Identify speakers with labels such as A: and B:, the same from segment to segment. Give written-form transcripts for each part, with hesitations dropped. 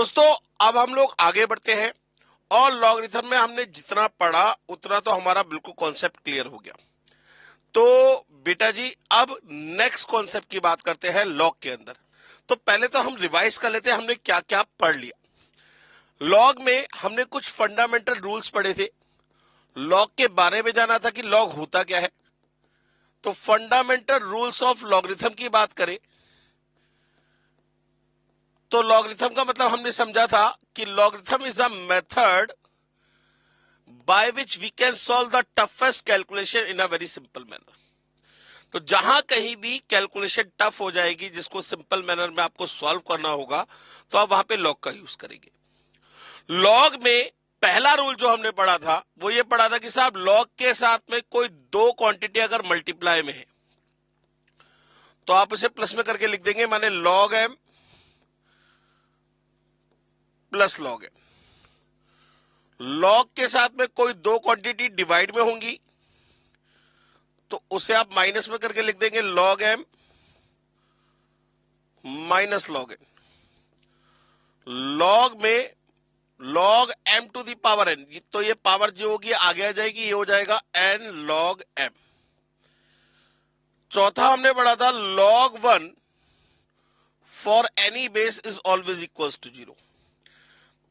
A: दोस्तों अब हम लोग आगे बढ़ते हैं और लॉगरिथम में हमने जितना पढ़ा उतना तो हमारा बिल्कुल कॉन्सेप्ट क्लियर हो गया। तो बेटा जी अब नेक्स्ट कॉन्सेप्ट की बात करते हैं लॉग के अंदर। तो पहले तो हम रिवाइज कर लेते हैं हमने क्या क्या पढ़ लिया। लॉग में हमने कुछ फंडामेंटल रूल्स पढ़े थे। लॉग के बारे में जाना था कि लॉग होता क्या है। तो फंडामेंटल रूल्स ऑफ लॉगरिथम की बात करें तो लॉगरिथम का मतलब हमने समझा था कि logarithm is a method by which we can solve the toughest calculation in a very simple manner. तो जहां कहीं भी कैलकुलेशन टफ हो जाएगी जिसको सिंपल मैनर में आपको सॉल्व करना होगा तो आप वहां पे लॉग का यूज करेंगे। लॉग में पहला रूल जो हमने पढ़ा था वो ये पढ़ा था कि साहब लॉग के साथ में कोई दो क्वांटिटी अगर मल्टीप्लाई में है तो आप उसे प्लस में करके लिख देंगे, माने log M plus log M. Log के साथ में कोई दो क्वांटिटी डिवाइड में होंगी तो उसे आप माइनस में करके लिख देंगे log M minus log N. Log में log M to the power N, तो ये पावर जो होगी आगे आ जाएगी, ये हो जाएगा एन लॉग एम। चौथा हमने पढ़ा था log one for any base is always equals to zero.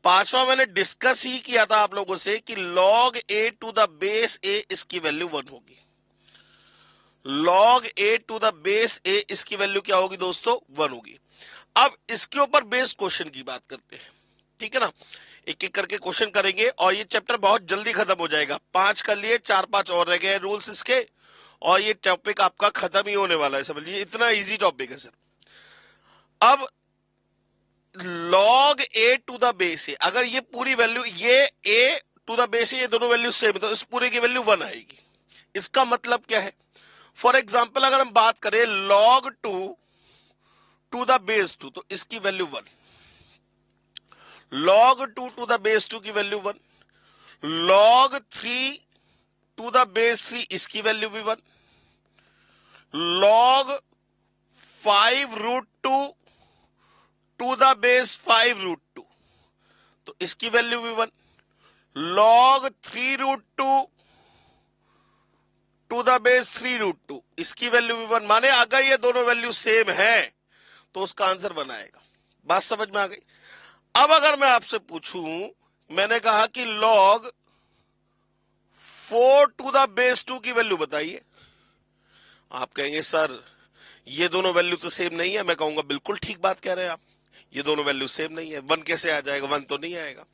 A: पांचवा मैंने डिस्कस ही किया था आप लोगों से कि log A to the base A इसकी वैल्यू 1 होगी। Log A to the base A इसकी वैल्यू क्या होगी दोस्तों, 1 होगी। अब इसके ऊपर बेस क्वेश्चन की बात करते हैं, ठीक है ना। एक एक करके क्वेश्चन करेंगे और ये चैप्टर बहुत जल्दी खत्म हो जाएगा। 5 कर लिए, 4-5 और रह गए रूल्स इसके, और ये टॉपिक आपका खत्म ही होने वाला है। समझ लीजिए इतना इजी टॉपिक है सर। अब log A to the base ए, अगर ये पूरी वैल्यू, ये A to the base A, ये दोनों वैल्यू सेम है तो इस पूरे की वैल्यू 1 आएगी। इसका मतलब क्या है, फॉर एग्जाम्पल अगर हम बात करें लॉग 2 टू द बेस 2 तो इसकी value 1, log 2 to the base 2 की value 1, log 3 to the base 3 इसकी वैल्यू भी 1, log 5 root 2 to the base 5 root 2 तो इसकी वैल्यू भी 1, log 3 root 2 to the base 3 root 2 इसकी वैल्यू भी 1। माने अगर ये दोनों वैल्यू सेम है तो उसका आंसर 1 आएगा। बात समझ में आ गई। अब अगर मैं आपसे पूछूं, मैंने कहा कि लॉग 4 टू द बेस 2 की वैल्यू बताइए। आप कहेंगे सर ये दोनों वैल्यू तो सेम नहीं है। मैं कहूंगा बिल्कुल ठीक बात कह रहे हैं आप, ये दोनों वैल्यू सेम नहीं है, 1 कैसे आ जाएगा, 1 तो नहीं आएगा।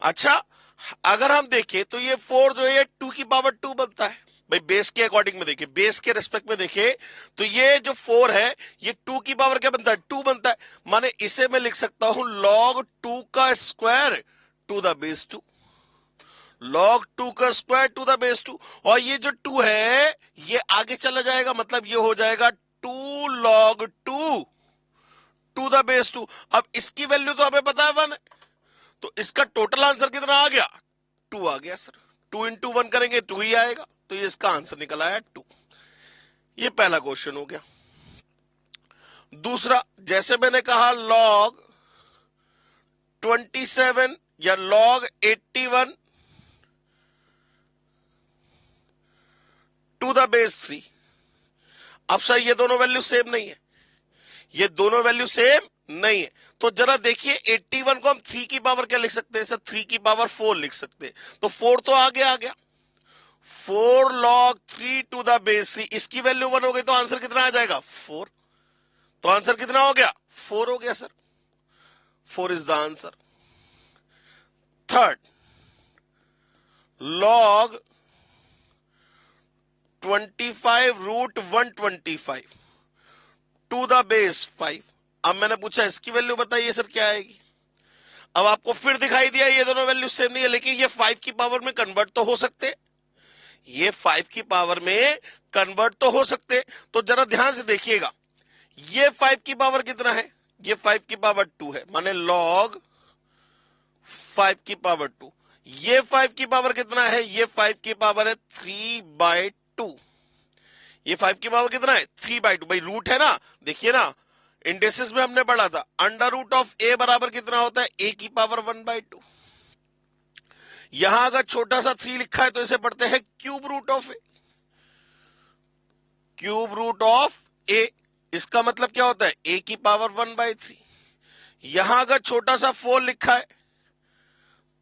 A: अच्छा अगर हम देखें तो ये 4 जो है 2 की पावर 2 बनता है भाई। बेस के अकॉर्डिंग में देखें, बेस के रेस्पेक्ट में देखें तो ये जो 4 है ये 2 की पावर क्या बनता है, 2 बनता है। माने इसे मैं लिख सकता हूं लॉग 2 का square to the base 2, log 2 का स्क्वायर टू द बेस 2। और ये जो 2 है ये आगे चला जाएगा, मतलब ये हो जाएगा 2 लॉग 2 टू द बेस 2। अब इसकी वैल्यू तो हमें पता है 1 है, तो इसका टोटल आंसर कितना आ गया, 2 आ गया सर। 2 इंटू 1 करेंगे 2 ही आएगा, तो ये इसका आंसर निकल आया 2। ये पहला क्वेश्चन हो गया। दूसरा, जैसे मैंने कहा लॉग 27 या लॉग 81 टू द बेस 3। अब सर ये दोनों वैल्यू सेम नहीं है, ये दोनों वैल्यू सेम नहीं है, तो जरा देखिए 81 को हम 3 की पावर क्या लिख सकते हैं सर, 3 की पावर 4 लिख सकते हैं। तो 4 तो आगे आ गया, 4 लॉग 3 टू द बेस 3 इसकी वैल्यू 1 हो गई, तो आंसर कितना आ जाएगा 4। तो आंसर कितना हो गया, 4 हो गया sir. 4 is the answer. Third, log 25 root 125 to the base 5। अब मैंने पूछा इसकी वैल्यू बताइए सर क्या आएगी। अब आपको फिर दिखाई दिया ये दोनों वैल्यू सेम नहीं है, लेकिन ये 5 की पावर में कन्वर्ट तो हो सकते, ये 5 की पावर में कन्वर्ट तो हो सकते। तो जरा ध्यान से देखिएगा, ये 5 की पावर कितना है, ये 5 की पावर 2 है, माने लॉग 5 की पावर 2। ये 5 की पावर कितना है, ये 5 की पावर है 3/2। ये 5 की पावर कितना है, 3/2। भाई रूट है ना, देखिए ना इंडेसिस में हमने पढ़ा था अंडर रूट ऑफ ए बराबर कितना होता है, ए की पावर 1/2। यहां अगर छोटा सा 3 लिखा है तो इसे पढ़ते हैं cube root of A, cube root of A. इसका मतलब क्या होता है, ए की पावर 1/3। यहां अगर छोटा सा 4 लिखा है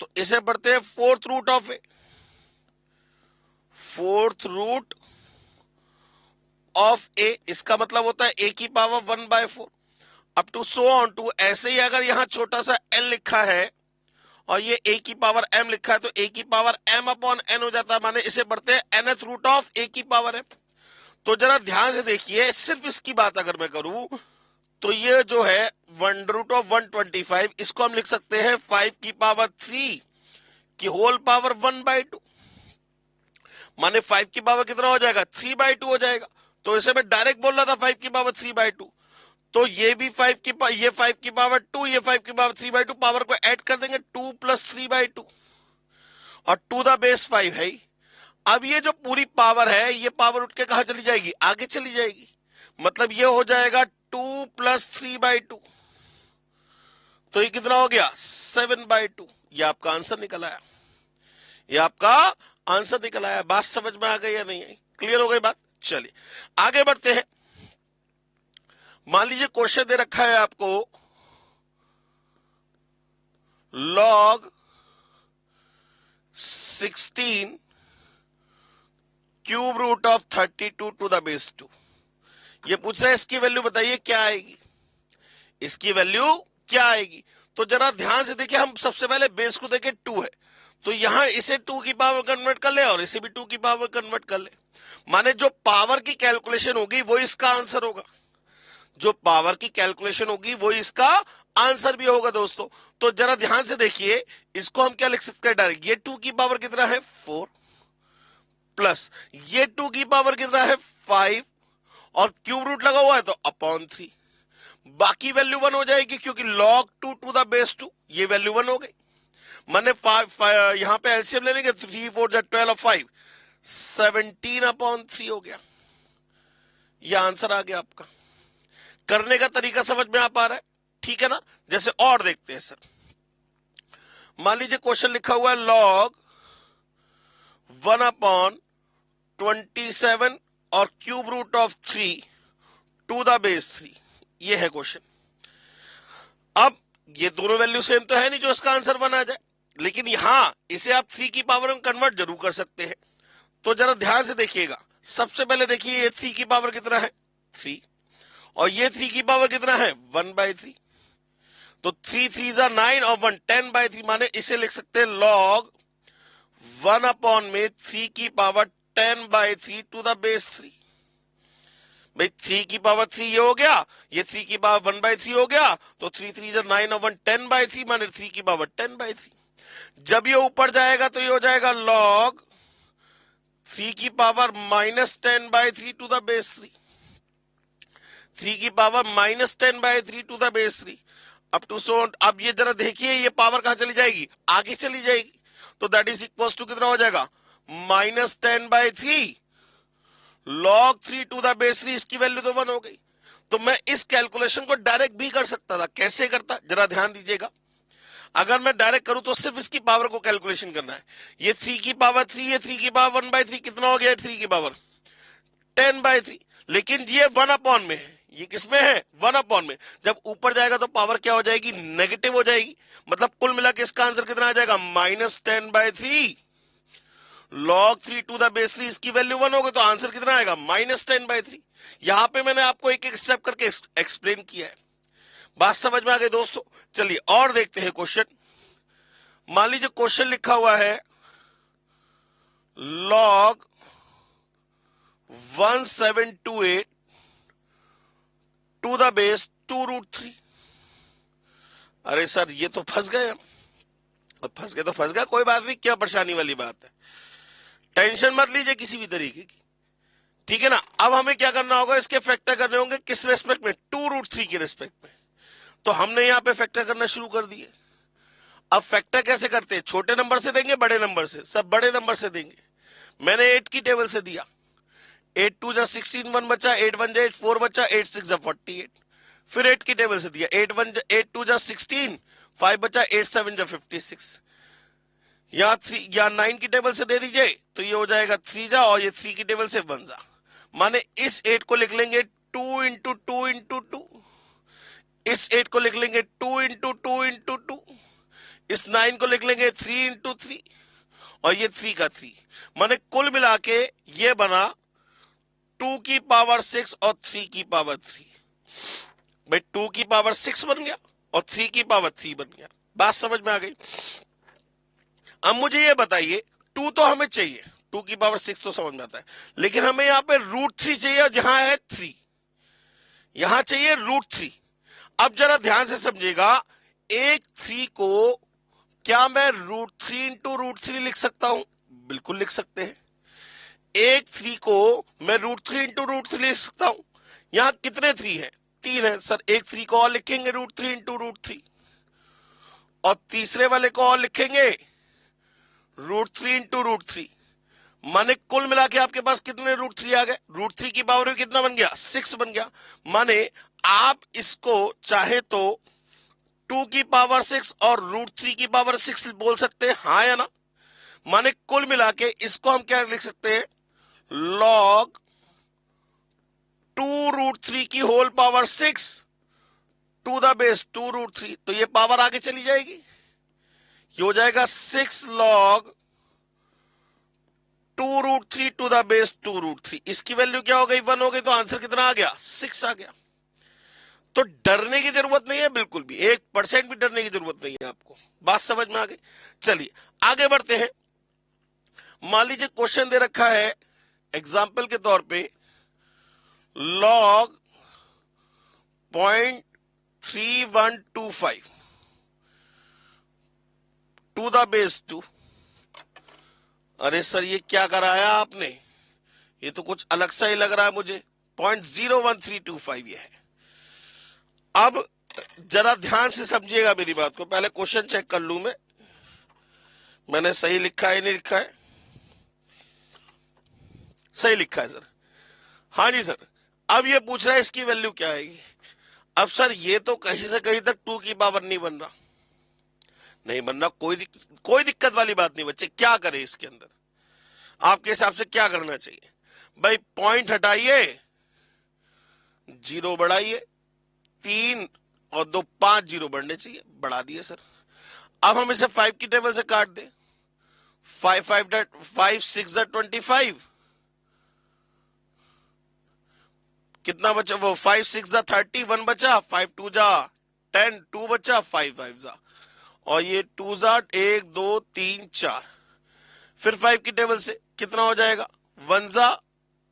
A: तो इसे पढ़ते हैं fourth root of A, fourth root of A. इसका मतलब होता है ए की power 1/4 up to so on to. ऐसे ही अगर यहां छोटा सा एन लिखा है और ये ए की पावर एम लिखा है तो ए की पावर एम अपॉन एन हो जाता है, माने इसे पढ़ते हैं nth रूट ऑफ ए की पावर एम। तो जरा ध्यान से देखिए, सिर्फ इसकी बात अगर मैं करूं तो ये जो है अंडर रूट ऑफ 125, इसको हम लिख सकते हैं 5 की पावर 3 की होल पावर 1/2, माने 5 की पावर कितना हो जाएगा, 3/2 हो जाएगा। तो इसे मैं डायरेक्ट बोल रहा था 5 की पावर 3/2, तो ये भी 5 की ये 5 की पावर 2, ये 5 की पावर 3/2, पावर को ऐड कर देंगे 2 + 3/2 और टू द बेस 5 है। अब ये जो पूरी पावर है ये पावर उठ के कहां चली जाएगी, आगे चली जाएगी। मतलब ये हो जाएगा 2 + 3/2, तो ये कितना हो गया 7/2। ये आपका आंसर निकल आया, ये आपका आंसर निकल आया। बात समझ में आ गई या नहीं आई, क्लियर हो गई बात। चलिए आगे बढ़ते हैं। मान लीजिए क्वेश्चन दे रखा है आपको log 16 cube root of 32 to the base 2। ये पूछ रहा है इसकी वैल्यू बताइए क्या आएगी, इसकी वैल्यू क्या आएगी। तो जरा ध्यान से देखिए, हम सबसे पहले बेस को देखें 2 है तो यहां इसे 2 की पावर कन्वर्ट कर ले और इसे भी 2 की पावर कन्वर्ट कर ले, माने जो पावर की कैलकुलेशन होगी वो इसका आंसर होगा, जो पावर की कैलकुलेशन होगी वो इसका आंसर भी होगा दोस्तों। तो जरा ध्यान से देखिए, इसको हम क्या लिख सकते हैं डायरेक्ट, ये 2 की पावर कितना है 4 प्लस ये 2 की पावर कितना है 5 और क्यूब रूट लगा हुआ है तो अपॉन 3। बाकी वैल्यू 1 हो जाएगी क्योंकि log 2 टू द बेस 2, ये वैल्यू 1 हो गई। मैंने यहां पे एलसीएम ले लेंगे, 3 4 12 और 5 17/3 हो गया। ये आंसर आ गया आपका। करने का तरीका समझ में आ पा रहा है, ठीक है ना। जैसे और देखते हैं सर, मान लीजिए क्वेश्चन लिखा हुआ है log 1/27 और cube root of 3 to the base 3, ये है क्वेश्चन। अब ये दोनों वैल्यू सेम तो है नहीं जो इसका आंसर बना जाए, लेकिन यहां इसे आप 3 की पावर में कन्वर्ट जरूर कर सकते हैं। तो जरा ध्यान से देखिएगा, सबसे पहले देखिए ये 3 की पावर कितना है 3 और ये 3 की पावर कितना है 1/3, तो 3 3 जा 9 और 1 10/3, माने इसे लिख सकते हैं log 1/3 की पावर 10/3 टू द बेस 3। भाई 3 की पावर 3 ये हो गया, ये 3 की पावर 1/3 हो गया, तो 3 3 जा 9 और 1 10/3, माने 3 की पावर 10/3। जब ये ऊपर जाएगा तो ये हो जाएगा log 3 की पावर -10/3 टू द बेस 3, 3 की power -10/3 to the base 3 up to so. अब ये जरा देखिए, ये पावर कहां चली जाएगी, आगे चली जाएगी, तो दैट इज इक्वल्स टू कितना हो जाएगा -10/3 log 3 टू द बेस 3, इसकी वैल्यू तो 1 हो गई। तो मैं इस कैलकुलेशन को डायरेक्ट भी कर सकता था, कैसे करता जरा ध्यान दीजिएगा। अगर मैं डायरेक्ट करूं तो सिर्फ इसकी पावर को कैलकुलेशन करना है। ये 3 की पावर 3, ये 3 की पावर 1/3, कितना हो गया 3 की पावर 10/3, लेकिन ये 1/, में है, ये किसमें है 1/। में जब ऊपर जाएगा तो पावर क्या हो जाएगी, नेगेटिव हो जाएगी। मतलब कुल मिला के इसका आंसर कितना आ जाएगा -10/3 log 3 टू द बेस 3, इसकी वैल्यू 1 हो गई, तो आंसर कितना आएगा -10/3। यहां पे मैंने आपको एक एक स्टेप करके एक्सप्लेन किया है। बात समझ में आ गई दोस्तों। चलिए और देखते हैं क्वेश्चन। मान लीजिए क्वेश्चन लिखा हुआ है log 1728 टू द बेस 2√3। अरे सर ये तो फंस गए हम, फंस गए तो फंस गए, कोई बात नहीं, क्या परेशानी वाली बात है, टेंशन मत लीजिए किसी भी तरीके की, ठीक है ना। अब हमें क्या करना होगा, इसके फैक्टर करने होंगे किस रेस्पेक्ट में, 2√3 के रेस्पेक्ट में। तो हमने यहां पे फैक्टर करना शुरू कर दिए। अब फैक्टर कैसे करते हैं, छोटे नंबर से देंगे बड़े नंबर से, सब बड़े नंबर से देंगे। मैंने 8 की टेबल से दिया, 8 2 जा 16, 1 बचा, 8 1 जा 8, 4 बचा, 8 6 जा 48, फिर 8 की टेबल से दिया, 8 जा 16, 5 बचा, 8 7 जा 56। यहाँ 3 या 9 की टेबल से दे दीजिए तो ये हो जाएगा 3 जा, और ये 3 की टेबल से 1 जा। माने इस 8 को लिख लेंगे 2 इंटू 2 इंटू 2, इस 8 को लिख लेंगे 2 इंटू 2 इंटू 2, इस 9 को लिख लेंगे 3 इंटू 3, और ये 3 का 3। माने कुल मिला के ये बना 2 की पावर 6 और 3 की पावर 3। भाई 2 की पावर 6 बन गया और 3 की पावर 3 बन गया। बात समझ में आ गई? अब मुझे ये बताइए, 2 तो हमें चाहिए, 2 की पावर 6 तो समझ में आता है, लेकिन हमें यहां पे √3 चाहिए, और जहां है 3, यहां चाहिए √3। अब जरा ध्यान से समझिएगा, एक 3 को क्या मैं √3 इंटू √3 लिख सकता हूं? बिल्कुल लिख सकते हैं। एक 3 को मैं √3 इंटू √3 लिख सकता हूं। यहां कितने 3 हैं? 3 है सर। एक 3 को और लिखेंगे √3 इंटू √3, और तीसरे वाले को और लिखेंगे √3 इंटू √3। माने कुल मिला के आपके पास कितने √3 आ गए? √3 की पावर में कितना बन गया? 6 बन गया। माने आप इसको चाहे तो 2 की पावर 6 और √3 की पावर 6 बोल सकते हैं, हाँ या ना? माने कुल मिला के इसको हम क्या लिख सकते हैं? log 2√3 की whole power 6 to the base 2√3। तो ये पावर आगे चली जाएगी, ये हो जाएगा 6 log 2√3 टू द बेस 2√3। इसकी वैल्यू क्या हो गई? 1 हो गई। तो आंसर कितना आ गया? 6 आ गया। तो डरने की जरूरत नहीं है, बिल्कुल भी 1% भी डरने की जरूरत नहीं है आपको। बात समझ में आ गई? चलिए आगे बढ़ते हैं। मान लीजिए क्वेश्चन दे रखा है एग्जाम्पल के तौर पे log 0.3125 टू द बेस 2। अरे सर ये क्या कराया आपने? ये तो कुछ अलग सा ही लग रहा है मुझे। 0.01325 ये है। अब जरा ध्यान से समझिएगा मेरी बात को। पहले क्वेश्चन चेक कर लूं मैंने सही लिखा है नहीं लिखा है? सही लिखा है सर। हाँ जी सर। अब ये पूछ रहा है इसकी वैल्यू क्या आएगी। अब सर ये तो कहीं से कहीं तक 2 की पावर नहीं बन रहा, नहीं बन रहा। कोई दिक्कत वाली बात नहीं बच्चे। क्या करें इसके अंदर? आपके हिसाब से क्या करना चाहिए? भाई पॉइंट हटाइए, 0 बढ़ाइए, 3 और 2 5 0 बढ़ने चाहिए, बढ़ा दिए सर। अब हम इसे 5 की टेबल से काट दें। 5 6 25, कितना बचा? वो 5 6 जा 30, 1 बचा, 5 2 जा 10, 2 बचा, 5 5 जा, और ये 2 जा 1 2 3 4। फिर 5 की टेबल से कितना हो जाएगा? 1 जा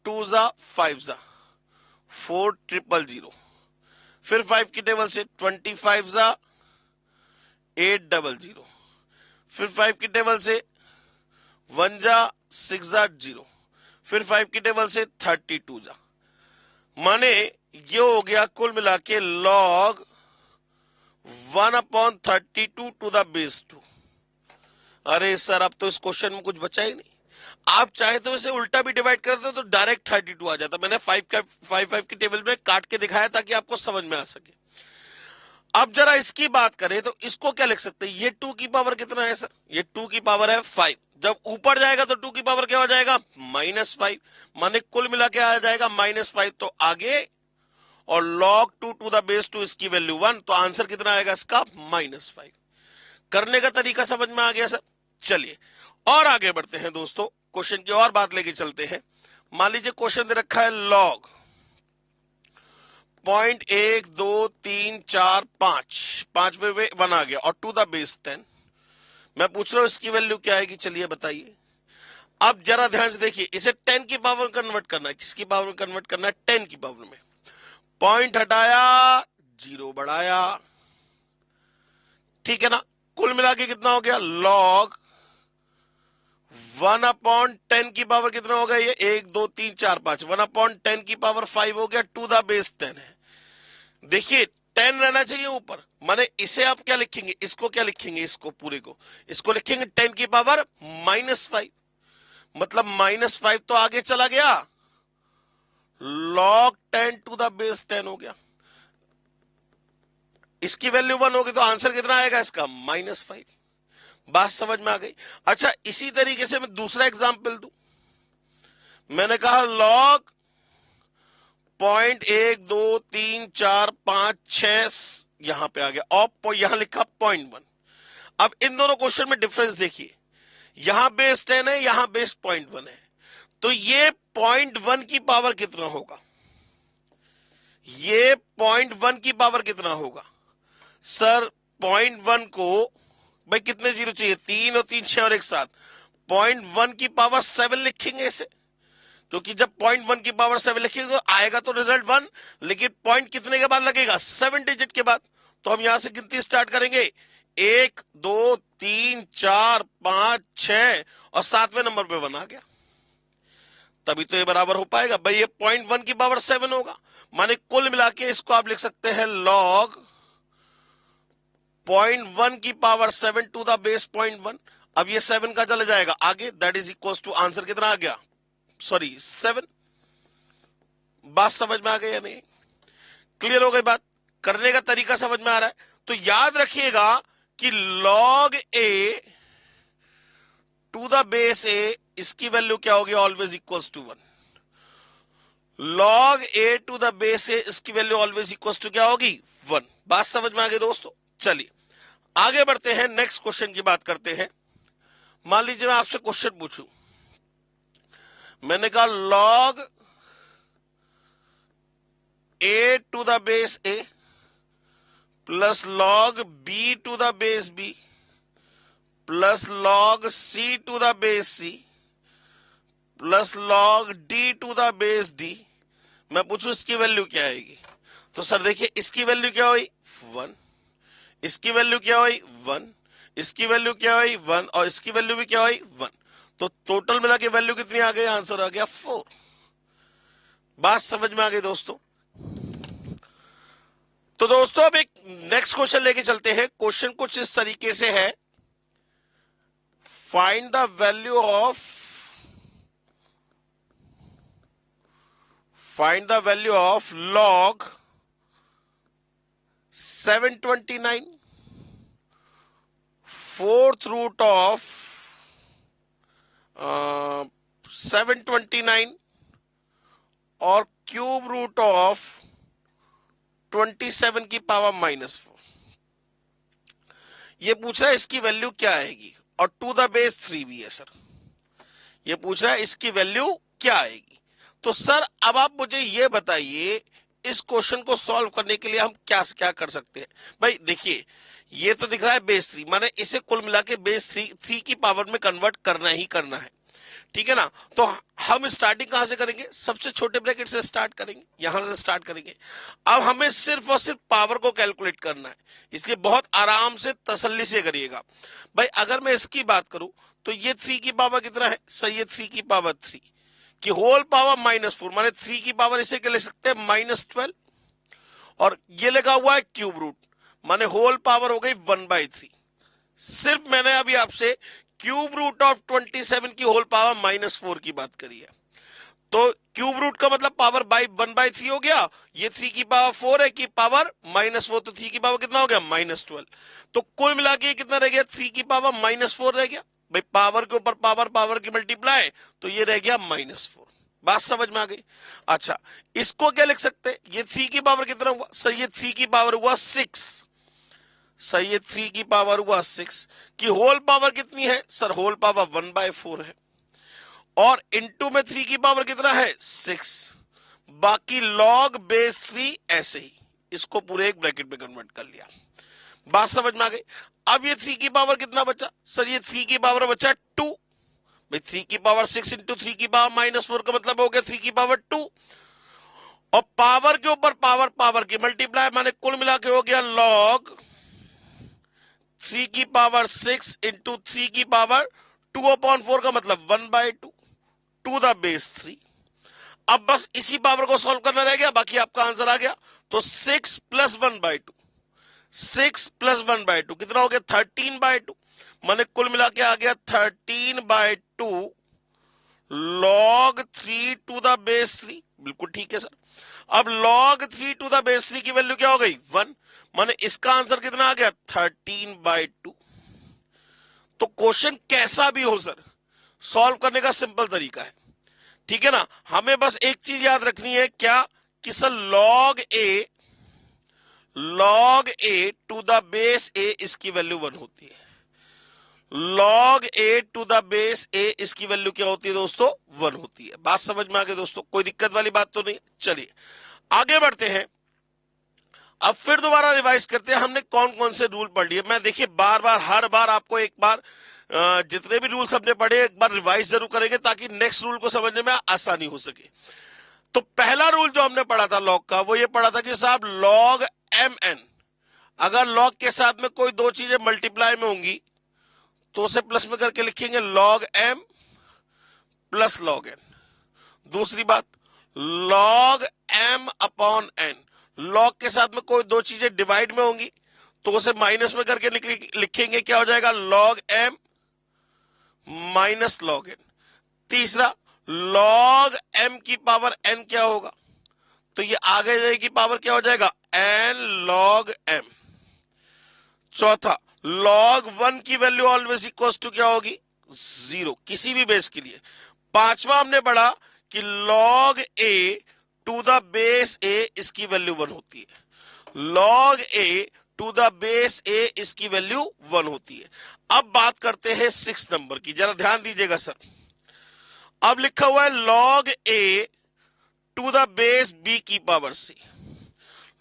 A: 2 जा 5 जा 4 000। फिर 5 की टेबल से 25 जा 8 00। फिर 5 की टेबल से 1 जा 6 जा 0। फिर 5 की टेबल से 32 जा। माने ये हो गया कुल मिला के log 1/32 टू द बेस 2। अरे सर अब तो इस क्वेश्चन में कुछ बचा ही नहीं। आप चाहे तो इसे उल्टा भी डिवाइड कर दो तो डायरेक्ट 32 आ जाता। मैंने 5 की टेबल में काट के दिखाया ताकि आपको समझ में आ सके। अब जरा इसकी बात करें तो इसको क्या लिख सकते हैं? ये 2 की पावर कितना है सर? ये 2 की पावर है 5। जब ऊपर जाएगा तो 2 की पावर क्या हो जाएगा? -5। माने कुल मिला के आ जाएगा -5। तो आगे और log 2 टू द बेस 2 इसकी वैल्यू 1। तो आंसर कितना आएगा इसका? -5। करने का तरीका समझ में आ गया सर? चलिए और आगे बढ़ते हैं दोस्तों, क्वेश्चन की और बात लेके चलते हैं। मान लीजिए क्वेश्चन दे रखा है log 0.1 2 3 4 5, 5 में 1 आ गया, और टू द बेस 10। मैं पूछ रहा हूं इसकी वैल्यू क्या आएगी? चलिए बताइए। अब जरा ध्यान से देखिए, इसे 10 की पावर में कन्वर्ट करना है। किसकी पावर में कन्वर्ट करना है? 10 की पावर में। पॉइंट हटाया, 0 बढ़ाया, ठीक है ना? कुल मिला के कितना हो गया? log 1/10 की पावर कितना हो गया? ये 1 2 3 4 5, 1/10 की पावर 5 हो गया, टू द बेस 10 है। देखिए 10 रहना चाहिए ऊपर। माने इसे आप क्या लिखेंगे? इसको क्या लिखेंगे? इसको पूरे को इसको लिखेंगे 10 की पावर -5। मतलब -5 तो आगे चला गया, log 10 टू द बेस 10 हो गया। इसकी वैल्यू 1 होगी तो आंसर कितना आएगा इसका -5। बात समझ में आ गई। अच्छा, इसी तरीके से मैं दूसरा एग्जांपल दूं। मैंने कहा लॉग 0.1 2 3 4 5 6 यहां पे आ गया, और यहां लिखा 0.1। अब इन दोनों क्वेश्चन में डिफरेंस देखिए, यहां बेस 10 है, यहां बेस 0.1 है, तो ये 0.1 की पावर कितना होगा, ये 0.1 की पावर कितना होगा सर। 0.1 को भाई कितने जीरो चाहिए, 3 और 3 6 और एक साथ, 0.1 की पावर 7 लिखेंगे इसे, क्योंकि जब 0.1 की पावर 7 लिखेंगे तो आएगा तो रिजल्ट 1, लेकिन पॉइंट कितने के बाद लगेगा, 7 डिजिट के बाद। तो हम यहां से गिनती स्टार्ट करेंगे, 1 2 3 4 5 6 और 7वें नंबर पे 1 आ गया, तभी तो ये बराबर हो पाएगा भाई। ये 0.1 की पावर 7 होगा, माने कुल मिला के इसको आप लिख सकते हैं लॉग 0.1 की पावर 7 टू द बेस 0.1। अब ये 7 का चला जाएगा आगे, that is equal to answer कितना आ गया, सॉरी 7। बात समझ में आ गई या नहीं, क्लियर हो गई बात, करने का तरीका समझ में आ रहा है। तो याद रखिएगा कि log A to the base A, इसकी वैल्यू क्या होगी, always equals to 1। Log A to the base A, इसकी वैल्यू ऑलवेज इक्वल्स टू क्या होगी, 1। बात समझ में आ गई दोस्तों। चलिए आगे बढ़ते हैं, नेक्स्ट क्वेश्चन की बात करते हैं। मान लीजिए मैं आपसे क्वेश्चन पूछूं, मैंने कहा log A to the base A plus log B to the base B plus log C to the base C plus log D to the base D, मैं पूछूं इसकी वैल्यू क्या आएगी। तो सर देखिए, इसकी वैल्यू क्या हुई 1, इसकी वैल्यू क्या हुई 1, इसकी वैल्यू क्या हुई 1, और इसकी वैल्यू भी क्या हुई 1। तो टोटल मिला के वैल्यू कितनी आ गई, आंसर आ गया 4। बात समझ में आ गई दोस्तों। तो दोस्तों अब एक नेक्स्ट क्वेश्चन लेके चलते हैं। क्वेश्चन कुछ इस तरीके से है, find the value of log 729 fourth root of 729 और क्यूब रूट ऑफ 27 की पावर -4। ये पूछ रहा है इसकी वैल्यू क्या आएगी, और टू द बेस 3 भी है सर। ये पूछ रहा है इसकी वैल्यू क्या आएगी। तो सर अब आप मुझे ये बताइए, इस क्वेश्चन को सॉल्व करने के लिए हम क्या क्या कर सकते हैं। भाई देखिए, ये तो दिख रहा है बेस 3, माने इसे कुल मिला के बेस 3 की पावर में कन्वर्ट करना ही करना है, ठीक है ना। तो हम स्टार्टिंग कहां से करेंगे, सबसे छोटे ब्रैकेट से स्टार्ट करेंगे, यहां से स्टार्ट करेंगे। अब हमें सिर्फ और सिर्फ पावर को कैलकुलेट करना है, इसलिए बहुत आराम से तसल्ली से करिएगा। भाई अगर मैं इसकी बात करूं तो ये 3 की पावर कितना है सर, ये 3 की पावर 3 की होल पावर -4, माने 3 की पावर इसे क्या ले सकते हैं -12, और ये लगा हुआ है क्यूब रूट, माने होल पावर हो गई 1/3। सिर्फ मैंने अभी आपसे क्यूब रूट ऑफ 27 की होल पावर -4 की बात करी है, तो क्यूब रूट का मतलब पावर बाई 1/3 हो गया। ये 3 की पावर 4 है, की पावर -4, तो 3 की पावर कितना हो गया -12। तो कुल मिला के कितना रह गया, 3 की पावर -4 रह गया। भाई पावर के ऊपर पावर की मल्टीप्लाई, तो ये रह गया -4। बात समझ में आ गई। अच्छा, इसको क्या लिख सकते हैं, ये 3 की पावर कितना हुआ सर, ये 3 की पावर हुआ 6 सर, ये 3 की पावर हुआ 6 की होल पावर कितनी है सर, होल पावर 1/4 है, और इनटू में 3 की पावर कितना है 6, बाकी लॉग बेस 3 ऐसे ही, इसको पूरे एक ब्रैकेट में कन्वर्ट कर लिया। बात समझ में आ गई। अब ये 3 की पावर कितना बचा सर, ये 3 की पावर बचा 2। भाई 3 की पावर 6 इंटू 3 की पावर -4 का मतलब हो गया 3 की पावर 2, और पावर के ऊपर पावर की मल्टीप्लाई, माने कुल मिला के हो गया लॉग 3 की पावर 6 इंटू 3 की पावर 2/4 का मतलब 1/2 टू द बेस 3। अब बस इसी पावर को सॉल्व करना रह गया, बाकी आपका आंसर आ गया। तो 6 + 1/2, 6 + 1/2 कितना हो गया 13/2, माने कुल मिला के आ गया 13/2 log 3 टू द बेस 3। बिल्कुल ठीक है सर। अब log 3 टू द बेस 3 की वैल्यू क्या हो गई 1, माने इसका आंसर कितना आ गया 13/2। तो क्वेश्चन कैसा भी हो सर, सॉल्व करने का सिंपल तरीका है, ठीक है ना। हमें बस एक चीज याद रखनी है, क्या कि sir log a to the base a इसकी वैल्यू 1 होती है। log a to the base a इसकी वैल्यू क्या होती है दोस्तों, 1 होती है। बात समझ में आ गई दोस्तों, कोई दिक्कत वाली बात तो नहीं। चलिए आगे बढ़ते हैं, अब फिर दोबारा रिवाइज करते हैं हमने कौन कौन से रूल पढ़ लिए। मैं देखिए बार बार हर बार आपको एक बार जितने भी रूल्स हमने पढ़े एक बार रिवाइज जरूर करेंगे ताकि नेक्स्ट रूल को समझने में आसानी हो सके। तो पहला रूल जो हमने पढ़ा था लॉग का, वो ये पढ़ा था कि साहब log mn, अगर log के साथ में कोई दो चीजें मल्टीप्लाई में होंगी तो उसे प्लस में करके लिखेंगे log m plus log n। दूसरी बात log m upon n, log के साथ में कोई दो चीजें डिवाइड में होंगी तो उसे माइनस में करके लिखेंगे, क्या हो जाएगा log m minus log n। तीसरा log m की पावर n क्या होगा, तो ये आगे जाएगी पावर क्या हो जाएगा n log m। चौथा log 1 की वैल्यू ऑलवेज इक्वल टू क्या होगी 0 किसी भी बेस के लिए। पांचवा हमने पढ़ा कि log a to the base a इसकी वैल्यू 1 होती है। log a to the base a इसकी वैल्यू 1 होती है। अब बात करते हैं 6 नंबर की, जरा ध्यान दीजिएगा सर। अब लिखा हुआ है log a to the base b की पावर c।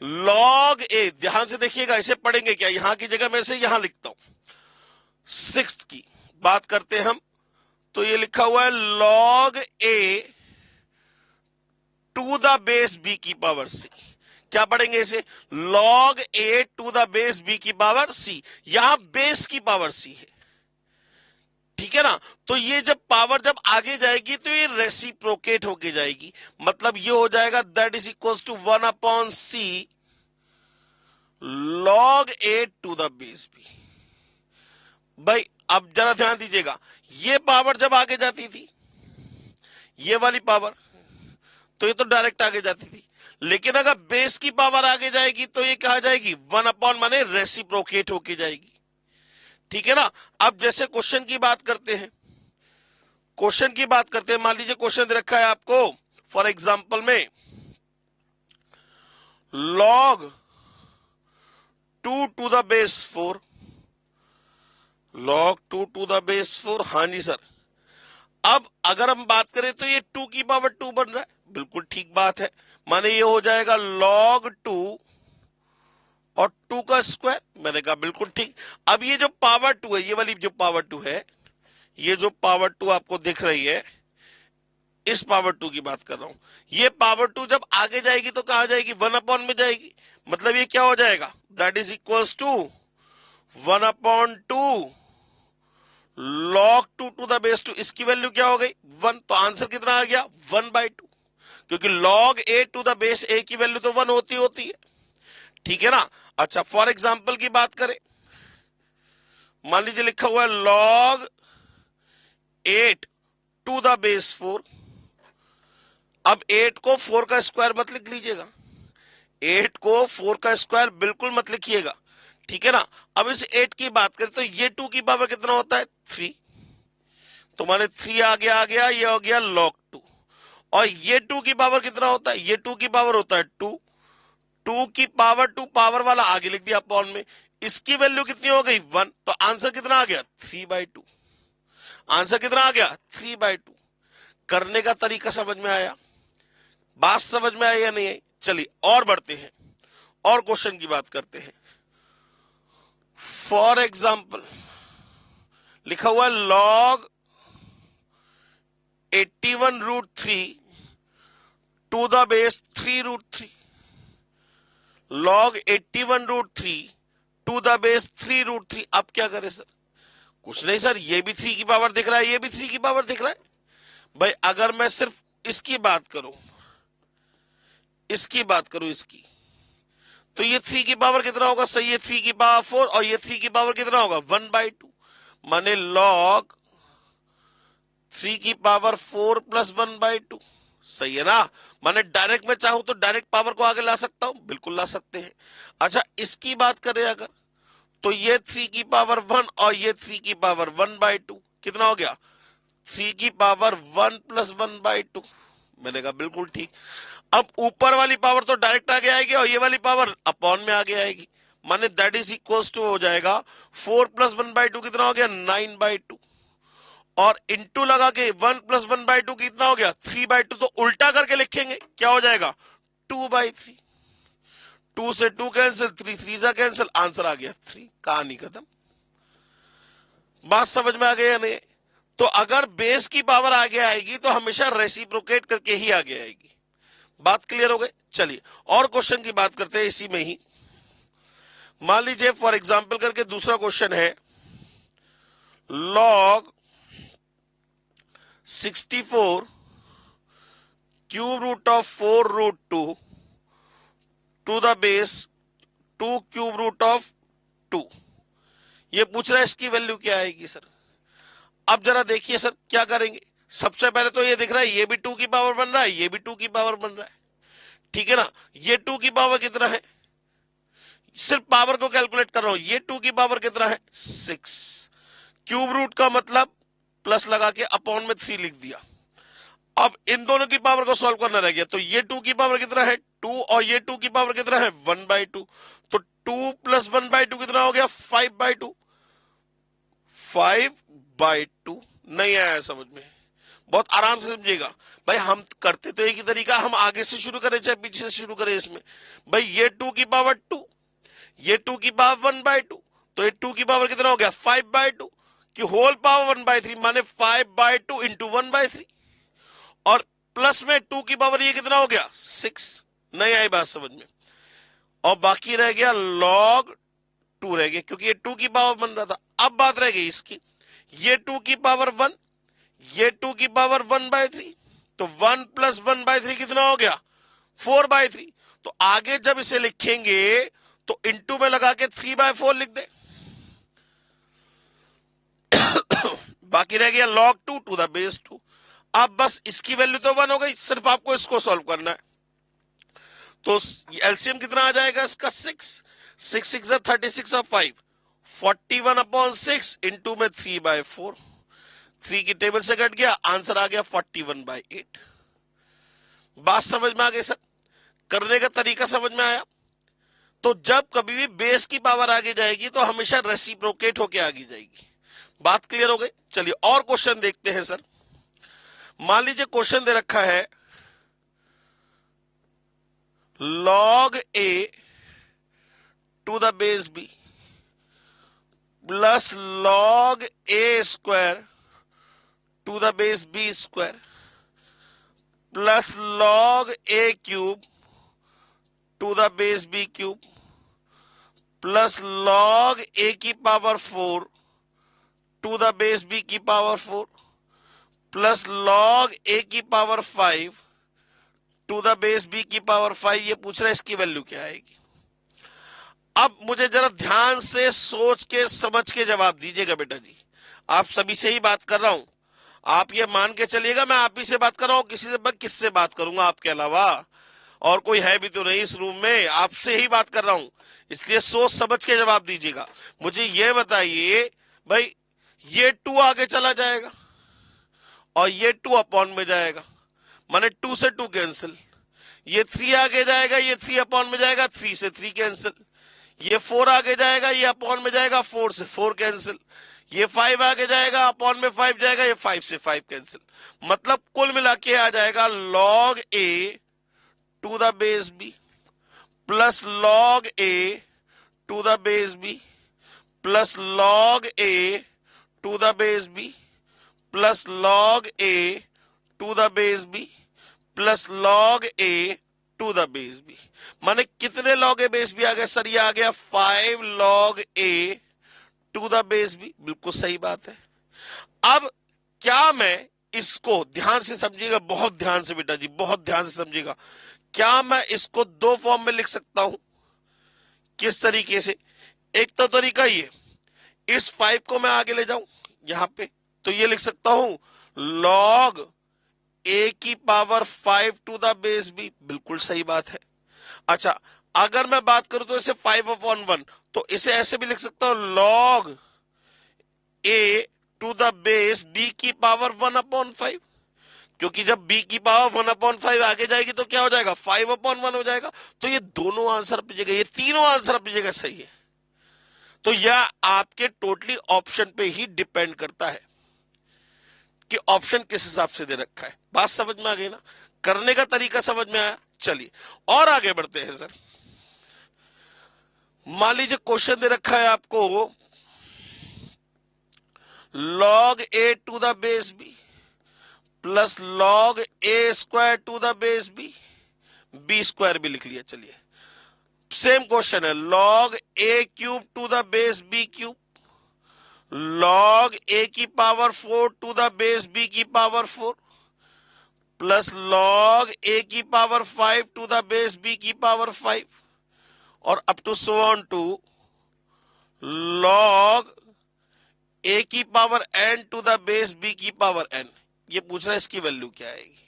A: log a, ध्यान से देखिएगा, इसे पढ़ेंगे क्या, यहां की जगह मैं इसे यहां लिखता हूं। 6th की बात करते हैं हम, तो ये लिखा हुआ है log a to the base b की पावर c। क्या पढ़ेंगे इसे, log a to the base b की पावर c। यहां बेस की पावर c है, ठीक है ना। तो ये जब पावर जब आगे जाएगी तो ये रेसिप्रोकेट होके जाएगी, मतलब ये हो जाएगा that is equal to 1 upon c log a to the base b। भाई अब जरा ध्यान दीजिएगा, ये पावर जब आगे जाती थी, ये वाली पावर, तो ये तो डायरेक्ट आगे जाती थी, लेकिन अगर बेस की पावर आगे जाएगी तो ये कहा जाएगी 1 अपॉन माने रेसिप्रोकेट होके जाएगी, ठीक है ना। अब जैसे क्वेश्चन की बात करते हैं, मान लीजिए क्वेश्चन दे रखा है आपको फॉर एग्जांपल में log 2 to the base 4, log 2 to the base 4। हाँ जी सर, अब अगर हम बात करें तो ये 2 की पावर 2 बन रहा है, बिल्कुल ठीक बात है, माने ये हो जाएगा log 2 और 2 का स्क्वायर। मैंने कहा बिल्कुल ठीक। अब ये जो पावर 2 है, ये वाली जो पावर 2 है, ये जो पावर 2 आपको दिख रही है, इस पावर 2 की बात कर रहा हूं। ये पावर 2 जब आगे जाएगी तो कहां जाएगी 1 अपॉन में जाएगी, मतलब ये क्या हो जाएगा that is equals to 1 upon 2 log 2 to the base 2। इसकी वैल्यू क्या हो गई 1, तो आंसर कितना आ गया 1/2, क्योंकि log a to the base a की वैल्यू तो 1 होती है, ठीक है ना। अच्छा फॉर एग्जाम्पल की बात करें, मान लीजिए लिखा हुआ है log 8 टू द बेस 4। अब 8 को 4 का स्क्वायर मत लिख लीजिएगा, 8 को 4 का स्क्वायर बिल्कुल मत लिखिएगा, ठीक है ना। अब इस 8 की बात करें तो ये 2 की पावर कितना होता है 3, तो माने 3 आ गया, ये हो गया log 2। और ये 2 की पावर कितना होता है, ये 2 की पावर होता है 2, 2 की पावर 2 पावर वाला आगे लिख दिया अपॉन में, इसकी वैल्यू कितनी हो गई 1, तो आंसर कितना आ गया 3/2। आंसर कितना आ गया 3/2। करने का तरीका समझ में आया, बात समझ में आई या नहीं आई। चलिए और बढ़ते हैं और क्वेश्चन की बात करते हैं। फॉर एग्जाम्पल लिखा हुआ log 81√3 to the base 3√3, log 81√3 to the base 3√3। अब क्या करें सर, कुछ नहीं सर, ये भी 3 की पावर दिख रहा है, ये भी 3 की पावर दिख रहा है। भाई अगर मैं सिर्फ इसकी बात करूं, इसकी, तो ये 3 की पावर कितना होगा सही है 3 की पावर 4, और ये 3 की पावर कितना होगा 1/2, माने log 3 की पावर 4 प्लस 1/2। सही है ना। माने डायरेक्ट में चाहूं तो डायरेक्ट पावर को आगे ला सकता हूं, बिल्कुल ला सकते हैं। अच्छा इसकी बात करें अगर, तो ये 3 की पावर 1 और ये 3 की पावर 1/2 कितना हो गया, 3 की पावर 1 + 1/2। मैंने कहा बिल्कुल ठीक। अब ऊपर वाली पावर तो डायरेक्ट आगे आएगी और ये वाली पावर अपॉन में आगे आएगी, माने दैट इज इक्वल्स टू हो जाएगा 4 + 1/2 कितना हो गया, 9/2। और इंटू लगा के 1 + 1/2 कितना हो गया, 3/2। तो उल्टा करके लिखेंगे क्या हो जाएगा, 2/3। 2 से 2 कैंसिल, 3 3 जा कैंसिल, आंसर आ गया 3। कहानी खत्म। बात समझ में आ गई या नहीं। तो अगर बेस की पावर आगे आएगी तो हमेशा रेसिप्रोकेट करके ही आगे आएगी। बात क्लियर हो गई। चलिए और क्वेश्चन की बात करते हैं इसी में ही। मान लीजिए फॉर एग्जाम्पल करके दूसरा क्वेश्चन है, log 64 cube root of 4√2 to the base 2 cube root of 2। ये पूछ रहा है इसकी वैल्यू क्या आएगी सर। अब जरा देखिए सर क्या करेंगे। सबसे पहले तो ये दिख रहा है ये भी 2 की पावर बन रहा है, ये भी 2 की पावर बन रहा है, ठीक है ना। ये 2 की पावर कितना है, सिर्फ पावर को कैलकुलेट कर रहा हूं, ये 2 की पावर कितना है, 6। क्यूब रूट का मतलब प्लस लगा के अपॉन में 3 लिख दिया। अब इन दोनों की पावर को सॉल्व करना रह गया, तो ये 2 की पावर कितना है, 2, और ये 2 की पावर कितना है, 1/2। तो 2 + 1/2 कितना हो गया, 5/2। 5/2 नहीं आया समझ में, बहुत आराम से समझिएगा भाई। हम करते तो एक ही तरीका, हम आगे से शुरू करें चाहे पीछे से शुरू करें इसमें। भाई ये 2 की पावर 2, ये 2 की पावर 1/2, तो ये 2 की पावर कितना हो गया, 5/2 की होल पावर 1/3, माने 5/2 इंटू 1/3। और प्लस में 2 की पावर ये कितना हो गया, 6। नहीं आई बात समझ में। और बाकी रह गया log 2 रह गया, क्योंकि ये 2 की पावर बन रहा था। अब बात रह गई इसकी, ये 2 की पावर 1, ये 2 की पावर 1/3, तो 1 + 1/3 कितना हो गया, 4/3। तो आगे जब इसे लिखेंगे तो इंटू में लगा के 3/4 लिख दे। बाकी रह गया log 2 टू द बेस 2। अब बस इसकी वैल्यू तो 1 हो गई, सिर्फ आपको इसको सॉल्व करना है। तो एलसीएम कितना आ जाएगा इसका, 6। 6 6 36 और 5 41/6 इंटू में 3/4। 3 की टेबल से कट गया, आंसर आ गया 41/8। बात समझ में आ गई सर, करने का तरीका समझ में आया। तो जब कभी भी बेस की पावर आगे जाएगी तो हमेशा रेसिप्रोकेट होके आगे जाएगी। बात क्लियर हो गई। चलिए और क्वेश्चन देखते हैं सर। मान लीजिए क्वेश्चन दे रखा है log a to the base b plus log a square to the base b square plus log a cube to the base b cube plus log a की power 4 to the base b की power 4 plus log a की power 5 to the base b की power 5। ये पूछ रहा है इसकी value क्या आएगी। अब मुझे जरा ध्यान से सोच के समझ के जवाब दीजिएगा बेटा जी। आप सभी से ही बात कर रहा हूं, आप ये मान के चलिएगा मैं आप ही से बात कर रहा हूं, किसी से किससे बात करूंगा आपके अलावा, और कोई है भी तो नहीं इस रूम में, आपसे ही बात कर रहा हूं। इसलिए सोच समझ के जवाब दीजिएगा। मुझे ये बताइए भाई, ये 2 आगे चला जाएगा और ये 2 अपॉन में जाएगा, माने 2 से 2 कैंसिल। ये 3 आगे जाएगा, ये 3 अपॉन में जाएगा, 3 से 3 कैंसिल। ये 4 आगे जाएगा, ये अपॉन में जाएगा, 4 से 4 कैंसिल। ये 5 आगे जाएगा, अपॉन में 5 जाएगा, ये 5 से 5 कैंसिल। मतलब कुल मिला के आ जाएगा log a to the base b plus log a to the base b plus log a to the base b plus log a to the base b plus log a to the base b। माने कितने log a base b आ गए sir, ये आ गया 5 log a to the base b। बिल्कुल सही बात है। अब क्या मैं इसको, ध्यान से समझिएगा, बहुत ध्यान से बेटा जी, बहुत ध्यान से समझिएगा, क्या मैं इसको 2 फॉर्म में लिख सकता हूं। किस तरीके से, एक तो तरीका ये, इस 5 को मैं आगे ले जाऊं यहां पे, तो ये लिख सकता हूं log ए की power 5 to the base B, बिल्कुल सही बात है। अच्छा, अगर मैं बात करूं तो इसे 5/1, तो इसे ऐसे भी लिख सकता हूं log A to the base B की पावर 1/5, क्योंकि जब b की पावर 1/5 आगे जाएगी तो क्या हो जाएगा, 5/1 हो जाएगा। तो ये दोनों आंसर अपनी जगह, ये तीनों आंसर अपनी जगह सही है। तो यह आपके टोटली ऑप्शन पे ही डिपेंड करता है कि ऑप्शन किस हिसाब से दे रखा है। बात समझ में आ गई ना, करने का तरीका समझ में आया। चलिए और आगे बढ़ते हैं सर। मान लीजिए क्वेश्चन दे रखा है आपको log a to the base B plus log a square to the base B, B square भी लिख लिया। चलिए सेम क्वेश्चन है, log a cube to the base B cube, log a की power 4 to the base b की power 4 plus log a की power 5 to the base b की power 5 और up to so on to log a की power n to the base b की power n। ये पूछ रहा है इसकी वैल्यू क्या आएगी।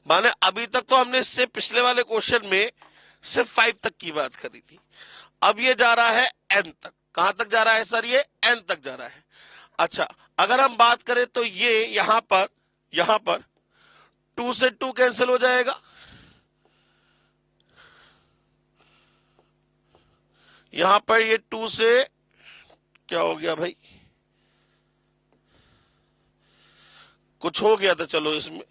A: माने अभी तक तो हमने इससे पिछले वाले क्वेश्चन में सिर्फ 5 तक की बात करी थी, अब ये जा रहा है n तक। कहां तक जा रहा है सर, ये n तक जा रहा है। अच्छा, अगर हम बात करें तो ये यहां पर 2 से 2 कैंसिल हो जाएगा, यहां पर ये 2 से क्या हो गया भाई, कुछ हो गया था, चलो इसमें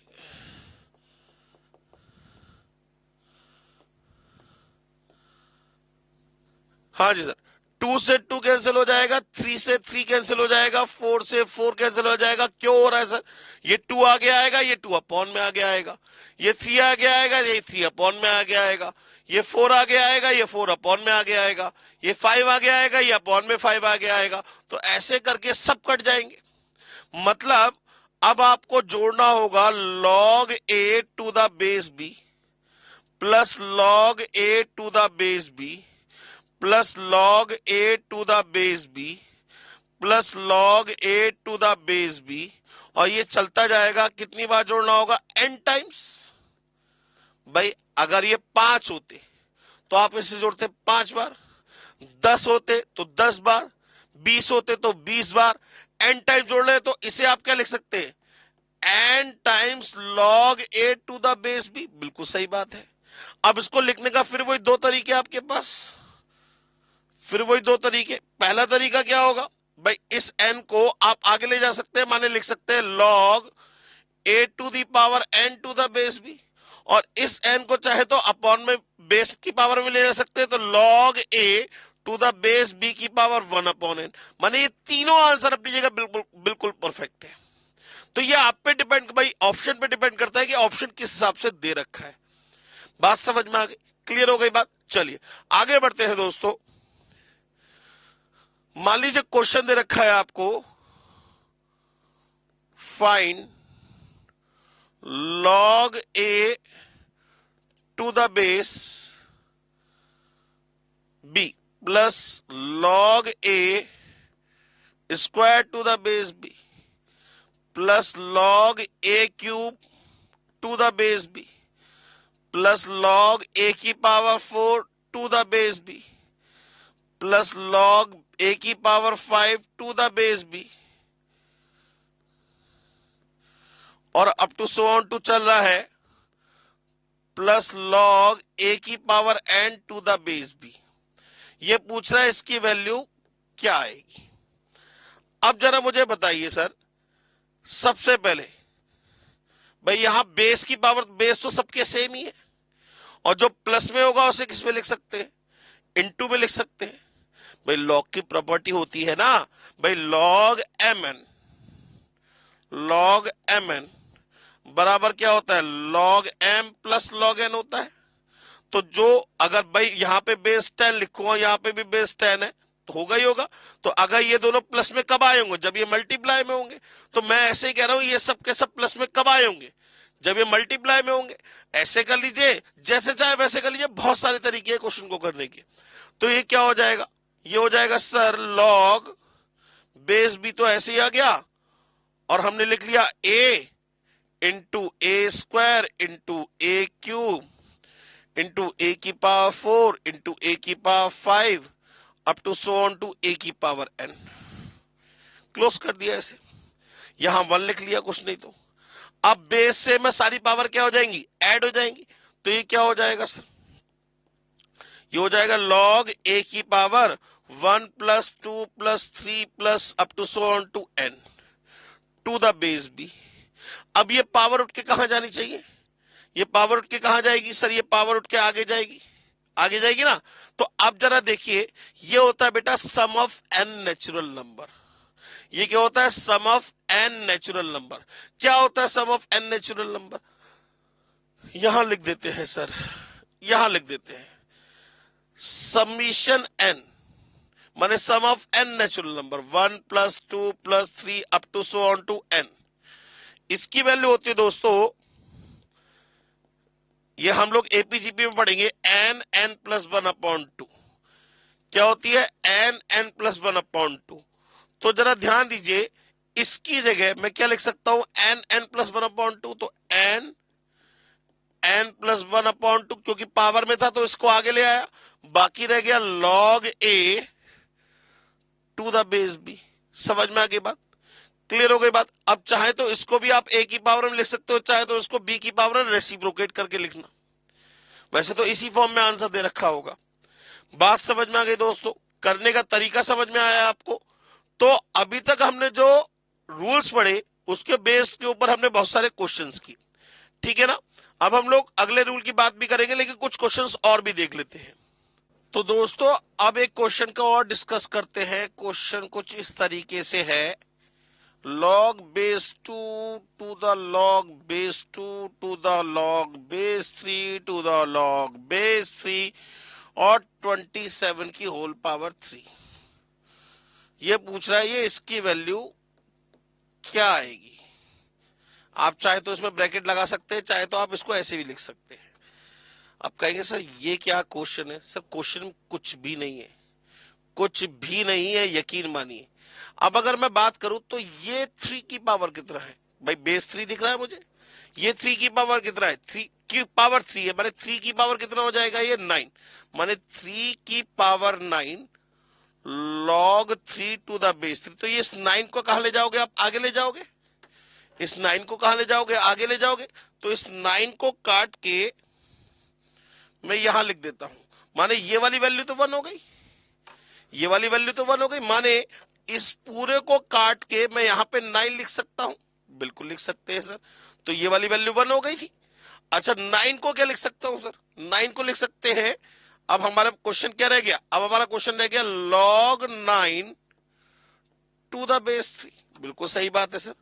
A: हाँ जी सर, 2 से 2 कैंसिल हो जाएगा, 3 से 3 कैंसिल हो जाएगा, 4 से 4 कैंसिल हो जाएगा। क्यों हो रहा है सर, ये 2 आगे आएगा, ये 2 अपॉन में आगे आएगा, ये 3 आगे आएगा, ये 3 अपॉन में आगे आएगा, ये 4 आगे आएगा, ये 4 अपॉन में आगे आएगा, ये 5 आगे आएगा, ये अपॉन में 5 आगे आएगा। तो ऐसे करके सब कट जाएंगे। मतलब अब आपको जोड़ना होगा log a to the base b plus log a to the base b plus log a to the base b plus log a to the base b, और ये चलता जाएगा। कितनी बार जोड़ना होगा, n टाइम्स। भाई अगर ये 5 होते तो आप इसे जोड़ते 5 बार, 10 होते तो 10 बार, 20 होते तो 20 बार, n टाइम जोड़ रहे तो इसे आप क्या लिख सकते हैं, n times log a to the base b। बिल्कुल सही बात है। अब इसको लिखने का फिर वही 2 तरीके आपके पास, फिर वही 2 तरीके। पहला तरीका क्या होगा भाई, इस n को आप आगे ले जा सकते हैं, माने लिख सकते हैं log a to the power n to the base b, और इस n को चाहे तो अपॉन में बेस की पावर में ले जा सकते हैं, तो log a to the base b की पावर 1/n। माने ये तीनों आंसर अपनी जगह बिल्कुल बिल्कुल परफेक्ट है। तो ये आप पे डिपेंड, भाई ऑप्शन पे डिपेंड करता है कि ऑप्शन किस हिसाब से दे रखा है। बात समझ में आ गई, क्लियर हो गई बात। चलिए आगे बढ़ते हैं दोस्तों। मान लीजिए क्वेश्चन दे रखा है आपको, find log a to the base b plus log a square to the base b plus log a cube to the base b plus log a की power 4 to the base b plus log a की power 5 to the base b, और up to so on to चल रहा है plus log a की power n to the base b। ये पूछ रहा है इसकी वैल्यू क्या आएगी। अब जरा मुझे बताइए सर, सबसे पहले भाई यहां बेस की पावर, बेस तो सबके सेम ही है, और जो प्लस में होगा उसे किस में लिख सकते हैं, इनटू में लिख सकते हैं। भाई लॉग की प्रॉपर्टी होती है ना भाई, log mn बराबर क्या होता है, log m plus log n होता है। तो जो अगर भाई यहां पे बेस 10 लिखूंगा, यहां पे भी बेस 10 है तो होगा ही होगा। तो अगर ये दोनों प्लस में कब आए होंगे, जब ये मल्टीप्लाई में होंगे। तो मैं ऐसे ही कह रहा हूं, ये सब के सब प्लस में कब आए होंगे, जब ये मल्टीप्लाई में होंगे। ऐसे कर लीजिए, जैसे चाहे वैसे कर लीजिए, बहुत सारे तरीके हैं क्वेश्चन को करने के। तो ये क्या हो जाएगा, ये हो जाएगा सर log बेस भी तो ऐसे ही आ गया, और हमने लिख लिया a into A square into A cube into A की पावर 4 इंटू ए की power 5 up to so on to A की पावर n। क्लोज कर दिया ऐसे, यहां 1 लिख लिया, कुछ नहीं तो। अब बेस से में सारी पावर क्या हो जाएंगी, ऐड हो जाएंगी। तो ये क्या हो जाएगा सर, ये हो जाएगा log a की power 1 plus 2 plus 3 plus up to so on to n to the base b। अब ये पावर उठ के कहां जानी चाहिए, ये पावर उठ के कहां जाएगी सर, ये पावर उठ के आगे जाएगी, आगे जाएगी ना। तो अब जरा देखिए, ये होता है बेटा सम ऑफ n नेचुरल नंबर। ये क्या होता है, सम ऑफ n नेचुरल नंबर। क्या होता है सम ऑफ n नेचुरल नंबर, यहां लिख देते हैं सर, यहां लिख देते हैं समीशन n माने sum of n natural number 1 plus 2 plus 3 up to so on to n। इसकी वैल्यू होती है दोस्तों, ये हम लोग एपीजीपी में पढ़ेंगे n प्लस 1 अपॉन 2। क्या होती है, n प्लस 1 अपॉन 2। तो जरा ध्यान दीजिए, इसकी जगह मैं क्या लिख सकता हूं, n प्लस 1 अपॉन 2। तो n प्लस 1 अपॉन 2, क्योंकि पावर में था तो इसको आगे ले आया, बाकी रह गया log a to the base b। समझ में आ गई बात, क्लियर हो गई बात। अब चाहे तो इसको भी आप a की पावर में लिख सकते हो, चाहे तो इसको b की पावर में रेसिप्रोकेट करके लिखना। वैसे तो इसी फॉर्म में आंसर दे रखा होगा। बात समझ में आ गई दोस्तों, करने का तरीका समझ में आया आपको। तो अभी तक हमने जो रूल्स पढ़े उसके बेस के ऊपर हमने बहुत सारे क्वेश्चंस किए, ठीक है ना। अब हम लोग अगले रूल की बात भी करेंगे, लेकिन कुछ क्वेश्चंस और भी देख लेते हैं। तो दोस्तों अब एक क्वेश्चन का और डिस्कस करते हैं। क्वेश्चन कुछ इस तरीके से है, log base 2 to the log base 2 to the log base 3 to the log base 3 और 27 की होल पावर 3। ये पूछ रहा है ये इसकी वैल्यू क्या आएगी। आप चाहे तो इसमें ब्रैकेट लगा सकते हैं, चाहे तो आप इसको ऐसे भी लिख सकते हैं। आप कहेंगे सर ये क्या क्वेश्चन है, सर क्वेश्चन कुछ भी नहीं है, कुछ भी नहीं है, यकीन मानिए। अब अगर मैं बात करूं तो ये 3 की पावर कितना है भाई, बेस 3 दिख रहा है मुझे, ये 3 की पावर कितना है, 3 की पावर 3 है, माने 3 की पावर कितना हो जाएगा, ये 9, माने 3 की power 9 log 3 to the base 3। तो ये इस 9 को कहां ले जाओगे आप, आगे ले जाओगे, इस 9 को कहां ले जाओगे, आगे ले जाओगे। तो इस 9 को काट के मैं यहां लिख देता हूं, माने ये वाली वैल्यू तो 1 हो गई, ये वाली वैल्यू तो 1 हो गई, माने इस पूरे को काट के मैं यहां पे 9 लिख सकता हूं, बिल्कुल लिख सकते हैं सर। तो ये वाली वैल्यू 1 हो गई थी। अच्छा 9 को क्या लिख सकता हूं सर, 9 को लिख सकते हैं। अब हमारा क्वेश्चन क्या रह गया, अब हमारा क्वेश्चन रह गया log 9 टू द बेस 3। बिल्कुल सही बात है सर।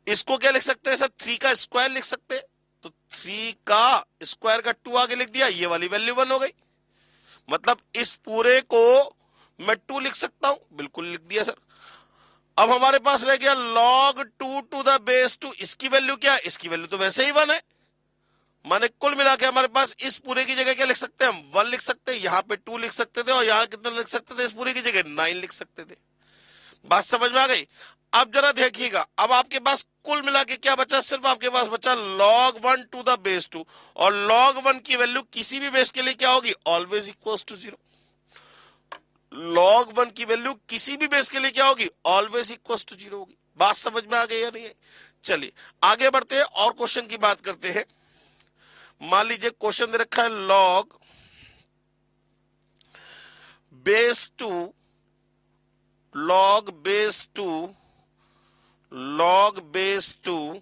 A: इसको क्या लिख सकते हैं सर, 3 का स्क्वायर लिख सकते हैं। तो 3 का स्क्वायर का 2 आगे लिख दिया, ये वाली वैल्यू 1 हो गई। मतलब इस पूरे को मैं 2 लिख सकता हूं, बिल्कुल लिख दिया सर। अब हमारे पास रह गया log 2 टू द बेस 2। इसकी वैल्यू क्या है, इसकी वैल्यू तो वैसे ही 1 है, माने कुल मिला के हमारे पास इस पूरे की जगह क्या लिख सकते हैं, हम 1 लिख सकते हैं, यहां पे 2 लिख सकते थे, और यहां कितना लिख सकते थे, इस पूरे की जगह 9 लिख सकते थे। बात समझ में आ गई। अब जरा देखिएगा, अब आपके पास कुल मिला के क्या बचा, सिर्फ आपके पास बचा log 1 टू द बेस 2, और log 1 की वैल्यू किसी भी बेस के लिए क्या होगी, ऑलवेज इक्वल टू 0। log 1 की वैल्यू किसी भी बेस के लिए क्या होगी, ऑलवेज इक्वल टू 0 होगी। बात समझ में आ गई या नहीं है। चलिए आगे बढ़ते हैं और क्वेश्चन की बात करते हैं। मान लीजिए क्वेश्चन दे रखा है log base 2 log base 2 log base 2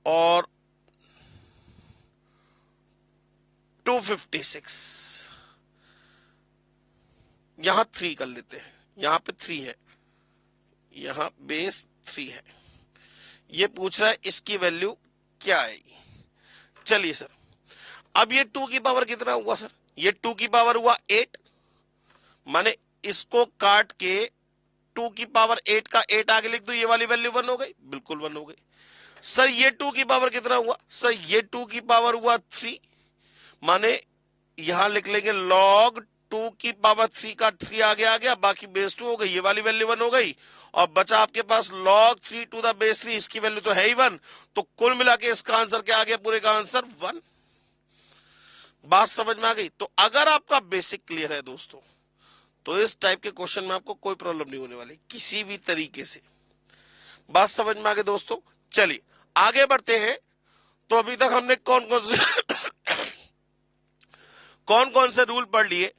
A: और 256। यहां 3 कर लेते हैं, यहां पे 3 है, यहां बेस 3 है। ये पूछ रहा है इसकी वैल्यू क्या आएगी। चलिए सर, अब ये 2 की पावर कितना हुआ सर, ये 2 की पावर हुआ 8, माने इसको काट के 2 की पावर 8 का 8 आगे लिख दो, ये वाली वैल्यू 1 हो गई, बिल्कुल 1 हो गई। सर ये 2 की पावर कितना हुआ, सर ये 2 की पावर हुआ 3, माने यहां लिख लेंगे log 2 की पावर 3 का 3 आगे आ गया, बाकी बेस 2 हो गई, ये वाली वैल्यू 1 हो गई, और बचा आपके पास log 3 टू द बेस 3, इसकी वैल्यू तो है ही 1, तो कुल मिला के इसका आंसर क्या आ गया, पूरे का आंसर 1। बात समझ में आ गई? तो अगर आपका बेसिक क्लियर है दोस्तों, तो इस टाइप के क्वेश्चन में आपको कोई प्रॉब्लम नहीं होने वाली किसी भी तरीके से। बात समझ में आ गई दोस्तों? चलिए आगे बढ़ते हैं। तो अभी तक हमने कौन कौन से रूल पढ़ लिए?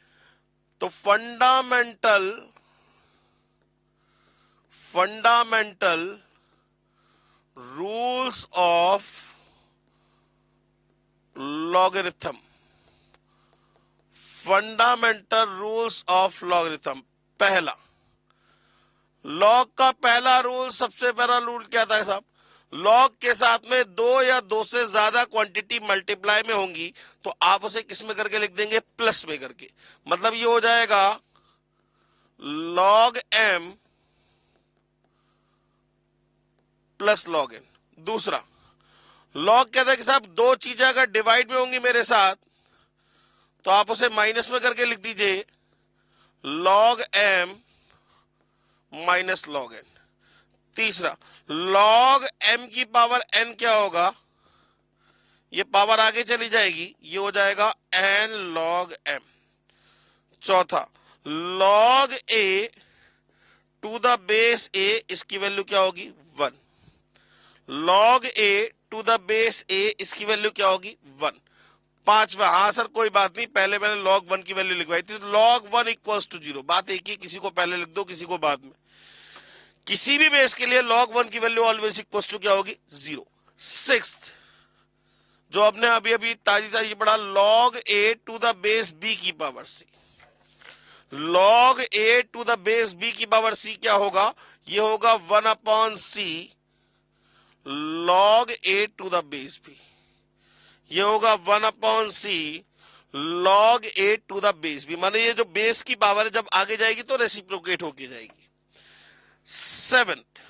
A: तो fundamental rules of logarithm. Fundamental rules of logarithm, पहला लॉग का पहला रूल, सबसे पहला रूल क्या था साहब? लॉग के साथ में 2 या 2 से ज्यादा क्वांटिटी मल्टीप्लाई में होंगी तो आप उसे किस में करके लिख देंगे? प्लस में करके। मतलब ये हो जाएगा log m plus log n। दूसरा लॉग कहता है कि साहब 2 चीजें अगर डिवाइड में होंगी मेरे साथ तो आप उसे माइनस में करके लिख दीजिए log m minus log n। तीसरा log m की पावर n क्या होगा? ये पावर आगे चली जाएगी, ये हो जाएगा n log m। चौथा log a to the base a, इसकी वैल्यू क्या होगी? 1। log a to the base a, इसकी वैल्यू क्या होगी? 1। पांचवा, हाँ सर कोई बात नहीं, पहले मैंने log 1 की वैल्यू लिखवाई थी, तो log 1 इक्वल्स टू 0। बात एक ही, किसी को पहले लिख दो किसी को बाद में। किसी भी बेस के लिए log 1 की वैल्यू ऑलवेज इक्वल्स टू क्या होगी? 0। सिक्स्थ, जो आपने अभी अभी ताजी पढ़ा, log a to the base b की power c। log a to the base b की पावर c क्या होगा? ये होगा 1/c log a to the base b। ये होगा 1/c log a to the base b। माने ये जो बेस की पावर है जब आगे जाएगी तो रेसिप्रोकेट होके जाएगी। Seventh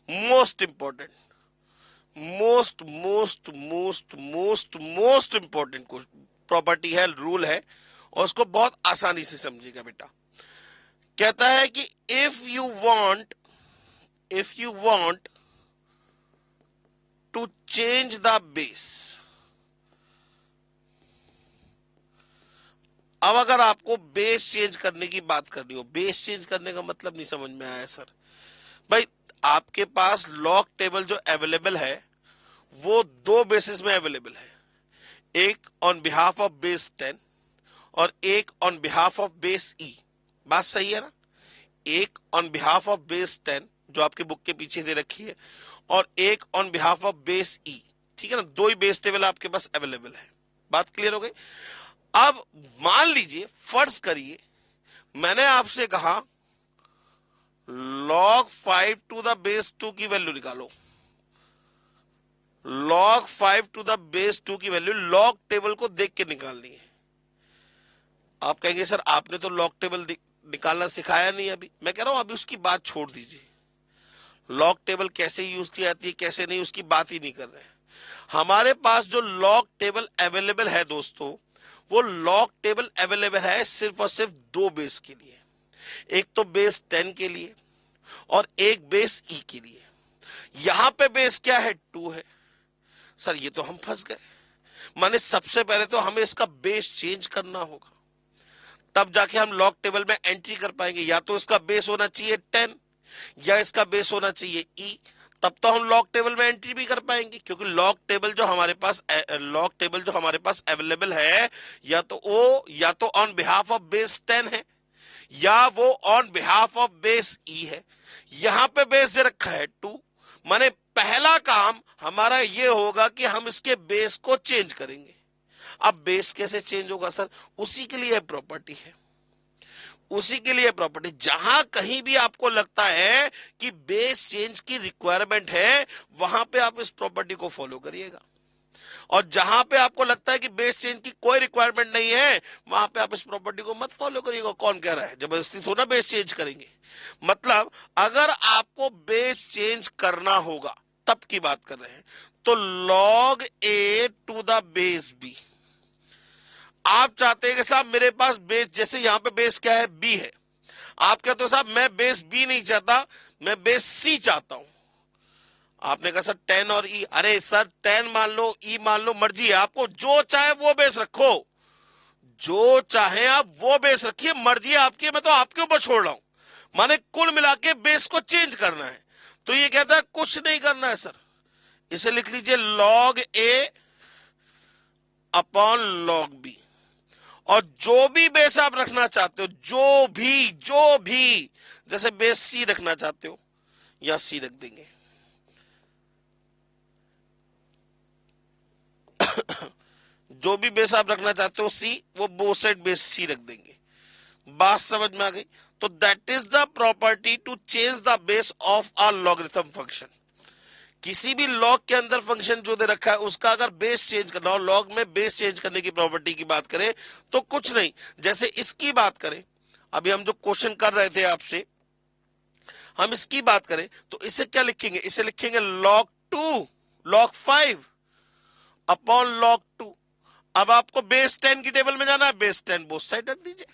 A: most important, most important property है, रूल है, और उसको बहुत आसानी से समझिएगा बेटा। कहता है कि if you want to change the base, अब अगर आपको बेस चेंज करने की बात करनी हो, बेस चेंज करने का मतलब नहीं समझ में आया सर? भाई आपके पास लॉग टेबल जो अवेलेबल है वो 2 बेसिस में अवेलेबल है, एक ऑन बिहाफ ऑफ बेस 10 और एक ऑन बिहाफ ऑफ बेस ई। बात सही है ना? एक ऑन बिहाफ ऑफ बेस 10 जो आपके बुक के पीछे दे रखी है, और एक ऑन बिहाफ ऑफ बेस ई। ठीक है ना? 2 ही बेस टेबल आपके पास अवेलेबल है। बात क्लियर हो गई? अब मान लीजिए, फर्ज करिए मैंने आपसे कहा log 5 टू द बेस 2 की वैल्यू निकालो। log 5 टू द बेस 2 की वैल्यू लॉग टेबल को देख के निकालनी है। आप कहेंगे सर आपने तो लॉग टेबल निकालना सिखाया नहीं अभी। मैं कह रहा हूं अभी उसकी बात छोड़ दीजिए, लॉग टेबल कैसे यूज की जाती है कैसे नहीं उसकी बात ही नहीं कर रहे हैं। हमारे पास जो लॉग टेबल अवेलेबल है दोस्तों, वो लॉग टेबल अवेलेबल है सिर्फ और सिर्फ 2 बेस के लिए, एक तो बेस 10 के लिए और एक बेस ई के लिए। यहां पे बेस क्या है? 2 है। सर ये तो हम फंस गए, माने सबसे पहले तो हमें इसका बेस चेंज करना होगा, तब जाके हम लॉग टेबल में एंट्री कर पाएंगे। या तो इसका बेस होना चाहिए 10 या इसका बेस होना चाहिए ई, तब तो हम लॉग टेबल में एंट्री भी कर पाएंगे, क्योंकि लॉग टेबल जो हमारे पास अवेलेबल है या तो ऑन बिहाफ ऑफ बेस 10 है या वो ऑन बिहाफ ऑफ बेस ई है। यहां पे बेस दे रखा है 2, माने पहला काम हमारा ये होगा कि हम इसके बेस को चेंज करेंगे। अब बेस कैसे चेंज होगा सर? उसी के लिए प्रॉपर्टी है, उसी के लिए प्रॉपर्टी। जहां कहीं भी आपको लगता है कि बेस चेंज की रिक्वायरमेंट है, वहां पे आप इस प्रॉपर्टी को फॉलो करिएगा, और जहां पे आपको लगता है कि बेस चेंज की कोई रिक्वायरमेंट नहीं है, वहां पे आप इस प्रॉपर्टी को मत फॉलो करिएगा। कौन कह रहा है? जबरदस्ती थोड़ा बेस चेंज करेंगे। मतलब अगर आपको बेस चेंज करना होगा तब की बात कर रहे हैं, तो log a to the base b। आप चाहते हैं कि साहब मेरे पास बेस, जैसे यहां पे बेस क्या है, बी है, आप कहते हो साहब मैं बेस बी नहीं चाहता, मैं बेस सी चाहता हूं। आपने कहा सर 10 और ई, अरे सर 10 मान लो, ई मान लो, मर्जी है आपको, जो चाहे वो बेस रखो, जो चाहे आप वो बेस रखिए, मर्जी है आपकी, मैं तो आपके ऊपर छोड़ रहा हूं। माने कुल मिला के बेस को चेंज करना है। तो ये कहता है कुछ नहीं करना है सर, इसे लिख लीजिए log ए अपॉन log बी, और जो भी बेस आप रखना चाहते हो, जो भी जैसे बेस सी रखना चाहते हो या सी रख देंगे, जो भी बेस आप रखना चाहते हो सी, वो बोथ साइड बेस सी रख देंगे। बात समझ में आ गई? तो that is the property to change the base of a logarithm function. किसी भी लॉग के अंदर फंक्शन जो दे रखा है उसका अगर बेस चेंज करना हो, लॉग में बेस चेंज करने की प्रॉपर्टी की बात करें तो कुछ नहीं, जैसे इसकी बात करें, अभी हम जो क्वेश्चन कर रहे थे आपसे, हम इसकी बात करें तो इसे क्या लिखेंगे, इसे लिखेंगे log 2 log 5 अपॉन log 2। अब आपको बेस 10 की टेबल में जाना है, बेस 10 बोथ साइड रख दीजिए।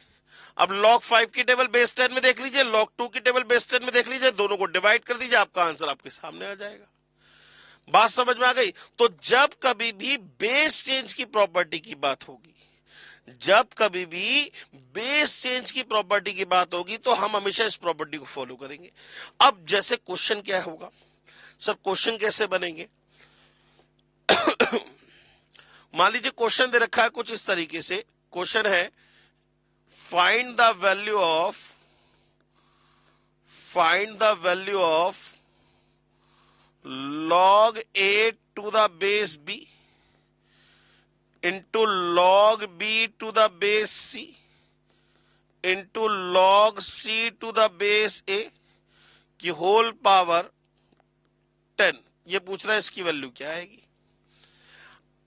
A: अब log 5 की टेबल बेस 10 में देख लीजिए, log 2 की टेबल बेस 10 में देख लीजिए, दोनों को डिवाइड कर दीजिए, आपका आंसर आपके सामने आ जाएगा। बात समझ में आ गई? तो जब कभी भी बेस चेंज की प्रॉपर्टी की बात होगी, जब कभी भी बेस चेंज की प्रॉपर्टी की बात होगी तो हम हमेशा इस प्रॉपर्टी को फॉलो करेंगे। अब जैसे क्वेश्चन क्या होगा सर, क्वेश्चन कैसे बनेंगे? मान लीजिए क्वेश्चन दे रखा है कुछ इस तरीके से, क्वेश्चन है find the value of log a to the base b into log b to the base c into log c to the base a की होल पावर 10। ये पूछ रहा है इसकी वैल्यू क्या आएगी।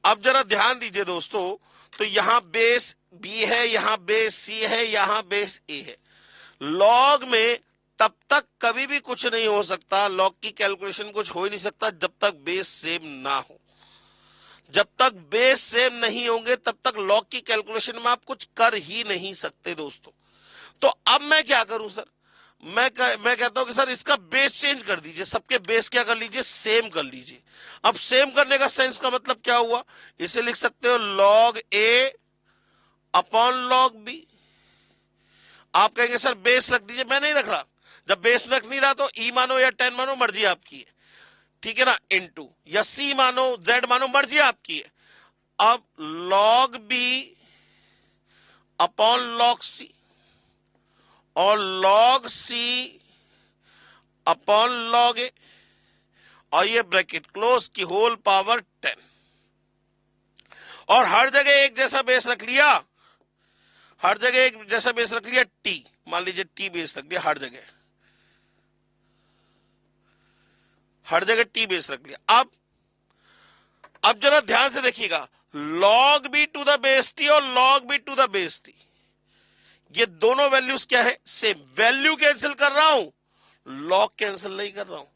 A: अब जरा ध्यान दीजिए दोस्तों, तो यहां बेस b है, यहां बेस c है, यहां बेस a है। लॉग में तब तक कभी भी कुछ नहीं हो सकता, लॉग की कैलकुलेशन कुछ हो ही नहीं सकता जब तक बेस सेम ना हो। जब तक बेस सेम नहीं होंगे तब तक लॉग की कैलकुलेशन में आप कुछ कर ही नहीं सकते दोस्तों। तो अब मैं क्या करूं सर, मैं कहता हूं कि सर इसका बेस चेंज कर दीजिए, सबके बेस क्या कर लीजिए, सेम कर लीजिए। अब सेम करने का सेंस का मतलब क्या हुआ, इसे लिख सकते हो log a upon log b। आप कहेंगे सर बेस रख दीजिए, मैं नहीं रख रहा, जब बेस रख नहीं रहा तो ई मानो या 10 मानो, मर्जी आपकी है, ठीक है ना, इनटू या सी मानो, जेड मानो, मर्जी आपकी है। अब log b upon log c और log c upon log a, और ये ब्रैकेट क्लोज की होल पावर 10, और हर जगह एक जैसा बेस रख लिया, हर जगह एक जैसा बेस रख लिया, टी मान लीजिए, टी बेस रख दिया हर जगह, हर जगह टी बेस रख लिया। अब जरा ध्यान से देखिएगा, log b to the base T और log b to the base T, ये दोनों वैल्यूज क्या है, सेम। वैल्यू कैंसिल कर रहा हूं, लॉग कैंसिल नहीं कर रहा हूं।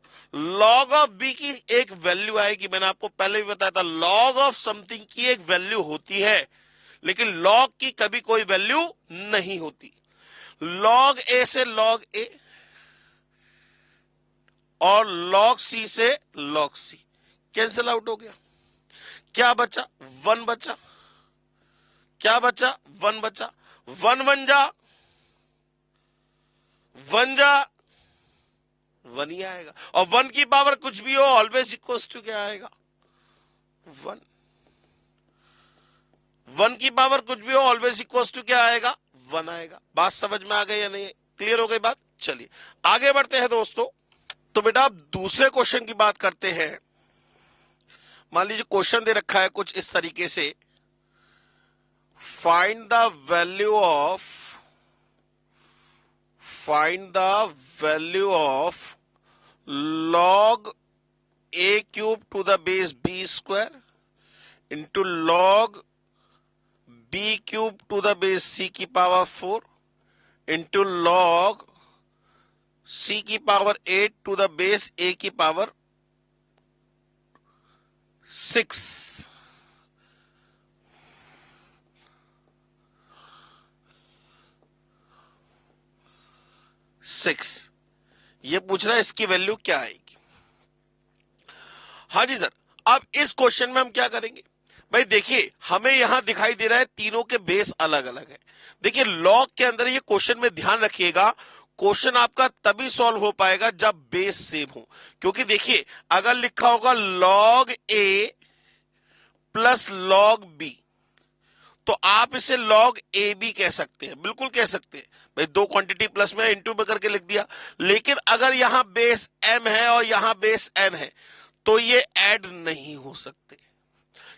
A: log ऑफ b की एक वैल्यू आएगी, मैंने आपको पहले भी बताया था, log ऑफ समथिंग की एक वैल्यू होती है, लेकिन log की कभी कोई वैल्यू नहीं होती। log a से log a और log c से log c कैंसिल आउट हो गया, क्या बचा, 1 बचा, क्या बचा, 1 बचा, 1 1 जा 1 जा 1 ही आएगा, और 1 की पावर कुछ भी हो ऑलवेज इक्वल टू क्या आएगा, 1। 1 की पावर कुछ भी हो ऑलवेज इक्वल टू क्या आएगा, 1 आएगा। बात समझ में आ गई या नहीं, क्लियर हो गई बात? चलिए आगे बढ़ते हैं दोस्तों। तो बेटा आप दूसरे क्वेश्चन की बात करते हैं। मान लीजिए क्वेश्चन दे रखा है कुछ इस तरीके से, find the value of log a cube to the base b square into log b cube to the base c की पावर 4 इंटू log c की power 8 to the base a की पावर 6। 6। ये पूछ रहा है इसकी वैल्यू क्या आएगी। हाँ जी सर, अब इस क्वेश्चन में हम क्या करेंगे भाई, देखिए हमें यहां दिखाई दे रहा है तीनों के बेस अलग अलग है। देखिए लॉग के अंदर ये क्वेश्चन में ध्यान रखिएगा, क्वेश्चन आपका तभी सॉल्व हो पाएगा जब बेस सेम हो। क्योंकि देखिए अगर लिखा होगा लॉग ए प्लस लॉग बी, तो आप इसे लॉग ए बी कह सकते हैं, बिल्कुल कह सकते हैं भाई, दो क्वांटिटी प्लस में इंटू में करके लिख दिया। लेकिन अगर यहां बेस m है और यहां बेस n है तो ये ऐड नहीं हो सकते,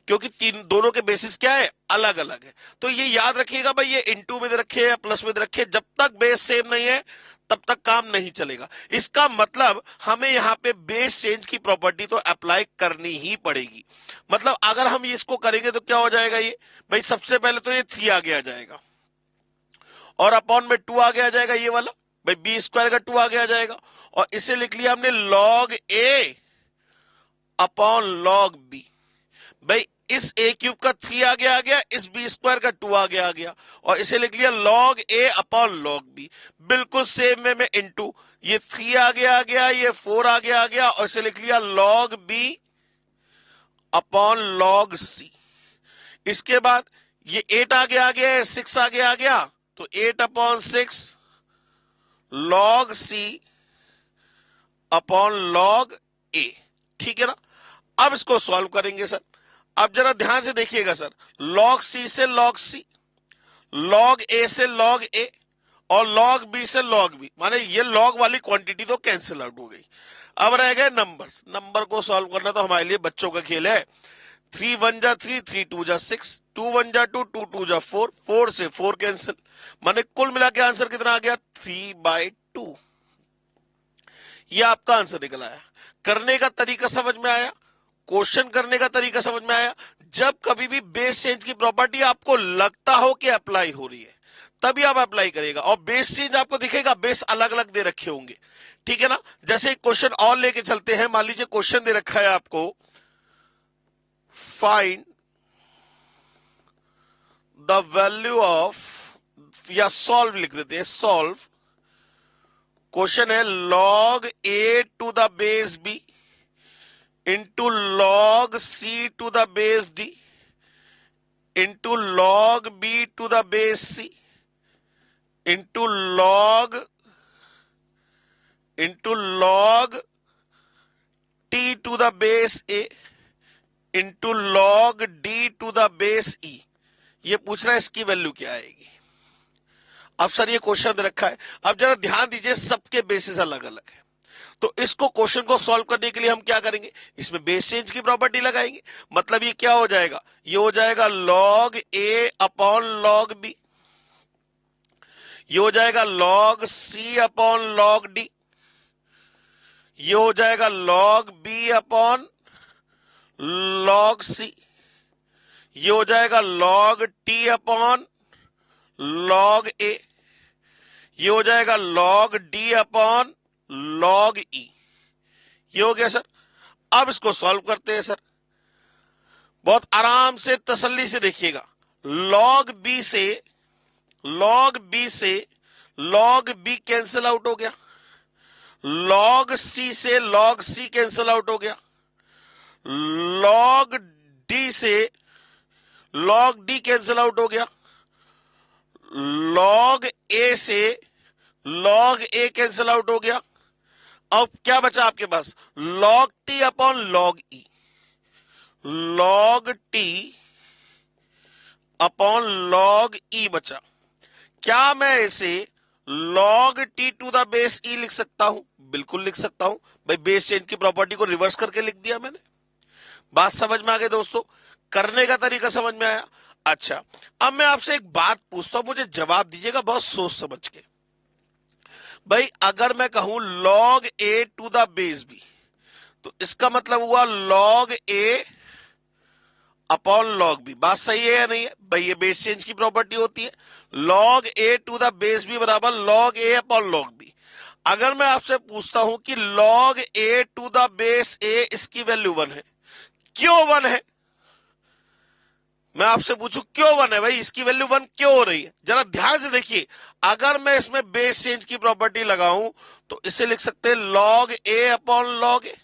A: क्योंकि दोनों के बेसिस क्या है, अलग अलग है। तो ये याद रखिएगा भाई, ये इनटू में रखे या प्लस में रखे, जब तक बेस सेम नहीं है तब तक काम नहीं चलेगा। इसका मतलब हमें यहां पे बेस चेंज की प्रॉपर्टी तो अप्लाई करनी ही पड़ेगी। मतलब अगर हम इसको करेंगे तो क्या हो जाएगा, ये भाई सबसे पहले तो ये 3 आगे आ जाएगा और अपॉन में 2 आगे आ जाएगा, ये वाला भाई बी स्क्वायर का 2 आगे आ जाएगा, और इसे लिख लिया हमने log A upon log B. भाई इस ए क्यूब का 3 आगे आ गया, इस बी स्क्वायर का 2 आगे आ गया, और इसे लिख लिया log A upon log B. बिल्कुल सेम वे में इनटू, ये 3 आगे आ गया, ये 4 आगे आ गया, और इसे लिख लिया log B upon log c. इसके बाद ये 8 आगे आ गया, 6 आगे आ गया, तो 8 upon 6 log c upon log ए। ठीक है ना। अब इसको सॉल्व करेंगे सर। अब जरा ध्यान से देखिएगा सर, लॉग सी से लॉग सी, लॉग ए से लॉग ए, और लॉग बी से लॉग बी, माने ये लॉग वाली क्वांटिटी तो कैंसिल आउट हो गई। अब रह गए नंबर्स। नंबर को सॉल्व करना तो हमारे लिए बच्चों का खेल है। 3 1 जा 3, 3 2 जा 6, 2 1 जा 2, 2 2 जा 4, 4 से 4 कैंसिल, माने कुल मिला के आंसर कितना आ गया, 3/2। ये आपका आंसर निकल आया। करने का तरीका समझ में आया, क्वेश्चन करने का तरीका समझ में आया। जब कभी भी बेस चेंज की प्रॉपर्टी आपको लगता हो कि अप्लाई हो रही है तभी आप अप्लाई करिएगा, और बेस चेंज आपको दिखेगा, बेस अलग अलग दे रखे होंगे। ठीक है ना। जैसे एक क्वेश्चन और लेके चलते हैं। मान लीजिए क्वेश्चन दे रखा है आपको, फाइंड द वैल्यू ऑफ, या सॉल्व लिख देते हैं, सॉल्व। क्वेश्चन है log A to the base B into log C to the base D into log B to the base C into log T to the base A into log D to the base E. ये पूछ रहा है इसकी value क्या आएगी। अब sir ये question दे रखा है, अब जरा ध्यान दीजिए, सबके बेसिस अलग अलग है। तो इसको क्वेश्चन को सॉल्व करने के लिए हम क्या करेंगे, इसमें बेस चेंज की प्रॉपर्टी लगाएंगे। मतलब ये क्या हो जाएगा, ये हो जाएगा log A upon log B, ये हो जाएगा log c upon log D, ये हो जाएगा log B upon log c, ये हो जाएगा लॉग टी अपॉन लॉग ए, ये हो जाएगा लॉग डी अपॉन लॉग ई। ये हो गया सर। अब इसको सॉल्व करते हैं सर, बहुत आराम से तसल्ली से देखिएगा। लॉग बी से लॉग बी कैंसिल आउट हो गया, लॉग सी से लॉग सी कैंसिल आउट हो गया, लॉग डी से लॉग डी कैंसिल आउट हो गया, लॉग ए से लॉग ए कैंसिल आउट हो गया। अब क्या बचा आपके पास, log T upon log E, log T upon log E बचा। क्या मैं इसे log T to the base E लिख सकता हूं, बिल्कुल लिख सकता हूं भाई, बेस चेंज की प्रॉपर्टी को रिवर्स करके लिख दिया मैंने। बात समझ में आ गई दोस्तों, करने का तरीका समझ में आया। अच्छा, अब मैं आपसे एक बात पूछता हूं, मुझे जवाब दीजिएगा बहुत सोच समझ के। भाई अगर मैं कहूं log A to the base B, तो इसका मतलब हुआ log A upon log B. बात सही है या नहीं है भाई, ये बेस चेंज की प्रॉपर्टी होती है। Log A to the base B बराबर log A upon log B. अगर मैं आपसे पूछता हूं कि log A to the base A, इसकी वैल्यू 1 है, क्यों 1 है, मैं आपसे पूछूं क्यों 1 है भाई, इसकी वैल्यू 1 क्यों हो रही है, जरा ध्यान से देखिए। अगर मैं इसमें बेस चेंज की प्रॉपर्टी लगाऊं तो इसे लिख सकते हैं log a upon log a।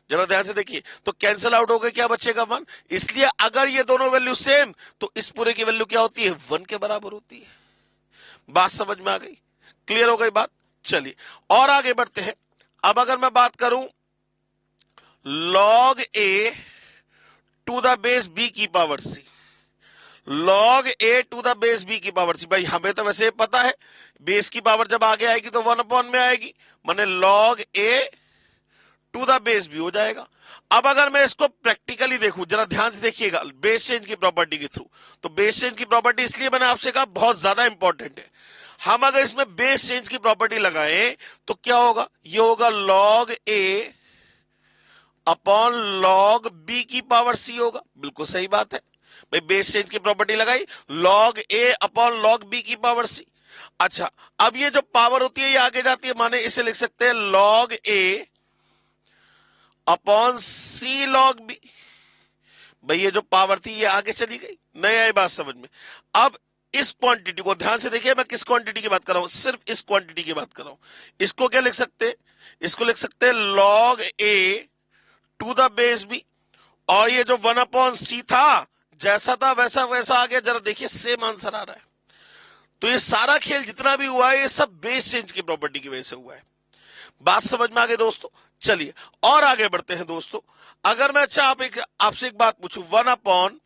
A: जरा ध्यान से देखिए, तो कैंसिल आउट हो गए, क्या बचेगा 1। इसलिए अगर ये दोनों वैल्यू सेम तो इस पूरे की वैल्यू क्या होती है, 1 के बराबर होती है। बात समझ में आ गई, क्लियर हो गई बात। चलिए और आगे बढ़ते हैं। अब अगर मैं बात करूं log a to the base b की power c, log a to the base b की पावर c, भाई हमें तो वैसे पता है बेस की पावर जब आगे आएगी तो 1 अपॉन में आएगी, माने log a to the base b हो जाएगा। अब अगर मैं इसको प्रैक्टिकली देखूं, जरा ध्यान से देखिएगा, बेस चेंज की प्रॉपर्टी के थ्रू, तो बेस चेंज की प्रॉपर्टी इसलिए मैंने आपसे कहा बहुत ज्यादा इंपॉर्टेंट है। हम अगर इसमें बेस चेंज की प्रॉपर्टी लगाएं तो क्या होगा, ये होगा log a upon log b की पावर c होगा। बिल्कुल सही बात है भाई, बेस चेंज की प्रॉपर्टी लगाई, log a upon log b की पावर c। अच्छा, अब ये जो पावर होती है ये आगे जाती है, माने इसे लिख सकते हैं log a upon c log b। भाई ये जो पावर थी ये आगे चली गई, नहीं आई बात समझ में। अब इस क्वांटिटी को ध्यान से देखिए, मैं किस क्वांटिटी की बात कर रहा हूं, सिर्फ इस क्वांटिटी की बात कर रहा हूं। इसको क्या लिख सकते हैं, इसको लिख सकते हैं log a to the base b, और ये जो 1 अपॉन c था जैसा था वैसा वैसा आ गया। जरा देखिए सेम आंसर आ रहा है। तो ये सारा खेल जितना भी हुआ है ये सब बेस चेंज की प्रॉपर्टी की वजह से हुआ है। बात समझ में आ गई दोस्तों। चलिए और आगे बढ़ते हैं दोस्तों। अगर मैं अच्छा आपसे एक बात पूछूं, 1 upon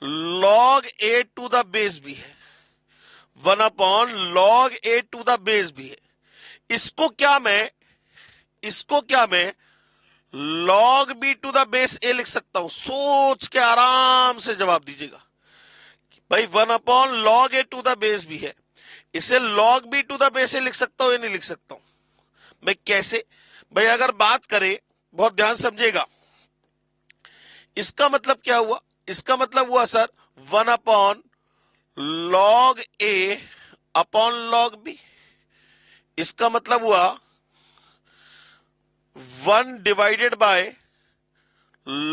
A: log a to the base b है, 1 upon log a to the base b है, इसको क्या मैं log b to the base a लिख सकता हूं। सोच के आराम से जवाब दीजिएगा भाई, 1 upon log a to the base b है, इसे log b to the base a लिख सकता हूं या नहीं लिख सकता हूं भाई, कैसे भाई, अगर बात करें बहुत ध्यान समझिएगा, इसका मतलब क्या हुआ, इसका मतलब हुआ sir 1 upon log a upon log b, इसका मतलब हुआ 1 divided by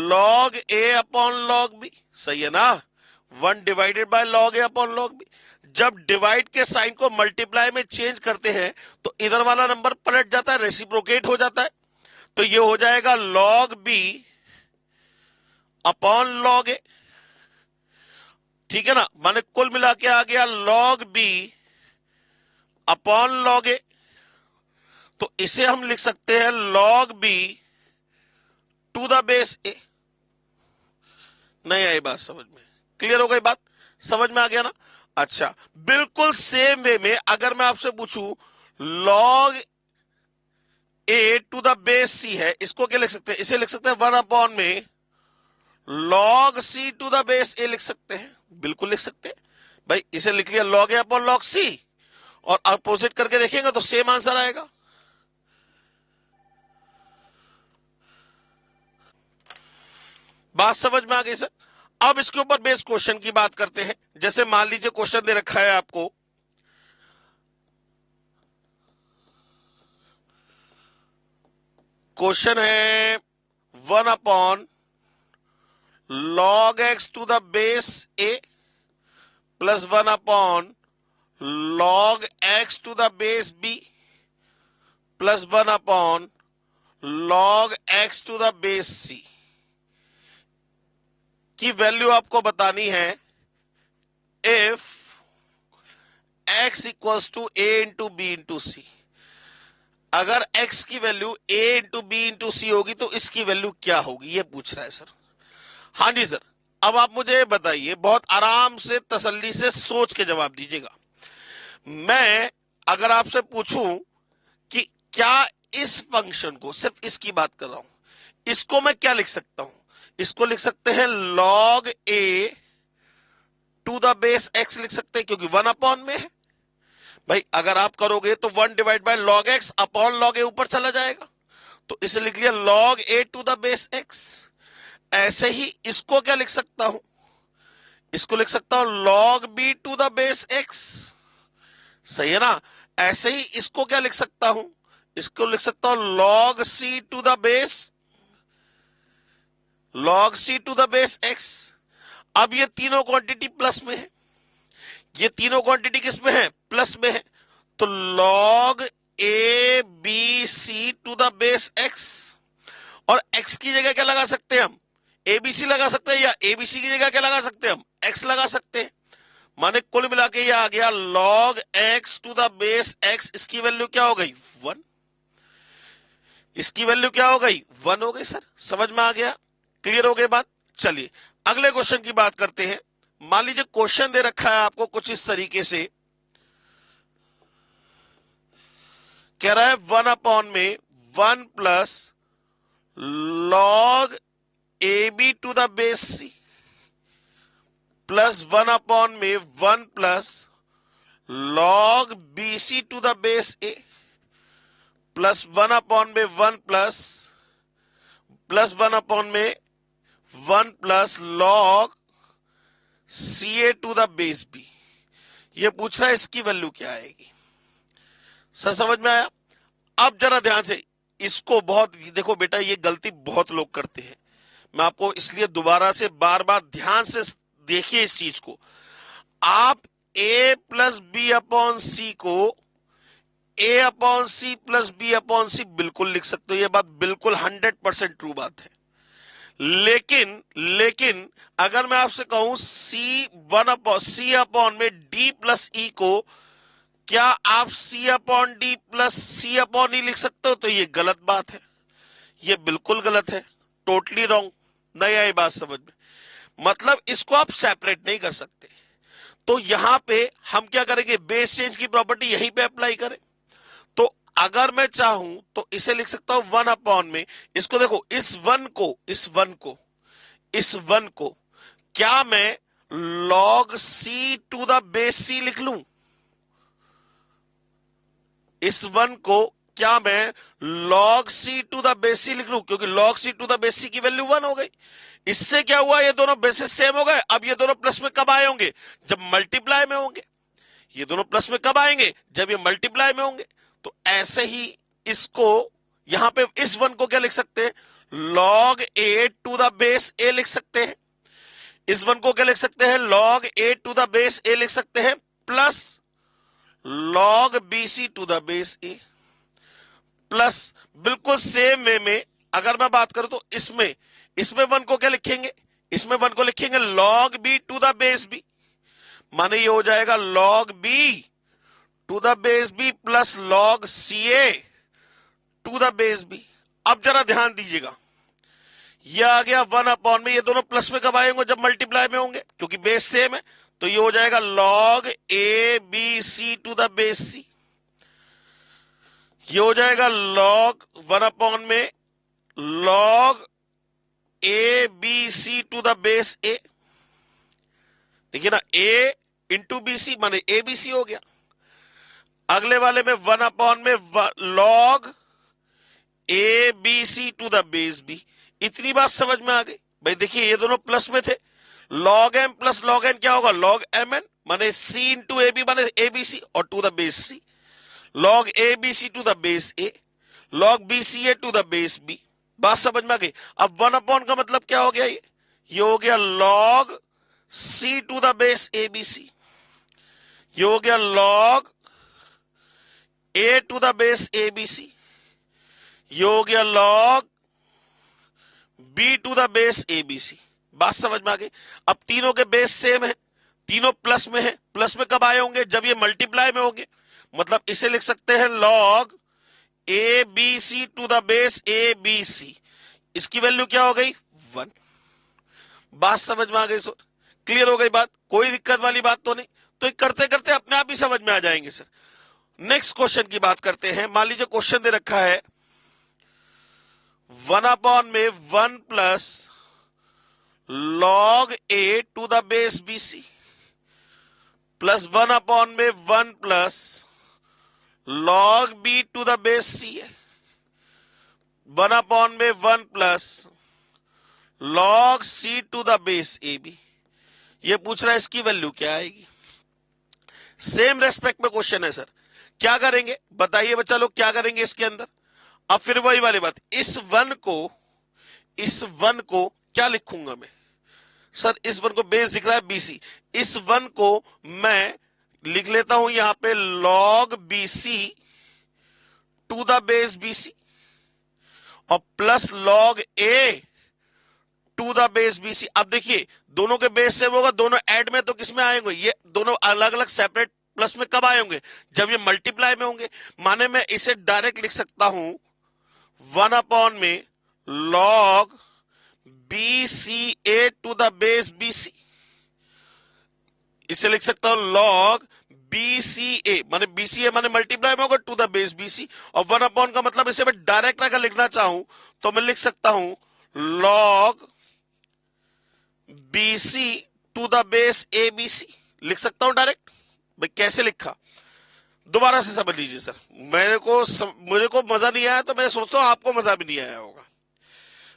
A: log a upon log b। सही है ना, 1 divided by log a upon log b। जब डिवाइड के साइन को मल्टीप्लाई में चेंज करते हैं तो इधर वाला नंबर पलट जाता है, रेसिप्रोकेट हो जाता है, तो ये हो जाएगा log b upon log a। ठीक है ना, माने कुल मिला के आ गया log b upon log a। तो इसे हम लिख सकते हैं log b to the base a। नहीं आई बात समझ में, क्लियर हो गई बात, समझ में आ गया ना। अच्छा, बिल्कुल सेम वे में अगर मैं आपसे पूछूं log a to the base c है, इसको क्या लिख सकते हैं, इसे लिख सकते हैं 1 अपॉन में log c to the base a लिख सकते हैं। बिल्कुल लिख सकते हैं भाई, इसे लिख लिया log a upon log c, और अपोजिट करके देखेंगे तो सेम आंसर आएगा। बात समझ में आ गई सर। अब इसके ऊपर बेस क्वेश्चन की बात करते हैं। जैसे मान लीजिए क्वेश्चन दे रखा है आपको, क्वेश्चन है 1 upon log x to the base a plus 1 upon log x to the base b plus 1 upon log x to the base c की वैल्यू आपको बतानी है if x equals to a into B into C. अगर x की value a into B into C होगी तो इसकी value क्या होगी, ये पूछ रहा है सर। हाँ जी सर, अब आप मुझे बताइए, बहुत आराम से तसल्ली से सोच के जवाब दीजिएगा। मैं अगर आपसे पूछूं कि क्या इस फंक्शन को, सिर्फ इसकी बात कर रहा हूं, इसको मैं क्या लिख सकता हूं, इसको लिख सकते हैं log a to the base x लिख सकते हैं, क्योंकि 1 अपॉन में है भाई। अगर आप करोगे तो 1 डिवाइड बाय log x अपॉन log a ऊपर चला जाएगा, तो इसे लिख लिया log a to the base x। ऐसे ही इसको क्या लिख सकता हूं, इसको लिख सकता हूं log b to the base x। सही है ना, ऐसे ही इसको क्या लिख सकता हूं, इसको लिख सकता हूं log c to the base x। अब ये तीनों क्वांटिटी प्लस में है, ये तीनों क्वांटिटी किस में है, प्लस में है, तो log A B C to the base X, और x की जगह क्या लगा सकते हैं हम, एबीसी लगा सकते हैं, या एबीसी की जगह क्या लगा सकते हैं हम, x लगा सकते हैं। माने कुल मिला के ये आ गया log x to the base x, इसकी वैल्यू क्या हो गई 1, इसकी वैल्यू क्या हो गई 1 हो गई। सर समझ में आ गया, क्लियर हो गई बात। चलिए अगले क्वेश्चन की बात करते हैं। मान लीजिए क्वेश्चन दे रखा है आपको कुछ इस तरीके से, कह रहा है 1 अपॉन में 1 plus log A B to the base C plus 1 upon में 1 plus log B C to the base A plus 1 upon में 1 प्लस 1 अपॉन में 1 plus log C A to the base B. ये पूछ रहा है इसकी value क्या आएगी। सर समझ में आया। अब जरा ध्यान से इसको, बहुत देखो बेटा ये गलती बहुत लोग करते हैं, मैं आपको इसलिए दोबारा से बार बार ध्यान से देखिए इस चीज को। आप a plus B upon C को a upon C plus B upon C बिल्कुल लिख सकते हो, ये बात बिल्कुल 100% ट्रू बात है। लेकिन अगर मैं आपसे कहूं सी अपॉन में d प्लस ई को क्या आप सी अपॉन डी प्लस सी अपॉन ई लिख सकते हो, तो ये गलत बात है, ये बिल्कुल गलत है, टोटली रॉन्ग। नहीं आई बात समझ में, मतलब इसको आप सेपरेट नहीं कर सकते। तो यहां पे हम क्या करेंगे, बेस चेंज की प्रॉपर्टी यहीं पे अप्लाई करें। तो अगर मैं चाहूं तो इसे लिख सकता हूं 1 अपॉन में, इसको देखो इस वन को क्या मैं log C to the base C लिख लूं, इस 1 को क्या मैं log C to the base C लिख लूं, क्योंकि log C to the base C की वैल्यू 1 हो गई। इससे क्या हुआ, ये दोनों बेसिस सेम हो गए। अब ये दोनों प्लस में कब आए होंगे, जब मल्टीप्लाई में होंगे। ये दोनों प्लस में कब आएंगे, जब ये मल्टीप्लाई में होंगे। तो ऐसे ही इसको यहां पे इस 1 को क्या लिख सकते हैं, log A to the base A लिख सकते हैं। इस 1 को क्या लिख सकते हैं, log A to the base A लिख सकते हैं, plus log B C to the base A, plus बिल्कुल सेम वे में अगर मैं बात करूं तो इसमें 1 को क्या लिखेंगे, इसमें 1 को लिखेंगे log B to the base B, माने ये हो जाएगा log B to the base B plus log C A to the base B. अब जरा ध्यान दीजिएगा, ये आ गया 1 अपॉन में, ये दोनों प्लस में कब आएंगे, जब मल्टीप्लाई में होंगे, क्योंकि बेस सेम है। तो ये हो जाएगा log A B C to the base C, ये हो जाएगा log 1 अपॉन में log A B C to the base A. देखिए ना, a इंटू बी सी माने ए बी सी हो गया। अगले वाले में 1 अपॉन में log A B C to the base B. इतनी बात समझ में आ गई भाई। देखिए ये दोनों प्लस में थे, log m plus log n क्या होगा, log mn माने c इंटू ए बी माने ए बी सी और to the base C, log A B C to the base A, log B C A to the base B. बात समझ में आ गई। अब 1 अपॉन का मतलब क्या हो गया, ये हो गया log c to the base A B C, ये हो गया log a to the base A B C, ये हो गया log b to the base A B C. बात समझ में आ गई। अब तीनों के बेस सेम है, तीनों प्लस में है, प्लस में कब आए होंगे, जब ये मल्टीप्लाई में होंगे। मतलब इसे लिख सकते हैं log A B C to the base A B C, इसकी वैल्यू क्या हो गई 1। बात समझ में आ गई सर, क्लियर हो गई बात, कोई दिक्कत वाली बात तो नहीं। तो करते करते अपने आप ही समझ में आ जाएंगे सर। नेक्स्ट क्वेश्चन की बात करते हैं। मान लीजिए क्वेश्चन दे रखा है 1 अपॉन में 1 plus log A to the base B C plus 1 upon में 1 plus log B to the base C है, 1 अपॉन में 1 plus log C to the base A B. ये पूछ रहा है इसकी वैल्यू क्या आएगी। सेम रेस्पेक्ट में क्वेश्चन है सर, क्या करेंगे बताइए बच्चा लोग, क्या करेंगे इसके अंदर। अब फिर वही वाली बात, इस वन को क्या लिखूंगा मैं, सर इस वन को बेस दिख रहा है BC, इस वन को मैं लिख लेता हूं यहां पे log BC to the base BC और plus log A to the base BC। अब देखिए दोनों के बेस सेम होगा, दोनों ऐड में तो किस में आएंगे, ये दोनों अलग अलग सेपरेट प्लस में कब आएंगे, जब ये मल्टीप्लाई में होंगे। माने मैं इसे डायरेक्ट लिख सकता हूं 1 में log BCA to the base BC, इसे लिख सकता हूं log BCA माने BCA माने मल्टीप्लाई में होगा टू द बेस BC, और 1 का मतलब इसे मैं डायरेक्ट अगर लिखना चाहूं तो मैं लिख सकता हूं log BC to the base ABC, लिख सकता हूं डायरेक्ट। भाई कैसे लिखा, दोबारा से समझ लीजिए सर, मुझे को मजा नहीं आया तो मैं सोचता हूं आपको मजा भी नहीं आया होगा।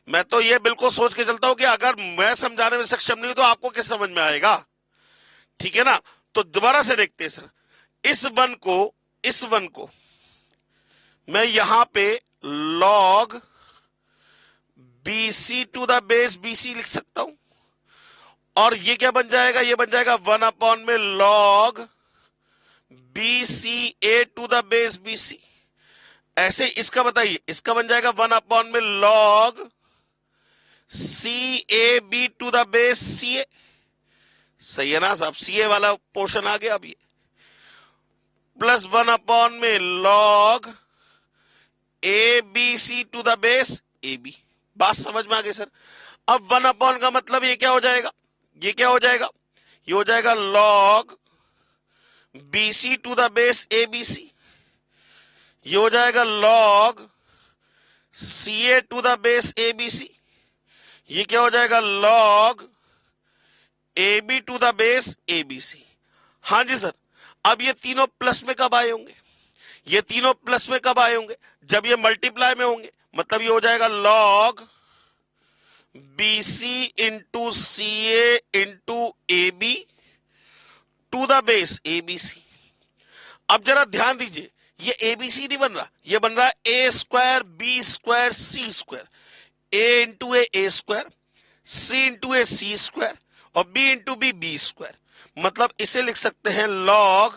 A: मैं तो ये बिल्कुल सोच के चलता हूं कि अगर मैं समझाने में सक्षम नहीं हूं तो आपको किस समझ में आएगा, ठीक है ना। तो दोबारा से देखते हैं सर, इस वन को मैं यहां पे log BC to the base BC लिख सकता हूं, और ये क्या बन जाएगा, ये बन जाएगा 1 में log BCA to the base BC। ऐसे इसका बताइए, इसका बन जाएगा 1 में log CAB to the base CA। सही है ना साहब, CA वाला पोर्शन आ गया। अब ये प्लस 1 में log ABC to the base AB। बात समझ में आ गई सर। अब 1 का मतलब ये क्या हो जाएगा, ये क्या हो जाएगा, ये हो जाएगा log BC to the base ABC, ये हो जाएगा log CA to the base ABC, ये क्या हो जाएगा log AB to the base ABC। हाँ जी सर, अब ये तीनों प्लस में कब आए होंगे, ये तीनों प्लस में कब आए होंगे, जब ये मल्टीप्लाई में होंगे। मतलब ये हो जाएगा log BC into CA into AB to the base ABC। अब जरा ध्यान दीजिए, ये ABC नहीं बन रहा, ये बन रहा है A square B square C square, A into A square, C into A C square और B इंटू B स्क्वायर। मतलब इसे लिख सकते हैं log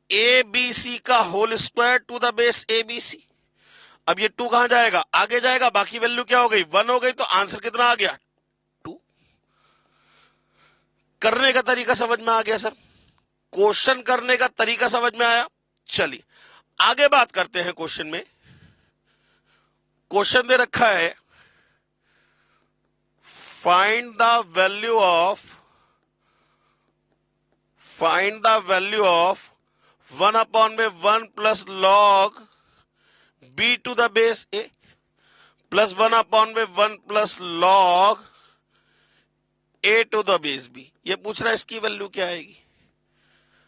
A: ABC का whole square to the base ABC। अब ये 2 कहां जाएगा, आगे जाएगा, बाकी वैल्यू क्या हो गई 1 हो गई, तो आंसर कितना आ गया 2। करने का तरीका समझ में आ गया सर, क्वेश्चन करने का तरीका समझ में आया। चलिए आगे बात करते हैं क्वेश्चन में। क्वेश्चन दे रखा है फाइंड द वैल्यू ऑफ 1 में 1 plus log B to the base A plus 1 में 1 plus log A to the base B। ये पूछ रहा है इसकी वैल्यू क्या आएगी।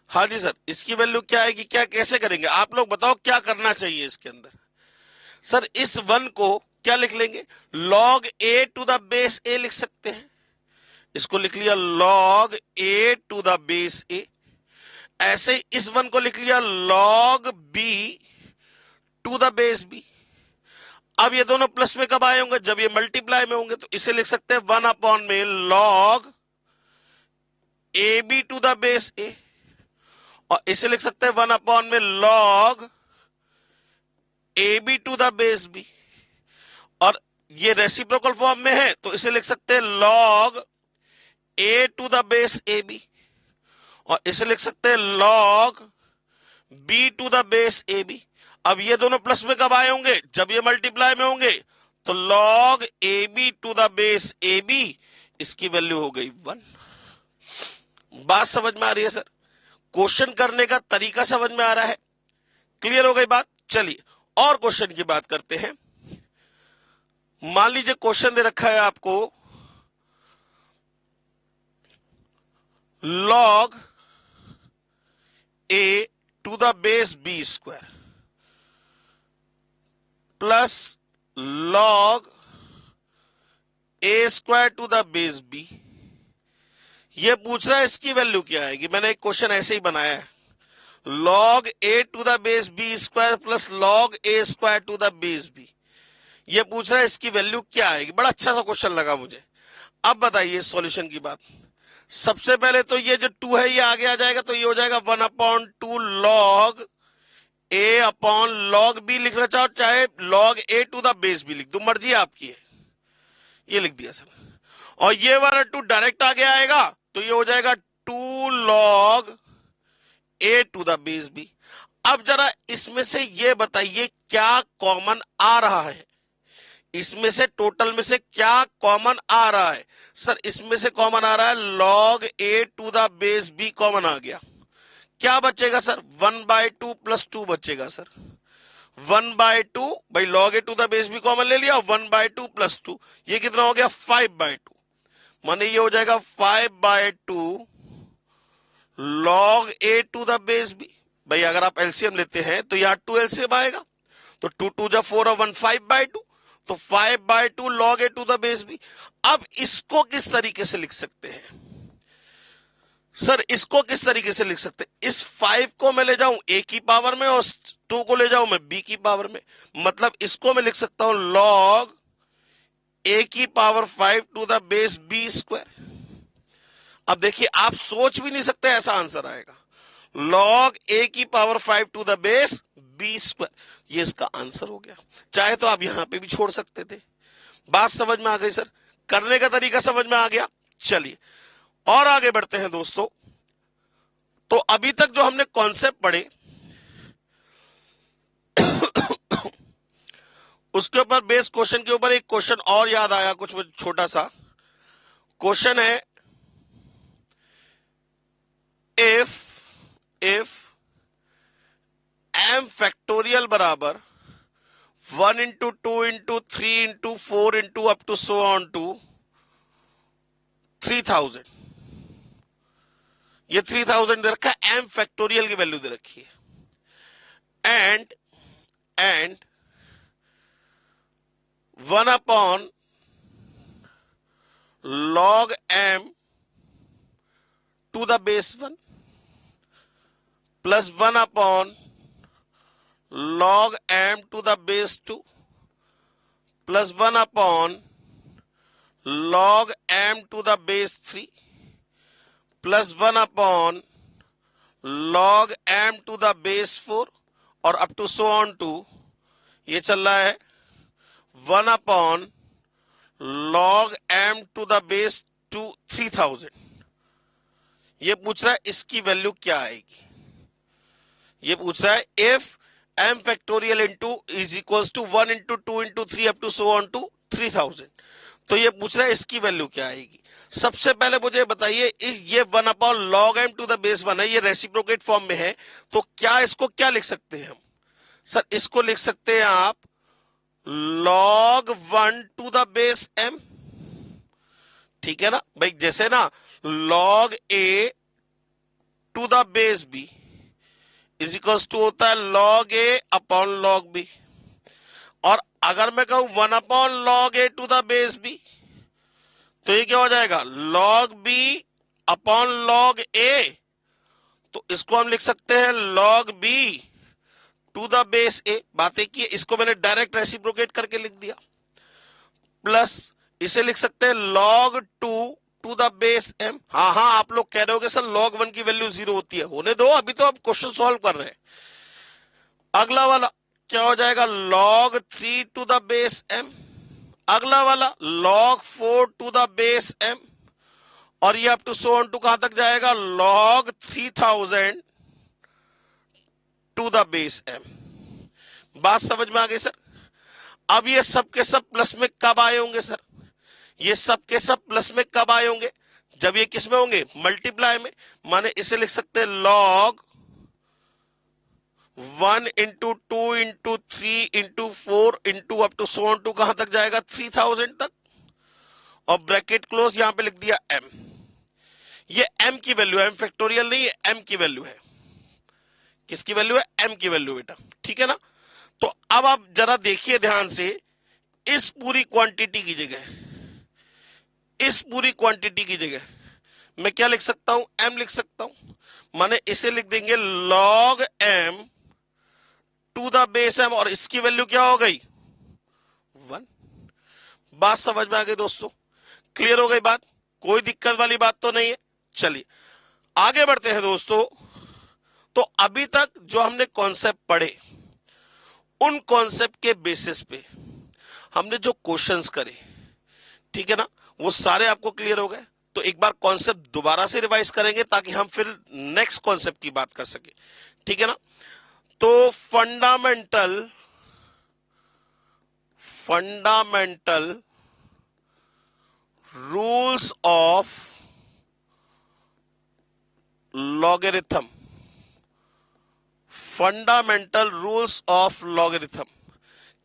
A: हाँ जी सर, इसकी वैल्यू क्या आएगी, क्या कैसे करेंगे, आप लोग बताओ क्या करना चाहिए इसके अंदर। सर इस 1 को क्या लिख लेंगे, log A to the base A लिख सकते हैं, इसको लिख लिया log A to the base A। ऐसे इस 1 को लिख लिया log B to the base B। अब ये दोनों प्लस में कब आए होंगे, जब ये मल्टीप्लाई में होंगे, तो इसे लिख सकते हैं 1 में log AB to the base A, और इसे लिख सकते हैं 1 में log AB to the base B। और ये रेसिप्रोकल फॉर्म में है तो इसे लिख सकते हैं log A to the base AB, और इसे लिख सकते हैं log B to the base AB। अब ये दोनों प्लस में कब आए होंगे, जब ये मल्टीप्लाई में होंगे, तो log AB to the base AB, इसकी वैल्यू हो गई 1। बात समझ में आ रही है सर, क्वेश्चन करने का तरीका समझ में आ रहा है, क्लियर हो गई बात। चलिए और क्वेश्चन की बात करते हैं। मान लीजिए क्वेश्चन दे रखा है आपको log A to the base B square plus log A square to the base B। ये पूछ रहा है इसकी वैल्यू क्या आएगी। मैंने एक क्वेश्चन ऐसे ही बनाया है, log A to the base B square plus log A square to the base B। ये पूछ रहा है इसकी वैल्यू क्या आएगी। बड़ा अच्छा सा क्वेश्चन लगा मुझे। अब बताइए सॉल्यूशन की बात। सबसे पहले तो ये जो 2 है ये आगे आ जाएगा, तो ये हो जाएगा 1/2 log a upon log b लिखना चाहो, चाहे log a to the base भी लिख दो, मर्जी आपकी है, ये लिख दिया सर। और ये वाला 2 डायरेक्ट आगे आएगा, तो ये हो जाएगा 2 log a to the base b। अब जरा इसमें से ये बताइए क्या कॉमन आ रहा है, इसमें से टोटल में से क्या कॉमन आ रहा है। सर इसमें से कॉमन आ रहा है log a to the base b common आ गया, क्या बचेगा सर 1/2 + 2 बचेगा सर, 1/2 भाई log a to the base b common ले लिया, 1/2 + 2 ये कितना हो गया 5/2, माने ये हो जाएगा 5/2 log a to the base b। भाई अगर आप एलसीएम लेते हैं तो यहां 2 एलसीएम आएगा, तो 2 2 जा 4 और 1 5/2, तो 5/2 log a to the base b। अब इसको किस तरीके से लिख सकते हैं सर, इसको किस तरीके से लिख सकते हैं, इस 5 को मैं ले जाऊं a की पावर में और 2 को ले जाऊं मैं b की पावर में, मतलब इसको मैं लिख सकता हूं log a की power 5 to the base b square. अब देखिए आप सोच भी नहीं सकते ऐसा आंसर आएगा, log a की power 5 to the base b square, ये इसका आंसर हो गया। चाहे तो आप यहां पे भी छोड़ सकते थे। बात समझ में आ गई सर, करने का तरीका समझ में आ गया। चलिए और आगे बढ़ते हैं दोस्तों। तो अभी तक जो हमने कॉन्सेप्ट पढ़े उसके ऊपर बेस क्वेश्चन के ऊपर एक क्वेश्चन और याद आया कुछ छोटा सा क्वेश्चन है, इफ m फैक्टोरियल बराबर 1 × 2 × 3 × 4 × up to so on to 3000, ये 3000 दे रखा है, m फैक्टोरियल की वैल्यू दे रखी है, and 1/log m to the base 1 plus 1/log m to the base 2 plus 1/log m to the base 3 plus 1/log m to the base 4 और up to so on to ये चल रहा है 1/log m to the base 3000। ये पूछ रहा है इसकी वैल्यू क्या आएगी, ये पूछ रहा है if m factorial into is equals to 1 × 2 × 3 up to so on to 3000, तो ये पूछ रहा है इसकी वैल्यू क्या आएगी। सबसे पहले मुझे बताइए ये 1/log m to the base 1 है, ये रेसिप्रोकेट फॉर्म में है, तो क्या इसको क्या लिख सकते हैं हम सर, इसको लिख सकते हैं आप log 1 to the base m, ठीक है ना भाई, जैसे ना log a to the base b is equals to होता है log a upon log b, और अगर मैं कहूं 1/log a to the base b तो ये क्या हो जाएगा log b upon log a, तो इसको हम लिख सकते हैं log b to the base a, बातें की इसको मैंने डायरेक्ट रेसिप्रोकेट करके लिख दिया, प्लस इसे लिख सकते हैं log 2 to the base m। हाँ आप लोग कह रहे होगे सर log 1 की वैल्यू 0 होती है, होने दो, अभी तो आप क्वेश्चन सॉल्व कर रहे हैं। अगला वाला क्या हो जाएगा log 3 to the base m, अगला वाला log 4 to the base m, और ये up to so on to कहां तक जाएगा log 3000 to the base m। बात समझ में आ गई सर। अब ये सब के सब प्लस में कब आए होंगे सर, ये सब के सब प्लस में कब आए होंगे, जब ये किस में होंगे मल्टीप्लाई में, माने इसे लिख सकते हैं log 1 × 2 × 3 × 4 × up to so on to कहां तक जाएगा 3000 तक, और ब्रैकेट क्लोज यहां पे लिख दिया m। ये m की वैल्यू है, m फैक्टोरियल नहीं है, m की वैल्यू है, किसकी वैल्यू है m की वैल्यू बेटा, ठीक है ना। तो अब आप जरा देखिए ध्यान से, इस पूरी क्वांटिटी की जगह, इस पूरी क्वांटिटी की जगह मैं क्या लिख सकता हूं m लिख सकता हूं, माने इसे लिख देंगे log m to the base m, और इसकी वैल्यू क्या हो गई 1। बात समझ में आ गई दोस्तों। क्लियर हो गई बात? कोई दिक्कत वाली बात तो नहीं है। चलिए आगे बढ़ते हैं दोस्तों। तो अभी तक जो हमने कॉन्सेप्ट पढ़े, उन कॉन्सेप्ट के बेसिस पे हमने जो क्वेश्चंस करे, ठीक है ना, वो सारे आपको क्लियर हो गए। तो एक बार कॉन्सेप्ट दोबारा से रिवाइज करेंगे ताकि हम फिर नेक्स्ट कॉन्सेप्ट की बात कर सके, ठीक है ना। तो fundamental rules of logarithm, fundamental rules of logarithm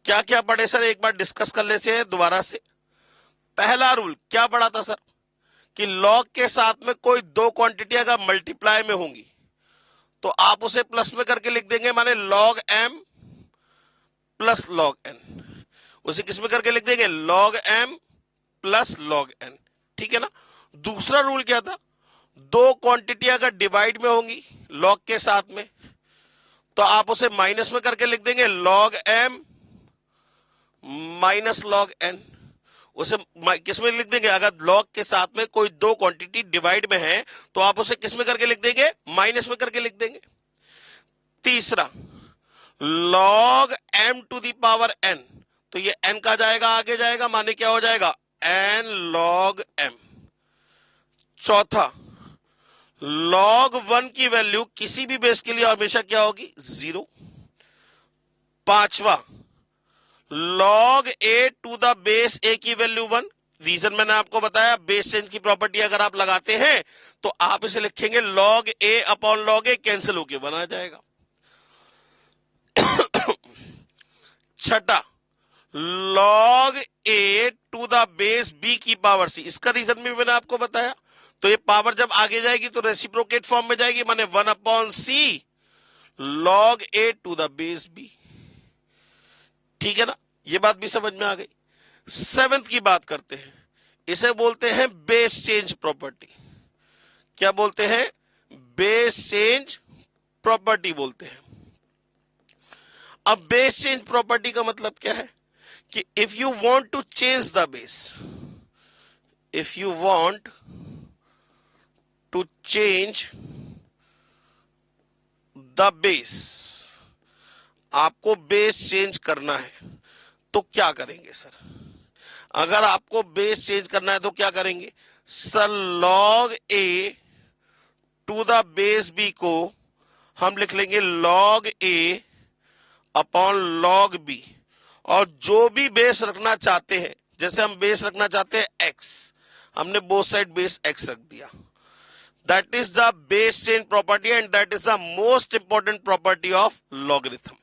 A: क्या क्या पढ़े सर? एक बार डिस्कस कर लेते हैं दोबारा से। पहला रूल क्या पढ़ा था सर? कि लॉग के साथ में कोई दो क्वांटिटी अगर मल्टीप्लाई में होंगी तो आप उसे प्लस में करके लिख देंगे, माने log M plus log N. उसे किस में करके लिख देंगे? Log M plus log N, ठीक है ना। दूसरा रूल क्या था? दो क्वांटिटी अगर डिवाइड में होंगी लॉग के साथ में तो आप उसे माइनस में करके लिख देंगे log M minus log N. उसे किस में लिख देंगे? अगर लॉग के साथ में कोई दो क्वांटिटी डिवाइड में है तो आप उसे किस में करके लिख देंगे? माइनस में करके लिख देंगे। तीसरा log M to the power N, तो ये एन का जाएगा आगे जाएगा, माने क्या हो जाएगा? N log M. चौथा लॉग 1 की वैल्यू किसी भी बेस के लिए हमेशा क्या होगी? 0। पांचवा log A to the base A की वैल्यू 1। रीजन मैंने आपको बताया, बेस चेंज की प्रॉपर्टी अगर आप लगाते हैं तो आप इसे लिखेंगे log A upon log A, cancel होके 1 आ जाएगा। छठा log A to the base B की पावर सी, इसका रीजन भी मैंने आपको बताया। तो ये पावर जब आगे जाएगी तो रेसिप्रोकेट फॉर्म में जाएगी, माने 1 upon C log A to the base B, ठीक है ना। ये बात भी समझ में आ गई। सेवेंथ की बात करते हैं, इसे बोलते हैं बेस चेंज प्रॉपर्टी। क्या बोलते हैं? बेस चेंज प्रॉपर्टी बोलते हैं। अब बेस चेंज प्रॉपर्टी का मतलब क्या है? कि if you want to change the base, if you want to change the base, आपको बेस चेंज करना है तो क्या करेंगे सर? अगर आपको बेस चेंज करना है तो क्या करेंगे sir? Log A to the base B को हम लिख लेंगे log A upon log B, और जो भी बेस रखना चाहते हैं, जैसे हम बेस रखना चाहते हैं एक्स, हमने बोथ साइड बेस एक्स रख दिया। That is the base change property and that is the most important property of logarithm.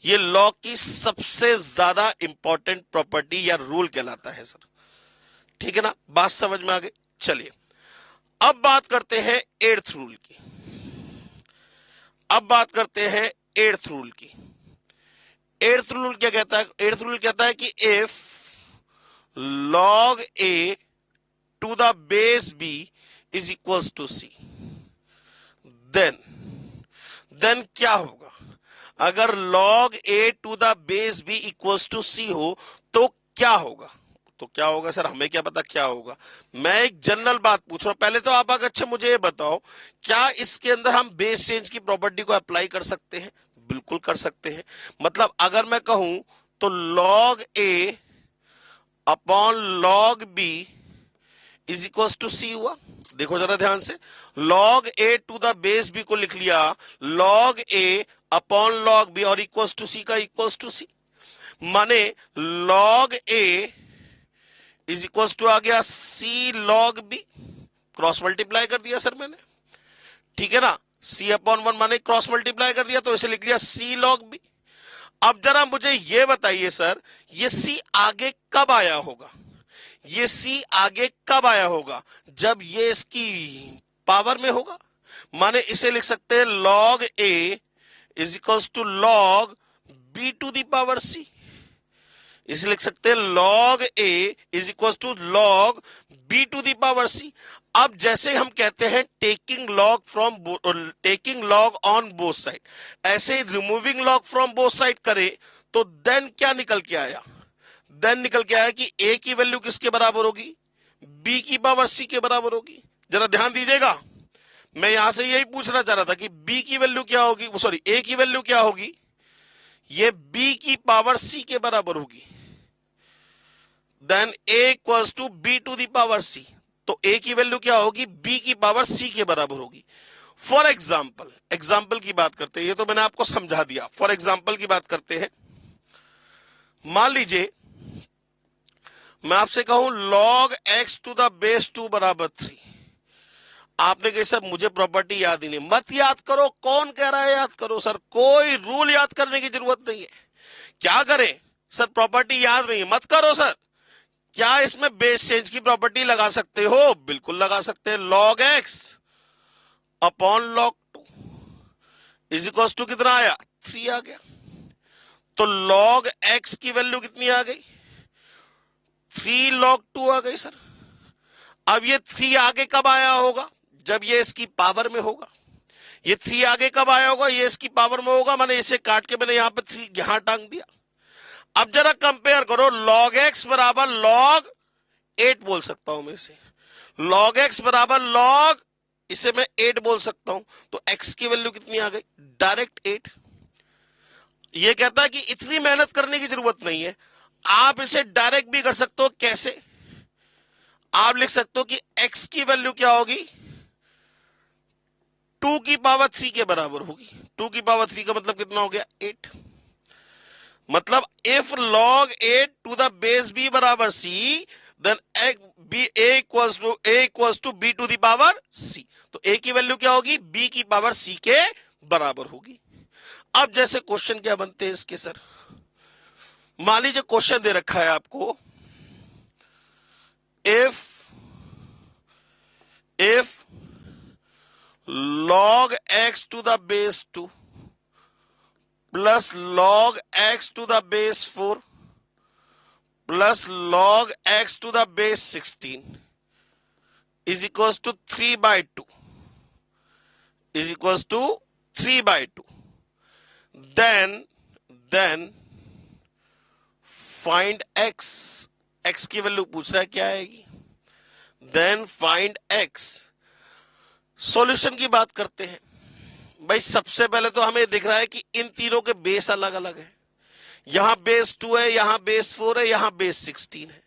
A: ये लॉग की सबसे ज्यादा इंपॉर्टेंट प्रॉपर्टी या रूल कहलाता है सर, ठीक है ना। बात समझ में आ गई? चलिए अब बात करते हैं एट्थ रूल की। अब बात करते हैं एट्थ रूल की। एट्थ रूल क्या कहता है? एट्थ रूल कहता है कि if log A to the base B is equal to C, then क्या होगा? अगर log A to the base B equals to C हो तो क्या होगा? तो क्या होगा सर? हमें क्या पता क्या होगा। मैं एक जनरल बात पूछ रहा हूं। पहले तो आप अच्छा मुझे ये बताओ, क्या इसके अंदर हम बेस चेंज की प्रॉपर्टी को अप्लाई कर सकते हैं? बिल्कुल कर सकते हैं। मतलब अगर मैं कहूं तो log A upon log B is equal to C हुआ। देखो जरा ध्यान से, log A to the base B को लिख लिया log A upon log B और इक्वल्स टू सी का इक्वल्स टू सी, माने log A is equals to आ गया C log B. Cross multiply कर दिया सर मैंने, ठीक है ना। सी अपॉन 1 माने क्रॉस मल्टीप्लाई कर दिया तो इसे लिख लिया सी लॉग बी। अब जरा मुझे यह बताइए सर, ये सी आगे कब आया होगा? ये सी आगे कब आया होगा? जब ये इसकी पावर में होगा। माने इसे लिख सकते हैं log A is equals to log B to the power C. इसे लिख सकते हैं log A is equal to log B to the power C. अब जैसे हम कहते हैं taking log on both side, ऐसे removing log from both side करे तो देन क्या निकल के आया? देन निकल के आया कि ए की वैल्यू किसके बराबर होगी? b की पावर c के बराबर होगी। जरा ध्यान दीजिएगा, मैं यहां से यही पूछना चाह रहा था कि b की वैल्यू क्या होगी, सॉरी a की वैल्यू क्या होगी, ये b की पावर c के बराबर होगी। Then a equals to b to the power c, तो a की वैल्यू क्या होगी, b की पावर c के बराबर होगी। फॉर एग्जाम्पल की बात करते हैं, ये तो मैंने आपको समझा दिया। फॉर एग्जाम्पल की बात करते हैं, मान लीजिए मैं आपसे कहूं log x to the base 2 बराबर 3। आपने कहा सर मुझे प्रॉपर्टी याद ही नहीं। मत याद करो, कौन कह रहा है याद करो सर, कोई रूल याद करने की जरूरत नहीं है। क्या करें सर, प्रॉपर्टी याद नहीं है, मत करो सर। क्या इसमें बेस चेंज की प्रॉपर्टी लगा सकते हो? बिल्कुल लगा सकते हैं। log x अपॉन log 2 इज इक्वल टू कितना आया, 3 आ गया। तो log x की वैल्यू कितनी आ गई, 3 log 2 आ गई सर। अब ये 3 आगे कब आया होगा, जब ये इसकी पावर में होगा। ये 3 आगे कब आया होगा, ये इसकी पावर में होगा। मैंने इसे काट के मैंने यहां पे 3 यहां टांग दिया। अब जरा कंपेयर करो, log x बराबर log 8 बोल सकता हूं मैं इसे, log x बराबर log, इसे मैं 8 बोल सकता हूं। तो x की वैल्यू कितनी आ गई, डायरेक्ट 8। ये कहता है कि इतनी मेहनत करने की जरूरत नहीं है, आप इसे डायरेक्ट भी कर सकते हो। कैसे? आप लिख सकते हो कि x की वैल्यू क्या होगी, 2 की पावर 3 के बराबर होगी। 2 की पावर 3 का मतलब कितना हो गया, 8। मतलब if log 8 to the base b बराबर c, then a equals to b to the power c। तो a की वैल्यू क्या होगी, b की पावर c के बराबर होगी। अब जैसे क्वेश्चन क्या बनते हैं इसके सर, मान लीजिए क्वेश्चन दे रखा है आपको, if log x to the base 2 plus log x to the base 4 plus log x to the base 16 is equals to 3 by 2 is equals to 3 by 2, then find x की value पूछ रहा है क्या आएगी, देन फाइंड x। सॉल्यूशन की बात करते हैं भाई। सबसे पहले तो हमें दिख रहा है कि इन तीनों के बेस अलग अलग है। यहां बेस 2 है, यहां बेस 4 है, यहां बेस 16 है।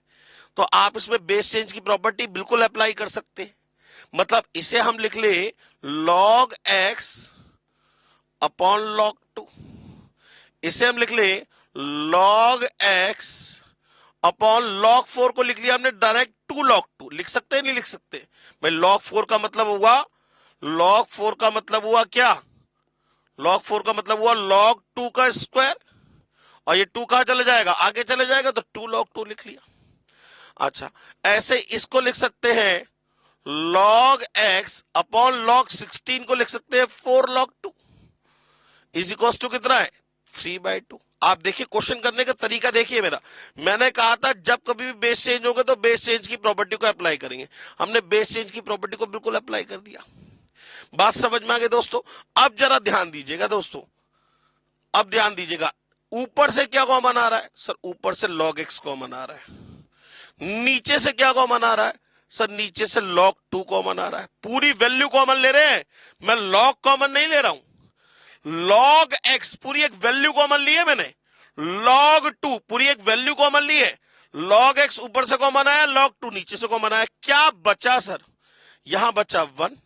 A: तो आप इसमें बेस चेंज की प्रॉपर्टी बिल्कुल अप्लाई कर सकते हैं। मतलब इसे हम लिख ले log x अपॉन log 2, इसे हम लिख ले log x अपॉन log 4 को लिख लिया हमने डायरेक्ट 2 log 2। लिख सकते हैं, नहीं लिख सकते भाई। log 4 का मतलब हुआ, log 4 का मतलब हुआ क्या, log 4 का मतलब हुआ log 2 का स्क्वायर, और ये 2 कहां चले जाएगा, आगे चले जाएगा, तो 2 log 2 लिख लिया। अच्छा, ऐसे इसको लिख सकते हैं log x अपॉन log 16 को लिख सकते हैं 4 log 2 इज इक्वल टू कितना है, 3 by 2। आप देखिए क्वेश्चन करने का तरीका देखिए मेरा। मैंने कहा था जब कभी भी बेस चेंज होगा तो बेस चेंज की प्रॉपर्टी को अप्लाई करेंगे। हमने बेस चेंज की प्रॉपर्टी को बिल्कुल अप्लाई कर दिया। बात समझ में आ गई दोस्तों? अब जरा ध्यान दीजिएगा दोस्तों, अब ध्यान दीजिएगा। ऊपर से क्या कॉमन आ रहा है सर, ऊपर से log x कॉमन आ रहा है। नीचे से क्या कॉमन आ रहा है सर, नीचे से log 2 कॉमन आ रहा है। पूरी वैल्यू कॉमन ले रहे हैं, मैं log कॉमन नहीं ले रहा हूं। log x पूरी एक वैल्यू कॉमन ली है मैंने, log 2 पूरी एक वैल्यू कॉमन ली है। log x ऊपर से कॉमन आया, log 2 नीचे से कॉमन आया। क्या बचा सर, यहां बचा 1,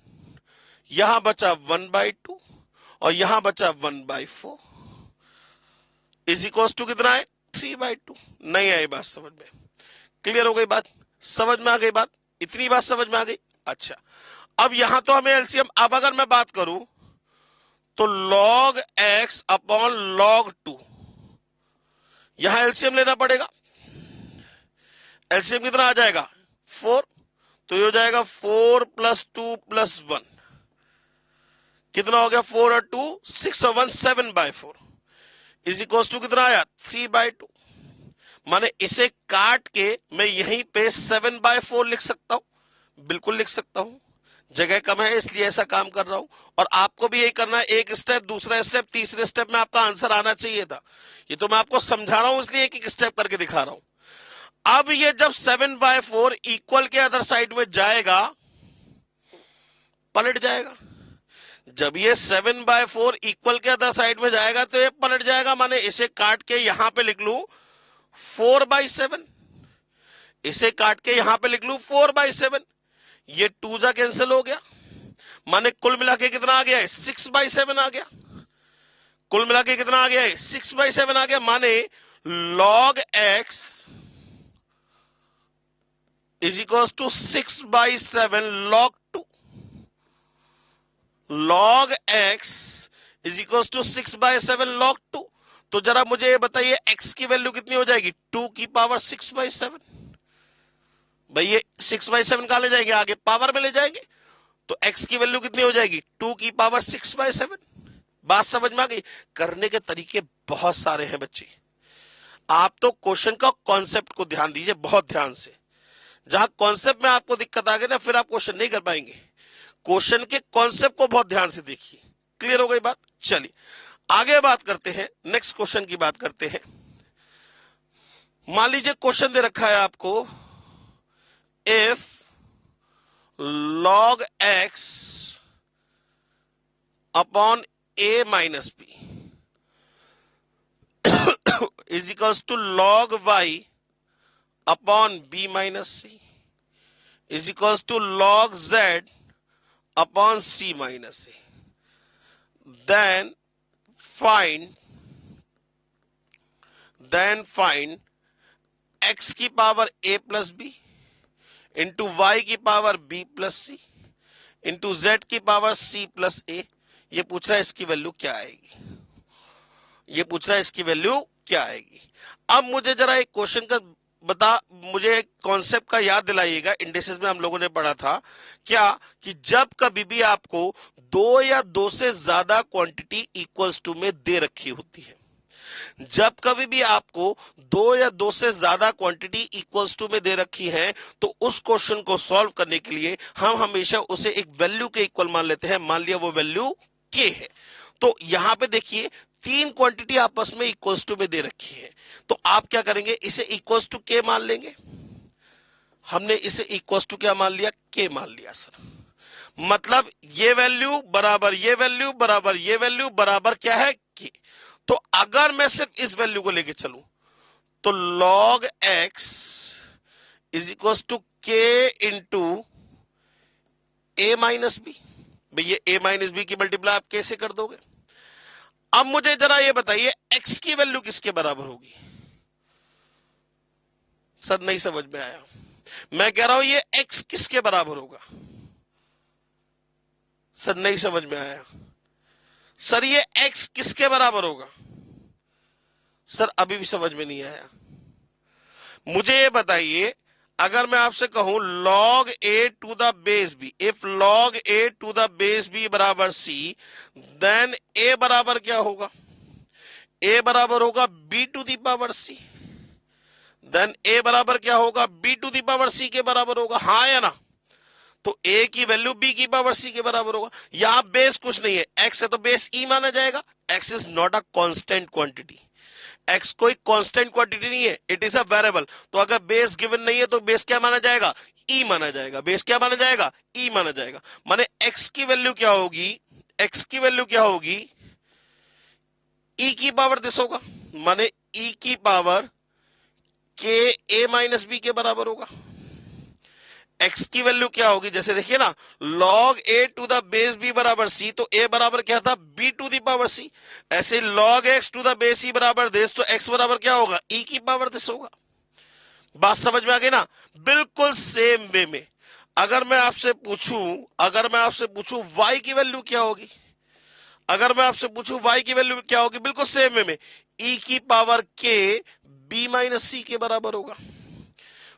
A: यहां बचा 1 by 2 और यहां बचा 1 by 4 इज इक्वल टू कितना है, 3 by 2। नहीं आई बात समझ में? क्लियर हो गई बात, समझ में आ गई बात, इतनी बात समझ में आ गई। अच्छा, अब यहां तो हमें एलसीएम, अब अगर मैं बात करूं तो log x अपॉन log 2, यहां एलसीएम लेना पड़ेगा। एलसीएम कितना आ जाएगा, 4, तो ये हो जाएगा 4 + 2 + 1, कितना हो गया, 4 और 2 6 और 1 7 by 4 इज इक्वल टू कितना आया, 3 by 2। माने इसे काट के मैं यहीं पे 7 by 4 लिख सकता हूं, बिल्कुल लिख सकता हूं। जगह कम है इसलिए ऐसा काम कर रहा हूं, और आपको भी यही करना है। एक स्टेप, दूसरा स्टेप, तीसरे स्टेप में आपका आंसर आना चाहिए था। ये तो मैं आपको समझा रहा हूं इसलिए एक एक स्टेप करके दिखा रहा हूं। अब ये जब 7/4 इक्वल के अदर साइड में जाएगा, पलट जाएगा। जब ये 7/4 इक्वल के अदर साइड में जाएगा तो ये पलट जाएगा, माने इसे काट के यहां पे लिख लू 4/7, इसे काट के यहां पे लिख लू 4/7, ये 2 जा कैंसिल हो गया, माने कुल मिला के कितना आ गया है 6/7 आ गया, कुल मिला के कितना आ गया है 6/7 आ गया, माने log x is equal to 6/7 log 2, log x is equal to 6/7 log 2। तो जरा मुझे ये बताइए x की वैल्यू कितनी हो जाएगी 2 की पावर 6/7। भाई ये 6/7 कहां ले जाएंगे, आगे पावर में ले जाएंगे, तो x की वैल्यू कितनी हो जाएगी 2 की पावर 6/7। बात समझ में आ गई। करने के तरीके बहुत सारे हैं बच्चे, आप तो क्वेश्चन का कॉन्सेप्ट को ध्यान दीजिए बहुत ध्यान से। जहां कॉन्सेप्ट में आपको दिक्कत आ गई ना, फिर आप क्वेश्चन नहीं कर पाएंगे। क्वेश्चन के कॉन्सेप्ट को बहुत ध्यान से देखिए। क्लियर हो गई बात। चलिए आगे बात करते हैं, नेक्स्ट क्वेश्चन की बात करते हैं। मान लीजिए क्वेश्चन दे रखा है आपको, इफ log x upon a minus b is equals to log y upon b minus c is equals to log z upon c minus a, then find x की power a plus b into Y की power b plus C into Z की power c plus a। ये पूछ रहा है इसकी value क्या आएगी, ये पूछ रहा है इसकी वैल्यू क्या आएगी। अब मुझे जरा एक क्वेश्चन का मुझे कॉन्सेप्ट का याद दिलाइएगा। इंडिसेस में हम लोगों ने पढ़ा था क्या, कि जब कभी भी आपको 2 या 2 से ज्यादा क्वांटिटी इक्वल्स टू में दे रखी होती है, जब कभी भी आपको 2 या 2 से ज्यादा क्वांटिटी इक्वल्स टू में दे रखी है, तो उस क्वेश्चन को सॉल्व करने के लिए हम हमेशा उसे एक वैल्यू के इक्वल मान लेते हैं। मान लिया वो वैल्यू k है, तो यहां पे देखिए 3 क्वांटिटी आपस में इक्वल्स टू में दे रखी है, तो आप क्या करेंगे, इसे इक्वल्स टू k मान लेंगे। हमने इसे इक्वल्स टू क्या मान लिया, k मान लिया सर। मतलब ये वैल्यू बराबर ये वैल्यू बराबर ये वैल्यू बराबर क्या है k। तो अगर मैं सिर्फ इस वैल्यू को लेके चलूं तो log x is equal to k into a minus B. भाई ये a माइनस बी की मल्टीप्लाई आप कैसे कर दोगे। अब मुझे जरा ये बताइए x की वैल्यू किसके बराबर होगी। सर नहीं समझ में आया, मैं कह रहा हूं ये x किसके बराबर होगा। सर नहीं समझ में आया, सर ये x किसके बराबर होगा। सर अभी भी समझ में नहीं आया। मुझे ये बताइए, अगर मैं आपसे कहूं log a to the base b, if log a to the base b बराबर c, देन a बराबर क्या होगा, a बराबर होगा b to the power c, then a बराबर क्या होगा, b to the power c के बराबर होगा, हाँ या ना। तो a की वैल्यू b की पावर c के बराबर होगा। यहां बेस कुछ नहीं है, x है तो बेस e माना जाएगा। x is not a constant quantity, x कोई कांस्टेंट क्वांटिटी नहीं है, इट इज अ वेरिएबल। तो अगर बेस गिवन नहीं है तो बेस क्या माना जाएगा, e माना जाएगा। बेस क्या माना जाएगा, e माना जाएगा। माने x की वैल्यू क्या होगी, x की वैल्यू क्या होगी, e की पावर दिस होगा, माने e की power k a minus b के बराबर होगा। x की वैल्यू क्या होगी, जैसे देखिए ना, log a to the base b बराबर c, तो a बराबर क्या था, b to the power c। ऐसे log x to the base c बराबर दिस, तो x बराबर क्या होगा, e की पावर दिस होगा। बात समझ में आ गई ना। बिल्कुल सेम वे में अगर मैं आपसे पूछूं y की वैल्यू क्या होगी, अगर मैं आपसे पूछूं y की वैल्यू क्या होगी, बिल्कुल सेम वे में e की power k b minus c के बराबर होगा।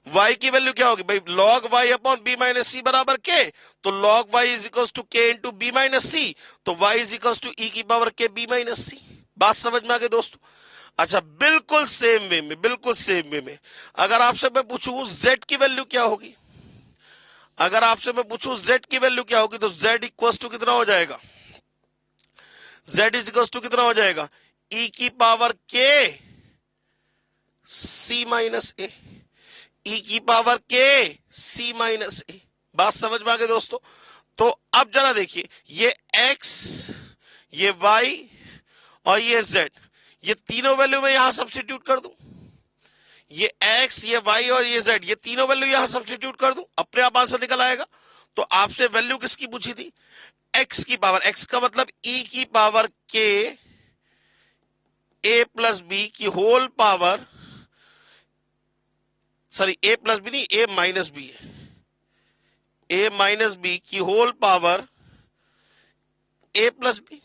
A: y की वैल्यू क्या होगी, भाई log y upon b minus C बराबर k, तो log y is equal to k into B minus C, तो y is equal to e की power k b minus C. बात समझ में आ गई दोस्तों। अच्छा बिल्कुल सेम वे में, बिल्कुल सेम वे में अगर आपसे मैं पूछूं z की वैल्यू क्या होगी, अगर आपसे मैं पूछूं z की वैल्यू क्या होगी, तो z इक्वल टू कितना हो जाएगा, z इज इक्वल टू कितना हो जाएगा, e की power k c minus a। ई की पावर के सी माइनस ए। बात समझ में आ गई दोस्तों। तो अब जरा देखिए, ये x, ये y और ये z, ये तीनों वैल्यू में यहां सब्स्टिट्यूट कर दूं। ये x, ये y और ये z, ये तीनों वैल्यू यहां सब्स्टिट्यूट कर दूं, अपने आप आंसर निकल आएगा। तो आपसे वैल्यू किसकी पूछी थी? x की पावर, x का मतलब e की power k a plus B की whole power, sorry a plus B नहीं, a माइनस बी है, a माइनस बी की whole power a plus B.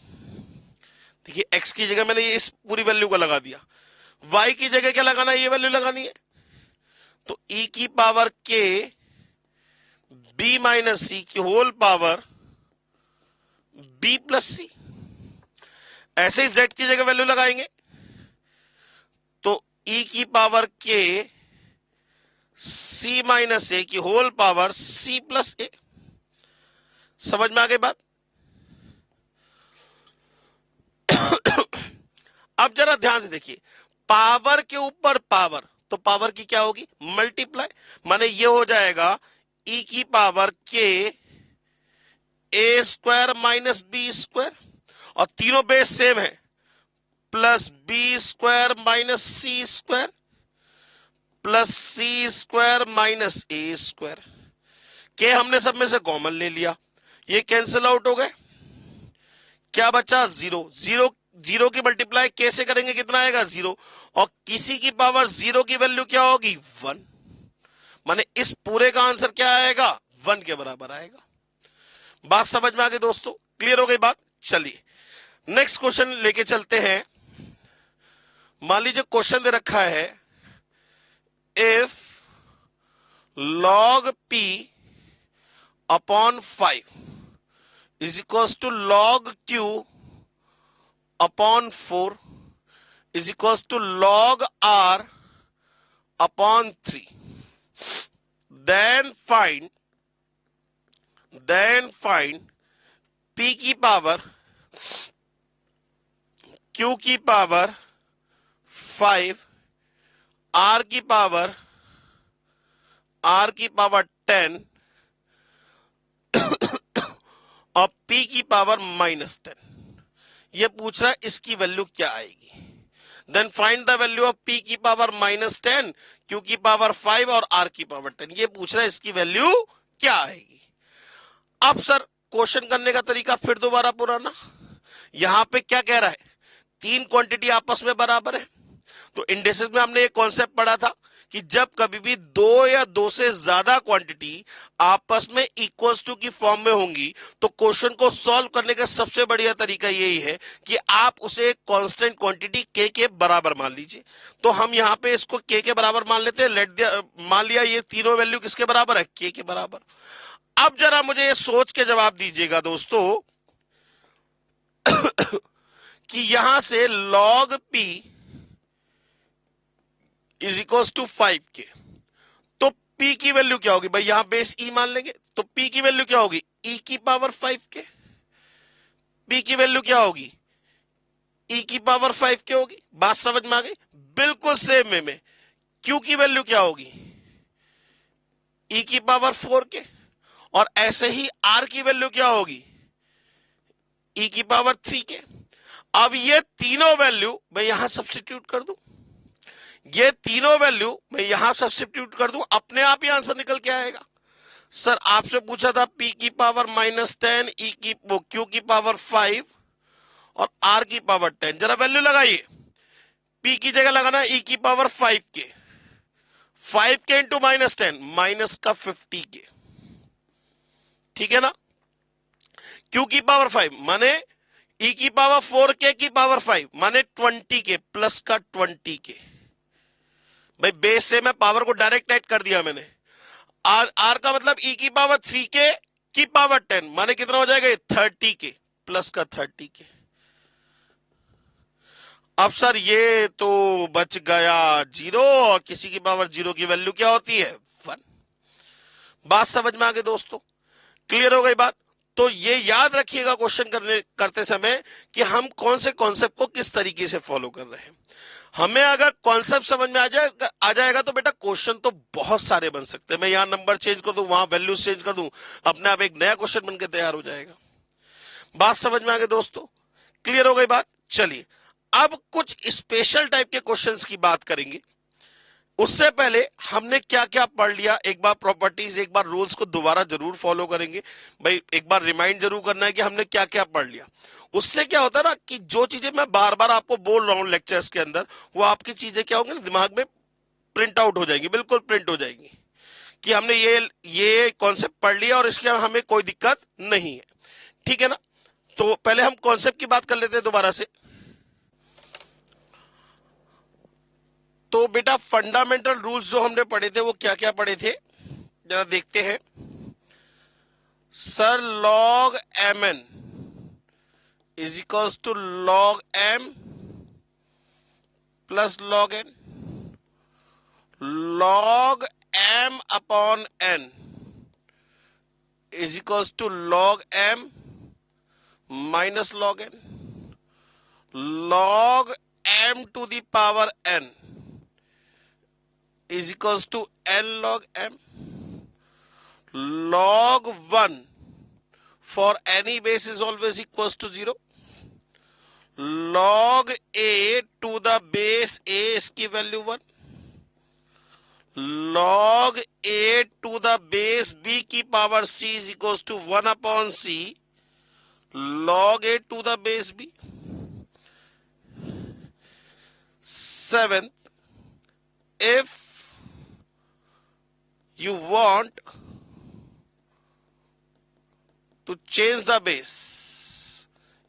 A: देखिए x की जगह मैंने इस पूरी वैल्यू को लगा दिया, y की जगह क्या लगाना है? ये वैल्यू लगानी है। तो e की पावर k b माइनस सी की होल पावर b प्लस सी। ऐसे ही z की जगह वैल्यू लगाएंगे, तो e की पावर k c माइनस ए की होल पावर c प्लस ए। समझ में आ गई बात? अब जरा ध्यान से देखिए, पावर के ऊपर पावर, तो पावर की क्या होगी? मल्टीप्लाई। माने ये हो जाएगा e की power k a square minus B square, और तीनों बेस सेम है, plus B square minus C square plus C square minus A square. के हमने सब में से कॉमन ले लिया, ये कैंसिल आउट हो गए, क्या बचा? जीरो। जीरो की मल्टीप्लाई कैसे करेंगे? कितना आएगा? जीरो। और किसी की पावर जीरो की वैल्यू क्या होगी? 1। माने इस पूरे का आंसर क्या आएगा? 1 के बराबर आएगा। बात समझ में आ गई दोस्तों? क्लियर हो गई बात? चलिए नेक्स्ट क्वेश्चन लेके चलते हैं। मान लीजिए क्वेश्चन दे रखा है, if log p upon 5 is equals to log q upon 4 is equals to log r upon 3, then find p की पावर q की पावर 5, r की पावर 10 और p की पावर -10। ये पूछ रहा है इसकी वैल्यू क्या आएगी। Then find the value of p की पावर -10, q की पावर 5 और r की पावर 10। ये पूछ रहा है इसकी वैल्यू क्या आएगी। अब सर क्वेश्चन करने का तरीका फिर दोबारा पुराना। यहां पे क्या कह रहा है? तीन क्वांटिटी आपस में बराबर है। तो इंडेक्सेस में हमने एक कॉन्सेप्ट पढ़ा था कि जब कभी भी दो या दो से ज्यादा क्वांटिटी आपस में इक्वल्स टू की फॉर्म में होंगी, तो क्वेश्चन को सॉल्व करने का सबसे बढ़िया तरीका यही है कि आप उसे एक कांस्टेंट क्वांटिटी k के बराबर मान लीजिए। तो हम यहां पे इसको k के बराबर मान लेते हैं। मान लिया ये तीनों वैल्यू किसके बराबर है? k के बराबर। अब जरा मुझे ये सोच के जवाब दीजिएगा दोस्तों कि यहां से log p is equal to 5 के, तो p की वैल्यू क्या होगी? भाई यहां बेस e मान लेंगे, तो p की वैल्यू क्या होगी? e की पावर 5 के। p की वैल्यू क्या होगी? e की पावर 5 के होगी। बात समझ में आ गई? बिल्कुल सेम वे में q की वैल्यू क्या होगी? e की पावर 4 के। और ऐसे ही r की वैल्यू क्या होगी? e की पावर 3 के। अब ये तीनों वैल्यू मैं यहां सब्स्टिट्यूट कर दूं, ये तीनों वैल्यू मैं यहां सब्स्टिट्यूट कर दूं, अपने आप ही आंसर निकल के आएगा। सर आपसे पूछा था p की पावर -10, q की पावर 5 और r की पावर 10। जरा वैल्यू लगाइए। p की जगह लगाना e की पावर 5 के, 5 के इंटू -10 माइनस का 50 के, ठीक है ना। q की पावर 5 माने e की पावर 4k की पावर 5 माने 20 के प्लस का 20 के। भाई बेस से मैं पावर को डायरेक्ट ऐड कर दिया मैंने। आर का मतलब e की पावर 3k की पावर 10 माने कितना हो जाएगा? 30 के प्लस का 30 के। अब सर ये तो बच गया 0 और किसी की पावर 0 की वैल्यू क्या होती है? 1। बात समझ में आ गई दोस्तों? क्लियर हो गई बात? तो ये याद रखिएगा क्वेश्चन करते समय कि हम कौन से कॉन्सेप्ट को किस तरीके से फॉलो कर रहे हैं। हमें अगर कॉन्सेप्ट समझ में आ जाएगा तो बेटा क्वेश्चन तो बहुत सारे बन सकते हैं। मैं यहां नंबर चेंज कर दूं, वहां वैल्यू चेंज कर दूं, अपने आप एक नया क्वेश्चन बनकर तैयार हो जाएगा। बात समझ में आ गई दोस्तों? क्लियर हो गई बात? चलिए अब कुछ स्पेशल टाइप के क्वेश्चंस की बात करेंगे। उससे पहले हमने क्या क्या पढ़ लिया, एक बार प्रॉपर्टीज, एक बार रूल्स को दोबारा जरूर फॉलो करेंगे भाई, एक बार रिमाइंड जरूर करना है कि हमने क्या क्या पढ़ लिया। उससे क्या होता है ना कि जो चीजें मैं बार बार आपको बोल रहा हूं लेक्चर्स के अंदर, वो आपकी चीजें क्या होंगी ना, दिमाग में प्रिंट आउट हो जाएंगी, बिल्कुल प्रिंट हो जाएंगी कि हमने ये कॉन्सेप्ट पढ़ लिया और इसके हमें कोई दिक्कत नहीं है। ठीक है ना? तो पहले हम कॉन्सेप्ट की बात कर लेते हैं दोबारा से। तो बेटा फंडामेंटल रूल्स जो हमने पढ़े थे वो क्या क्या पढ़े थे, जरा देखते हैं। Sir log M N is equals to log M plus log N, log M upon N is equals to log M minus log N, log M to the power N is equals to n log m, log 1 for any base is always equals to 0, log a to the base a इसकी value 1, log a to the base b की power c is equals to 1 upon c, log a to the base b. 7th, if you want to change the base,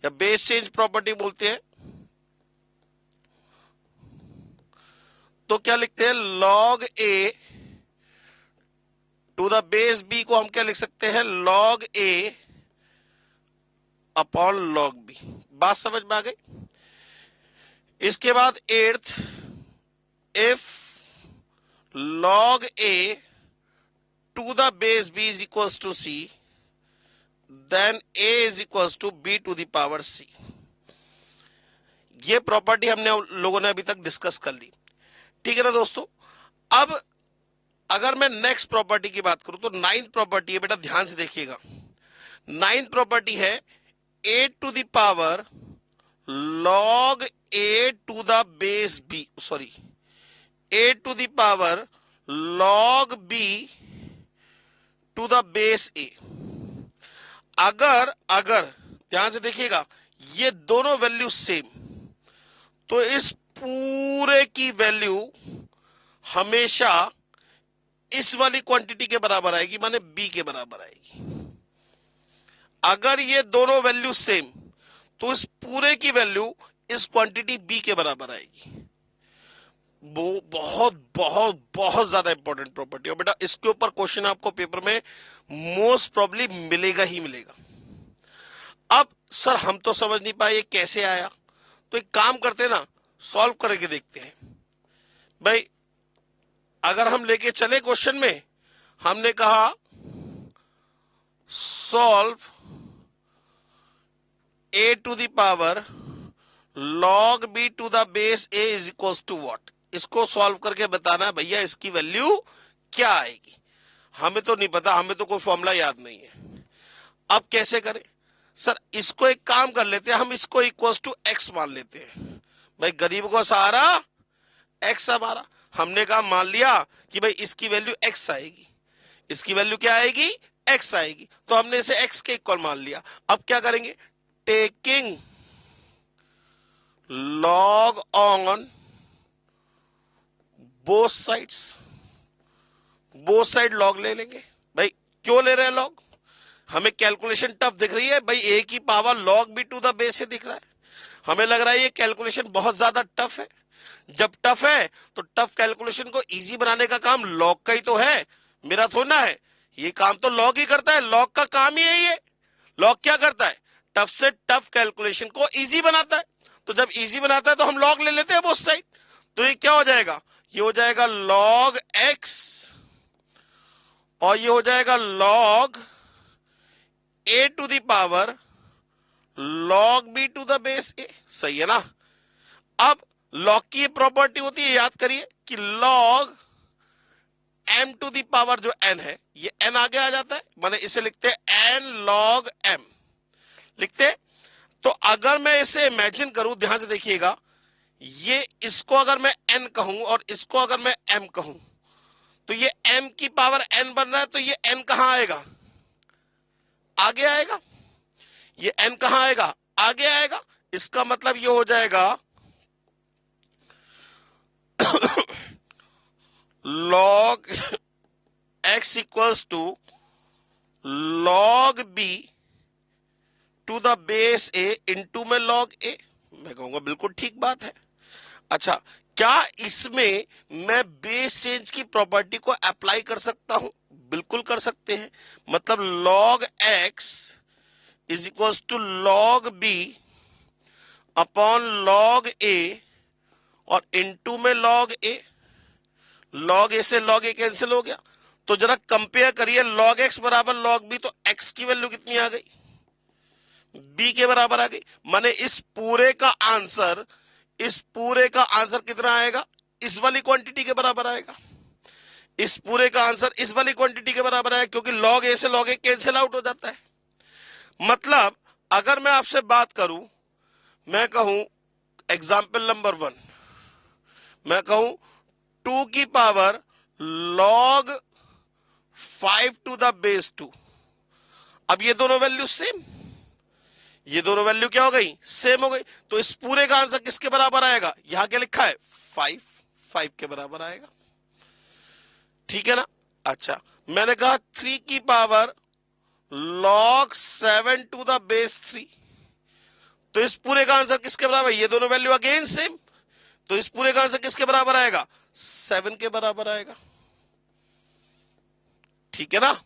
A: या base change property बोलते हैं, तो क्या लिखते हैं, log a to the base b को हम क्या लिख सकते हैं, log a upon log b। बात समझ में आ गई? इसके बाद 8th, if log a to the base b is equals to c, then a is equals to b to the power c। ये प्रॉपर्टी हमने लोगों ने अभी तक डिस्कस कर ली। ठीक है ना दोस्तों? अब अगर मैं नेक्स्ट प्रॉपर्टी की बात करूं तो 9th प्रॉपर्टी है बेटा, ध्यान से देखिएगा। 9th प्रॉपर्टी है a to the power log a to the base b, sorry a to the power log b to the base ए। अगर ध्यान से देखिएगा ये दोनों वैल्यू सेम, तो इस पूरे की वैल्यू हमेशा इस वाली क्वांटिटी के बराबर आएगी, माने b के बराबर आएगी। अगर ये दोनों वैल्यू सेम तो इस पूरे की वैल्यू इस क्वांटिटी b के बराबर आएगी। वो बहुत बहुत बहुत ज्यादा इंपॉर्टेंट प्रॉपर्टी है बेटा, इसके ऊपर क्वेश्चन आपको पेपर में मोस्ट प्रॉब्ली मिलेगा ही मिलेगा। अब सर हम तो समझ नहीं पाए ये कैसे आया, तो एक काम करते हैं ना, सॉल्व करके देखते हैं। भाई अगर हम लेके चले क्वेश्चन में, हमने कहा solve a to the power log b to the base a is equal to what. इसको सॉल्व करके बताना है भैया इसकी वैल्यू क्या आएगी। हमें तो नहीं पता, हमें तो कोई फॉर्मूला याद नहीं है। अब कैसे करें सर? इसको एक काम कर लेते हैं, हम इसको इक्वल टू x मान लेते हैं। भाई गरीब को सहारा x हमारा, हमने कहा मान लिया कि भाई इसकी वैल्यू x आएगी, इसकी वैल्यू क्या आएगी, x आएगी, तो हमने इसे x के इक्वल मान लिया। अब क्या करेंगे, taking log on both sides, both side log ले लेंगे। भाई क्यों ले रहे हैं लॉग? हमें कैलकुलेशन टफ दिख रही है भाई, ए की power log b to the base से दिख रहा है, हमें लग रहा है ये कैलकुलेशन बहुत ज्यादा टफ है। जब टफ है तो टफ कैलकुलेशन को इजी बनाने का काम लॉग का ही तो है, मेरा थोड़ा है। ये काम तो लॉग ही करता है, लॉग का काम ही है ये। लॉग क्या करता है, टफ से टफ कैलकुलेशन को इजी बनाता है। तो जब इजी बनाता है तो हम लॉग ले लेते हैं बोथ साइड, तो ये क्या हो जाएगा, ये हो जाएगा log x और ये हो जाएगा log a to the power log b to the base a। सही है ना? अब लॉग की ये प्रॉपर्टी होती है, याद करिए कि log m to the power जो n है, ये n आगे आ जाता है, माने इसे लिखते हैं n log m लिखते हैं। तो अगर मैं इसे इमेजिन करूं, ध्यान से देखिएगा, ये इसको अगर मैं n कहूं और इसको अगर मैं m कहूं, तो ये m की पावर n बन रहा है, तो ये n कहां आएगा? आगे आएगा। ये n कहां आएगा? आगे आएगा। इसका मतलब ये हो जाएगा log x equals to log b to the base a into में log a। मैं कहूंगा बिल्कुल ठीक बात है। अच्छा, क्या इसमें मैं बेस चेंज की प्रॉपर्टी को अप्लाई कर सकता हूं? बिल्कुल कर सकते हैं। मतलब log x is equals to log b upon log a और इंटू में log a। log a से log a कैंसिल हो गया। तो जरा कंपेयर करिए, log x बराबर log b, तो x की वैल्यू कितनी आ गई? b के बराबर आ गई। माने इस पूरे का आंसर कितना आएगा? इस वाली क्वांटिटी के बराबर आएगा। इस पूरे का आंसर इस वाली क्वांटिटी के बराबर आएगा, क्योंकि log a से log a कैंसिल आउट हो जाता है। मतलब अगर मैं आपसे बात करूं, मैं कहूं एग्जाम्पल नंबर 1, मैं कहूं 2 की power log 5 to the base 2। अब ये दोनों वैल्यू सेम, ये दोनों वैल्यू क्या हो गई? सेम हो गई। तो इस पूरे का आंसर किसके बराबर आएगा? यहां क्या लिखा है? 5 के बराबर आएगा। ठीक है ना? अच्छा, मैंने कहा 3 की power log 7 to the base 3, तो इस पूरे का आंसर किसके बराबर? ये दोनों वैल्यू अगेन सेम, तो इस पूरे का आंसर किसके बराबर आएगा? 7 के बराबर आएगा। ठीक है ना?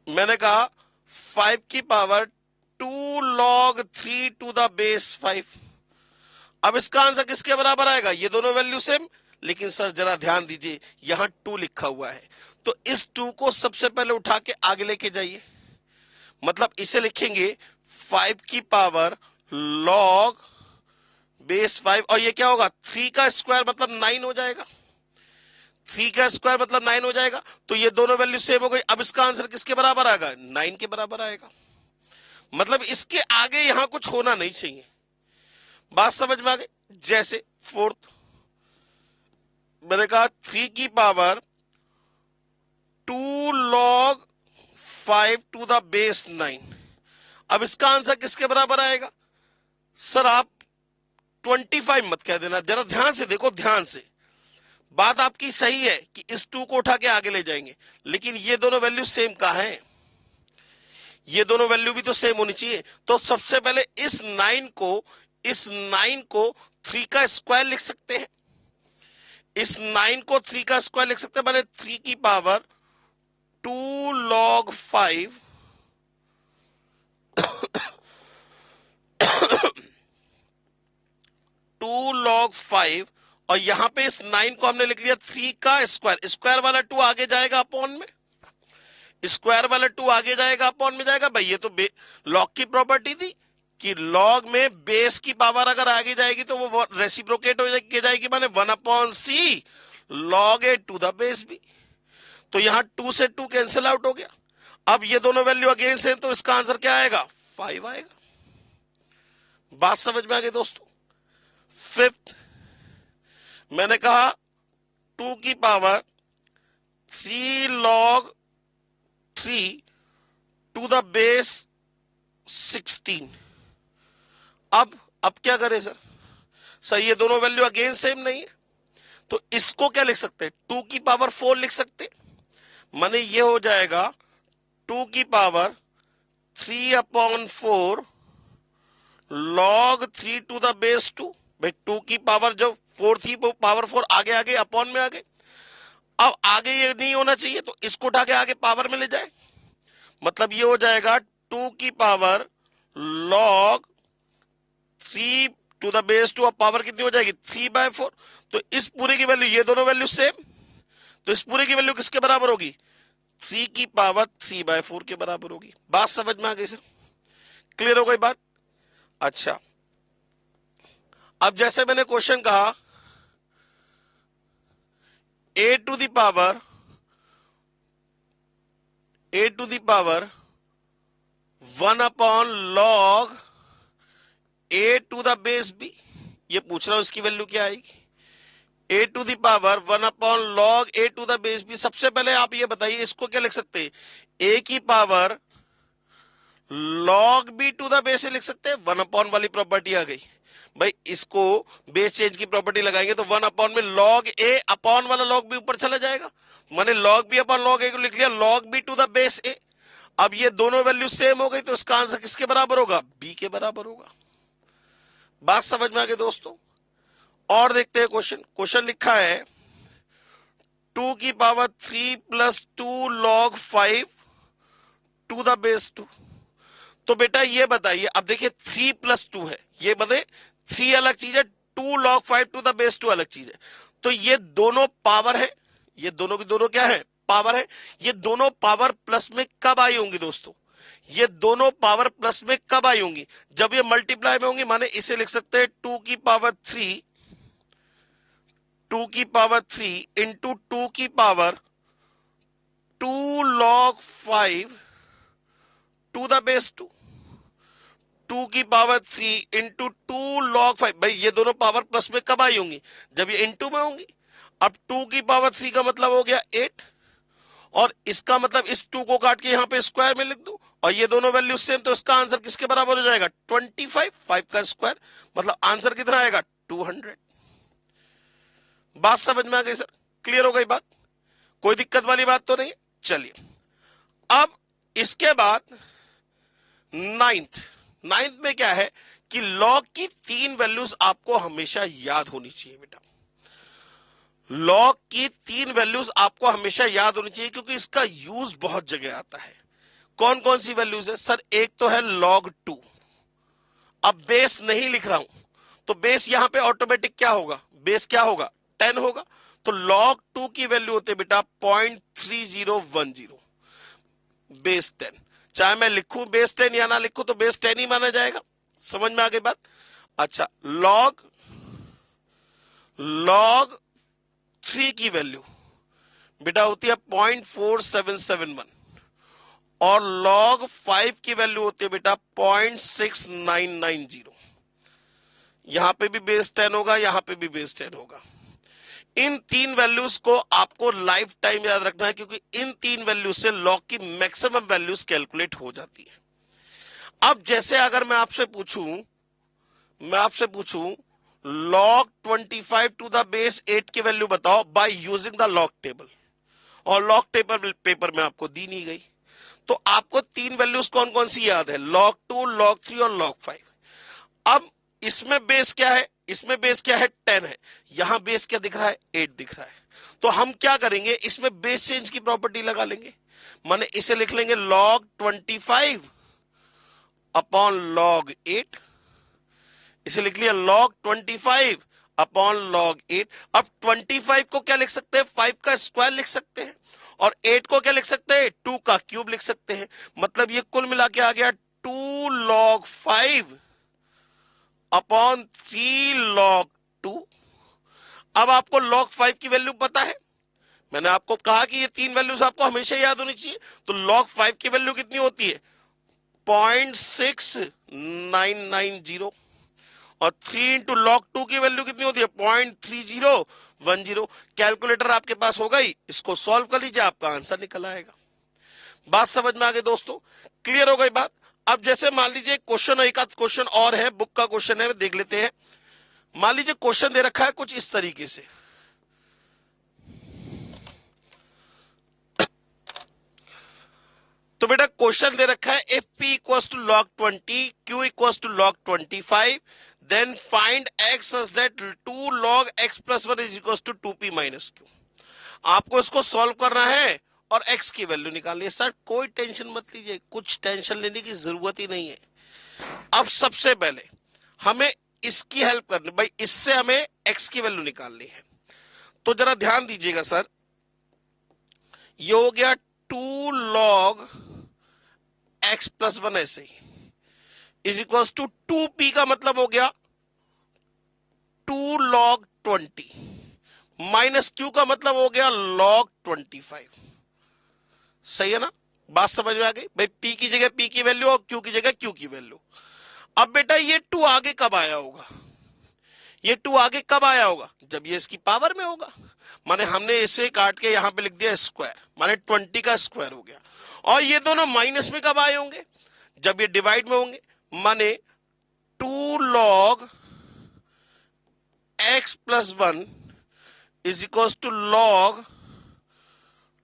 A: मैंने कहा 5 की power 2 log 3 to the base 5। अब इसका आंसर किसके बराबर आएगा? ये दोनों वैल्यू सेम, लेकिन सर जरा ध्यान दीजिए, यहां 2 लिखा हुआ है, तो इस 2 को सबसे पहले उठा के आगे लेके जाइए। मतलब इसे लिखेंगे 5 की पावर log बेस 5, और ये क्या होगा? 3 का स्क्वायर मतलब 9 हो जाएगा। 3 का स्क्वायर मतलब 9 हो जाएगा। तो ये दोनों वैल्यू सेम हो गई। अब इसका आंसर किसके बराबर आएगा? 9 के बराबर आएगा। मतलब इसके आगे यहां कुछ होना नहीं चाहिए। बात समझ में आ गई? जैसे 4th, मैंने कहा 3 की power 2 log 5 to the base 9। अब इसका आंसर किसके बराबर आएगा? सर आप 25 मत कह देना, जरा ध्यान से देखो, ध्यान से। बात आपकी सही है कि इस 2 को उठा के आगे ले जाएंगे, लेकिन ये दोनों वैल्यू सेम कहां है? ये दोनों वैल्यू भी तो सेम होनी चाहिए। तो सबसे पहले इस 9 को 3 का स्क्वायर लिख सकते हैं। इस 9 को 3 का स्क्वायर लिख सकते हैं, माने 3 की पावर 2 log 5 2 log 5, और यहां पे इस 9 को हमने लिख लिया 3 का स्क्वायर। स्क्वायर वाला 2 आगे जाएगा अपॉन में, स्क्वायर वाला 2 आगे जाएगा अपॉन में जाएगा। भाई ये तो लॉग की प्रॉपर्टी थी कि लॉग में बेस की पावर अगर आगे जाएगी तो वो रेसिप्रोकेट हो जाएगी, माने 1/c log a to the base b। तो यहां 2 से 2 कैंसिल आउट हो गया। अब ये दोनों वैल्यू अगेन सेम, तो इसका आंसर क्या आएगा? 5 आएगा। बात समझ में आ गई दोस्तों? 5th, मैंने कहा 2 की power 3 log 3 to the base 16। अब क्या करें सर? सर ये दोनों वैल्यू अगेन सेम नहीं है, तो इसको क्या लिख सकते हैं? 2 की पावर 4 लिख सकते, माने ये हो जाएगा 2 की power 3/4 log 3 to the base 2। भाई 2 की पावर जो 4 थी वो पावर 4 आगे आगे अपॉन में आ गए। अब आगे ये नहीं होना चाहिए, तो इसको उठा के आगे पावर में ले जाए। मतलब ये हो जाएगा 2 की power log 3 to the base 2, अब पावर कितनी हो जाएगी? 3/4। तो इस पूरे की वैल्यू, ये दोनों वैल्यू सेम, तो इस पूरे की वैल्यू किसके बराबर होगी? 3 की पावर 3/4 के बराबर होगी। बात समझ में आ गई सर? क्लियर हो गई बात? अच्छा, अब जैसे मैंने क्वेश्चन कहा a to the power 1 upon log a to the base b, ये पूछ रहा हूं इसकी वैल्यू क्या आएगी। a to the power 1 upon log a to the base b। सबसे पहले आप ये बताइए इसको क्या लिख सकते हैं, a की power log b to the base से लिख सकते हैं, 1 अपॉन वाली प्रॉपर्टी आ गई भाई। इसको बेस चेंज की प्रॉपर्टी लगाएंगे तो 1 अपॉन में लॉग a अपॉन वाला लॉग b ऊपर चला जाएगा, मैंने log b upon log a को लिख लिया log b to the base a। अब ये दोनों वैल्यू सेम हो गई तो इसका आंसर किसके बराबर होगा, b के बराबर होगा। बात समझ में आ गई दोस्तों। और देखते हैं क्वेश्चन लिखा है 2 की power 3 plus 2 log 5 to the base 2। तो बेटा ये बताइए, अब देखिए 3 प्लस 2 है, ये बने 3 अलग चीज है, 2 लॉग 5 टू द बेस 2 अलग चीज है। तो ये दोनों पावर है, ये दोनों की दोनों क्या है, पावर है। ये दोनों पावर प्लस में कब आई होंगी दोस्तों, ये दोनों पावर प्लस में कब आई होंगी, जब ये मल्टीप्लाई में होंगी। माने इसे लिख सकते हैं 2 की पावर 3 इंटू 2 की power 2 log 5 to the base 2, 2 की पावर 3 इंटू 2 लॉग 5। भाई ये दोनों पावर प्लस में कब आई होंगी, जब ये इंटू में होंगी। अब 2 की पावर 3 का मतलब हो गया 8, और इसका मतलब इस 2 को काट के यहां पे स्क्वायर में लिख दूं, और ये दोनों वैल्यू सेम, तो इसका आंसर किसके बराबर हो जाएगा, 25। 5 का स्क्वायर मतलब आंसर कितना आएगा, 200। बात समझ में आ गई सर, क्लियर हो गई बात, कोई दिक्कत वाली बात तो नहीं। चलिए अब इसके बाद नाइन्थ में क्या है कि लॉग की 3 वैल्यूज आपको हमेशा याद होनी चाहिए बेटा। लॉग की 3 वैल्यूज आपको हमेशा याद होनी चाहिए, क्योंकि इसका यूज बहुत जगह आता है। कौन कौन सी वैल्यूज है सर, एक तो है log 2। अब बेस नहीं लिख रहा हूं तो बेस यहां पे ऑटोमेटिक क्या होगा, बेस क्या होगा, 10 होगा। तो log 2 की वैल्यू होती है बेटा 0.3010, बेस 10। चाहे मैं लिखूं बेस 10 या ना लिखूं तो बेस 10 ही माना जाएगा। समझ में आ गई बात। अच्छा, log 3 की वैल्यू बेटा होती है 0.4771, और log 5 की वैल्यू होती है बेटा 0.6990। यहां पे भी बेस 10 होगा, यहां पे भी बेस 10 होगा। इन 3 वैल्यूज को आपको लाइफ टाइम याद रखना है, क्योंकि इन 3 वैल्यूज से log की मैक्सिमम वैल्यूज कैलकुलेट हो जाती है। अब जैसे अगर मैं आपसे पूछूं log 25 टू द बेस 8 की वैल्यू बताओ by using the log table, और log टेबल पेपर में आपको दी नहीं गई, तो आपको 3 वैल्यूज कौन कौन सी याद है, log 2, log 3 और log 5। अब इसमें बेस क्या है, इसमें बेस क्या है, 10 है, यहां बेस क्या दिख रहा है, 8 दिख रहा है। तो हम क्या करेंगे, इसमें बेस चेंज की प्रॉपर्टी लगा लेंगे, माने इसे लिख लेंगे log 25 अपॉन log 8, इसे लिख लिया log 25 अपॉन log 8। अब 25 को क्या लिख सकते हैं, 5 का स्क्वायर लिख सकते हैं, और 8 को क्या लिख सकते हैं, 2 का क्यूब लिख सकते हैं। मतलब ये कुल मिला के आ गया 2 log 5 अपॉन 3 log 2। अब आपको log 5 की वैल्यू पता है, मैंने आपको कहा कि ये 3 वैल्यूज आपको हमेशा याद होनी चाहिए। तो log 5 की वैल्यू कितनी होती है, 0.6990, और 3 इंटू log 2 की वैल्यू कितनी होती है, 0.3010। कैलकुलेटर आपके पास होगा ही, इसको सॉल्व कर लीजिए, आपका आंसर निकल आएगा। बात समझ में आ गई दोस्तों, क्लियर हो गई बात। अब जैसे मान लीजिए क्वेश्चन, एक आध क्वेश्चन और है, बुक का क्वेश्चन है, देख लेते हैं। मान लीजिए क्वेश्चन दे रखा है कुछ इस तरीके से, तो बेटा क्वेश्चन दे रखा है if p equals to log 20, q equals to log 25, then find x such that 2 log x plus 1 is equals to 2p minus q। आपको इसको सॉल्व करना है और x की वैल्यू निकालनी है। सर कोई टेंशन मत लीजिए, कुछ टेंशन लेने की जरूरत ही नहीं है। अब सबसे पहले हमें इसकी हेल्प करनी, भाई इससे हमें x की वैल्यू निकालनी है। तो जरा ध्यान दीजिएगा सर, ये हो गया 2 log x प्लस 1, ऐसे he is equal to 2p का मतलब हो गया 2 log 20 माइनस q का मतलब हो गया log 25। सही है ना? बात समझ में आ गई भाई? p की जगह p की वैल्यू और q की जगह q की वैल्यू। अब बेटा ये 2 आगे कब आया होगा? ये 2 आगे कब आया होगा? जब ये इसकी पावर में होगा। माने हमने इसे काट के यहां पे लिख दिया स्क्वायर, माने 20 का स्क्वायर हो गया। और ये दोनों माइनस में कब आए होंगे? जब ये डिवाइड में होंगे। माने 2 log x plus 1 is equal to log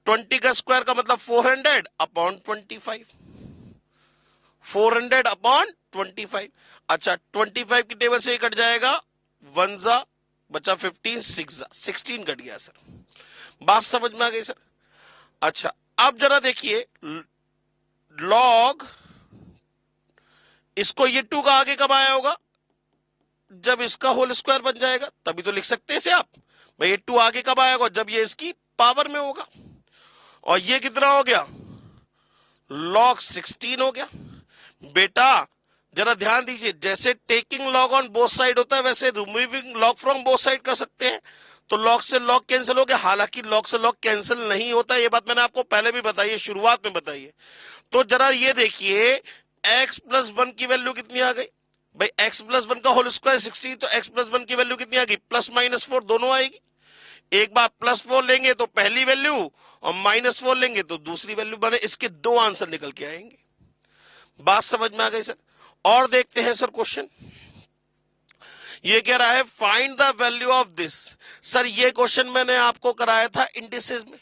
A: 20 का स्क्वायर का मतलब 400 अपॉन 25। 400 अपॉन 25। अच्छा 25 की टेबल से कट जाएगा, 1 जा बचा 15, 6 जा 16 कट गया सर। बात समझ में आ गई सर? अच्छा अब जरा देखिए log, इसको ये 2 का आगे कब आया होगा? जब इसका होल स्क्वायर बन जाएगा तभी तो लिख सकते हैं इसे आप। भाई ये 2 आगे कब आया होगा? जब ये इसकी पावर में होगा। और ये कितना हो गया? log 16 हो गया। बेटा जरा ध्यान दीजिए, जैसे taking log on both side होता है वैसे removing log from both side कर सकते हैं। तो log से log कैंसिल हो गया, हालांकि log से log कैंसिल नहीं होता, ये बात मैंने आपको पहले भी बताई है, शुरुआत में बताई है। तो जरा ये देखिए x प्लस 1 की वैल्यू कितनी आ गई? भाई x प्लस 1 का होल स्क्वायर 16, तो x प्लस 1 की वैल्यू कितनी आ गई? प्लस माइनस 4 दोनों आएगी। एक बार प्लस 4 लेंगे तो पहली वैल्यू, और माइनस 4 लेंगे तो दूसरी वैल्यू बने। इसके दो आंसर निकल के आएंगे। बात समझ में आ गई सर? और देखते हैं सर क्वेश्चन। ये कह रहा है find the value of this. Sir ये क्वेश्चन मैंने आपको कराया था इंडिसेस में।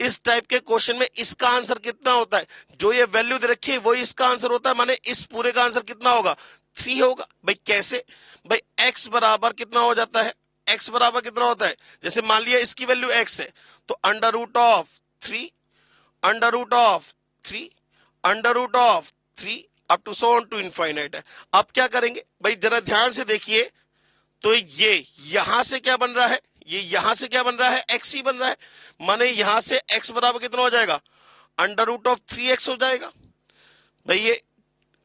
A: इस टाइप के क्वेश्चन में इसका आंसर कितना होता है? जो ये वैल्यू दे रखी है वही इसका आंसर होता है। माने इस पूरे का आंसर कितना होगा? 3 होगा। भाई कैसे? भाई x बराबर कितना हो जाता है? x बराबर कितना होता है? जैसे मान लिया इसकी वैल्यू x है, तो under root of 3, under root of 3, under root of 3 up to so on to infinite है। अब क्या करेंगे भाई? जरा ध्यान से देखिए, तो ये यहां से क्या बन रहा है? ये यहां से क्या बन रहा है? x ही बन रहा है। माने यहां से x बराबर कितना हो जाएगा? अंडर रूट ऑफ 3x हो जाएगा। भाई ये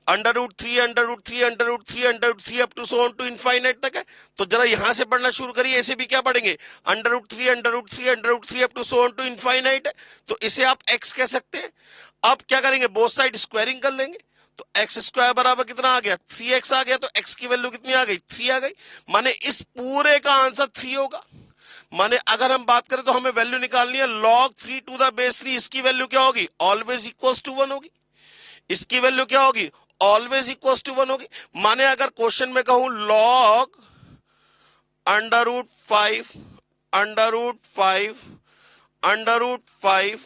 A: under root 3, under root 3, under root 3, under root 3 up to so on to infinite तक है। तो जरा यहां से पढ़ना शुरू करिए। ऐसे भी क्या पढ़ेंगे? Under root 3, under root 3, under root 3 up to so on to infinite है। तो इसे आप x कह सकते हैं। अब क्या करेंगे? बोथ साइड स्क्वायरिंग कर लेंगे। तो एक्स स्क्वायर बराबर कितना आ गया? 3x आ गया। तो x की वैल्यू कितनी आ गई? 3 आ गई। माने इस पूरे का आंसर 3 होगा। माने अगर हम बात करें तो हमें वैल्यू निकालनी है log 3 टू द बेस 3। इसकी वैल्यू क्या होगी? ऑलवेज इक्वल टू 1 होगी। इसकी वैल्यू क्या होगी? ऑलवेज इक्वल टू 1 होगी। माने अगर क्वेश्चन में कहूं log under root 5, under root 5, under root 5,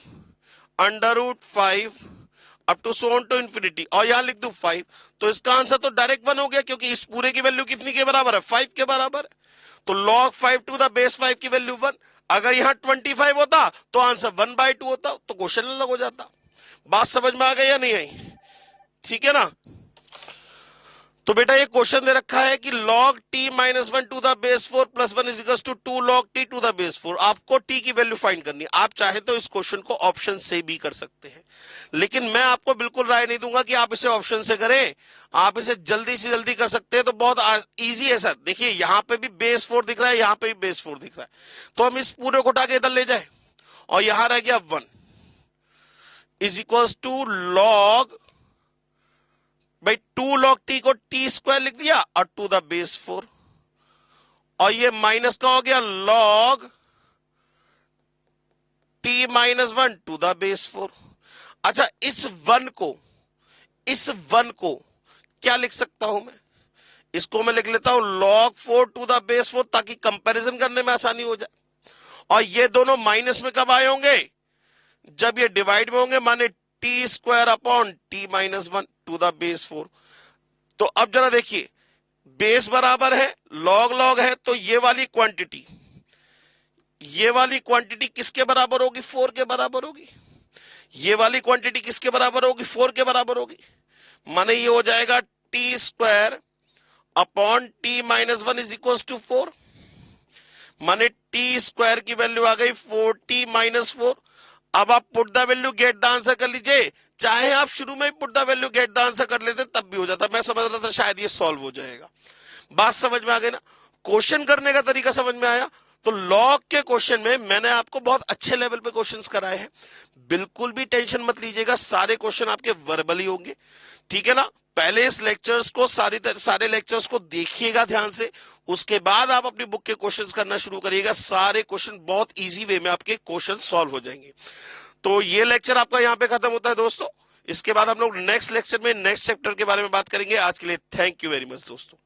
A: under root 5 up to so on to infinity, और यहां लिख दूं 5, तो इसका आंसर तो डायरेक्ट 1 हो गया, क्योंकि इस पूरे की वैल्यू कितनी के बराबर है? 5 के बराबर। तो log 5 टू द बेस 5 की वैल्यू 1। अगर यहां 25 होता तो आंसर 1/2 होता, तो क्वेश्चन अलग हो जाता। बात समझ में आ गई या नहीं आई? ठीक है ना? तो बेटा ये क्वेश्चन दे रखा है कि log t minus 1 to the base 4 plus 1 is equal to 2 log t to the base 4। आपको t की वैल्यू फाइंड करनी है। आप चाहे तो इस क्वेश्चन को ऑप्शन से भी कर सकते हैं, लेकिन मैं आपको बिल्कुल राय नहीं दूंगा कि आप इसे ऑप्शन से करें। आप इसे जल्दी से जल्दी कर सकते हैं, तो बहुत इजी है सर। देखिए यहां पे भी बेस 4 दिख रहा है, यहां पे भी बेस 4 दिख रहा है, तो हम इस पूरे को उठा के इधर ले जाए, और यहां रह गया 1 इज इक्वल टू log, भाई 2 log t को t स्क्वायर लिख दिया और टू द बेस 4, और ये माइनस का हो गया log t minus 1 to the base 4। अच्छा इस 1 को क्या लिख सकता हूं मैं? इसको मैं लिख लेता हूं log 4 टू द बेस 4, ताकि कंपैरिजन करने में आसानी हो जाए। और ये दोनों माइनस में कब आए होंगे? जब ये डिवाइड में होंगे, माने t square upon t minus 1 to the base 4। तो अब जरा देखिए, बेस बराबर है, लॉग लॉग है, तो ये वाली क्वांटिटी किसके बराबर होगी? 4 के बराबर होगी। ये वाली क्वांटिटी किसके बराबर होगी? 4 के बराबर होगी। माने ये हो जाएगा t square upon t minus 1 is equal to 4। माने टी स्क्वायर की वैल्यू आ गई 4t माइनस 4 अब आप put the value get the answer कर लीजिए, चाहे आप शुरू में put the value get the answer कर लेते तब भी हो जाता। मैं समझ रहा था शायद ये सॉल्व हो जाएगा। बात समझ में आ गई ना? क्वेश्चन करने का तरीका समझ में आया? तो लॉग के क्वेश्चन में मैंने आपको बहुत अच्छे लेवल पे क्वेश्चंस कराए हैं, बिल्कुल भी टेंशन मत लीजिएगा, सारे क्वेश्चन आपके वर्बली होंगे, ठीक है ना? पहले इस लेक्चर्स को सारे लेक्चर्स को देखिएगा ध्यान से, उसके बाद आप अपनी बुक के क्वेश्चंस करना शुरू करिएगा। सारे क्वेश्चन बहुत इजी वे में आपके क्वेश्चन सॉल्व हो जाएंगे। तो ये लेक्चर आपका यहां पे खत्म होता है दोस्तों। इसके बाद हम लोग नेक्स्ट लेक्चर में नेक्स्ट चैप्टर के बारे में बात करेंगे। आज के लिए थैंक यू वेरी मच दोस्तों।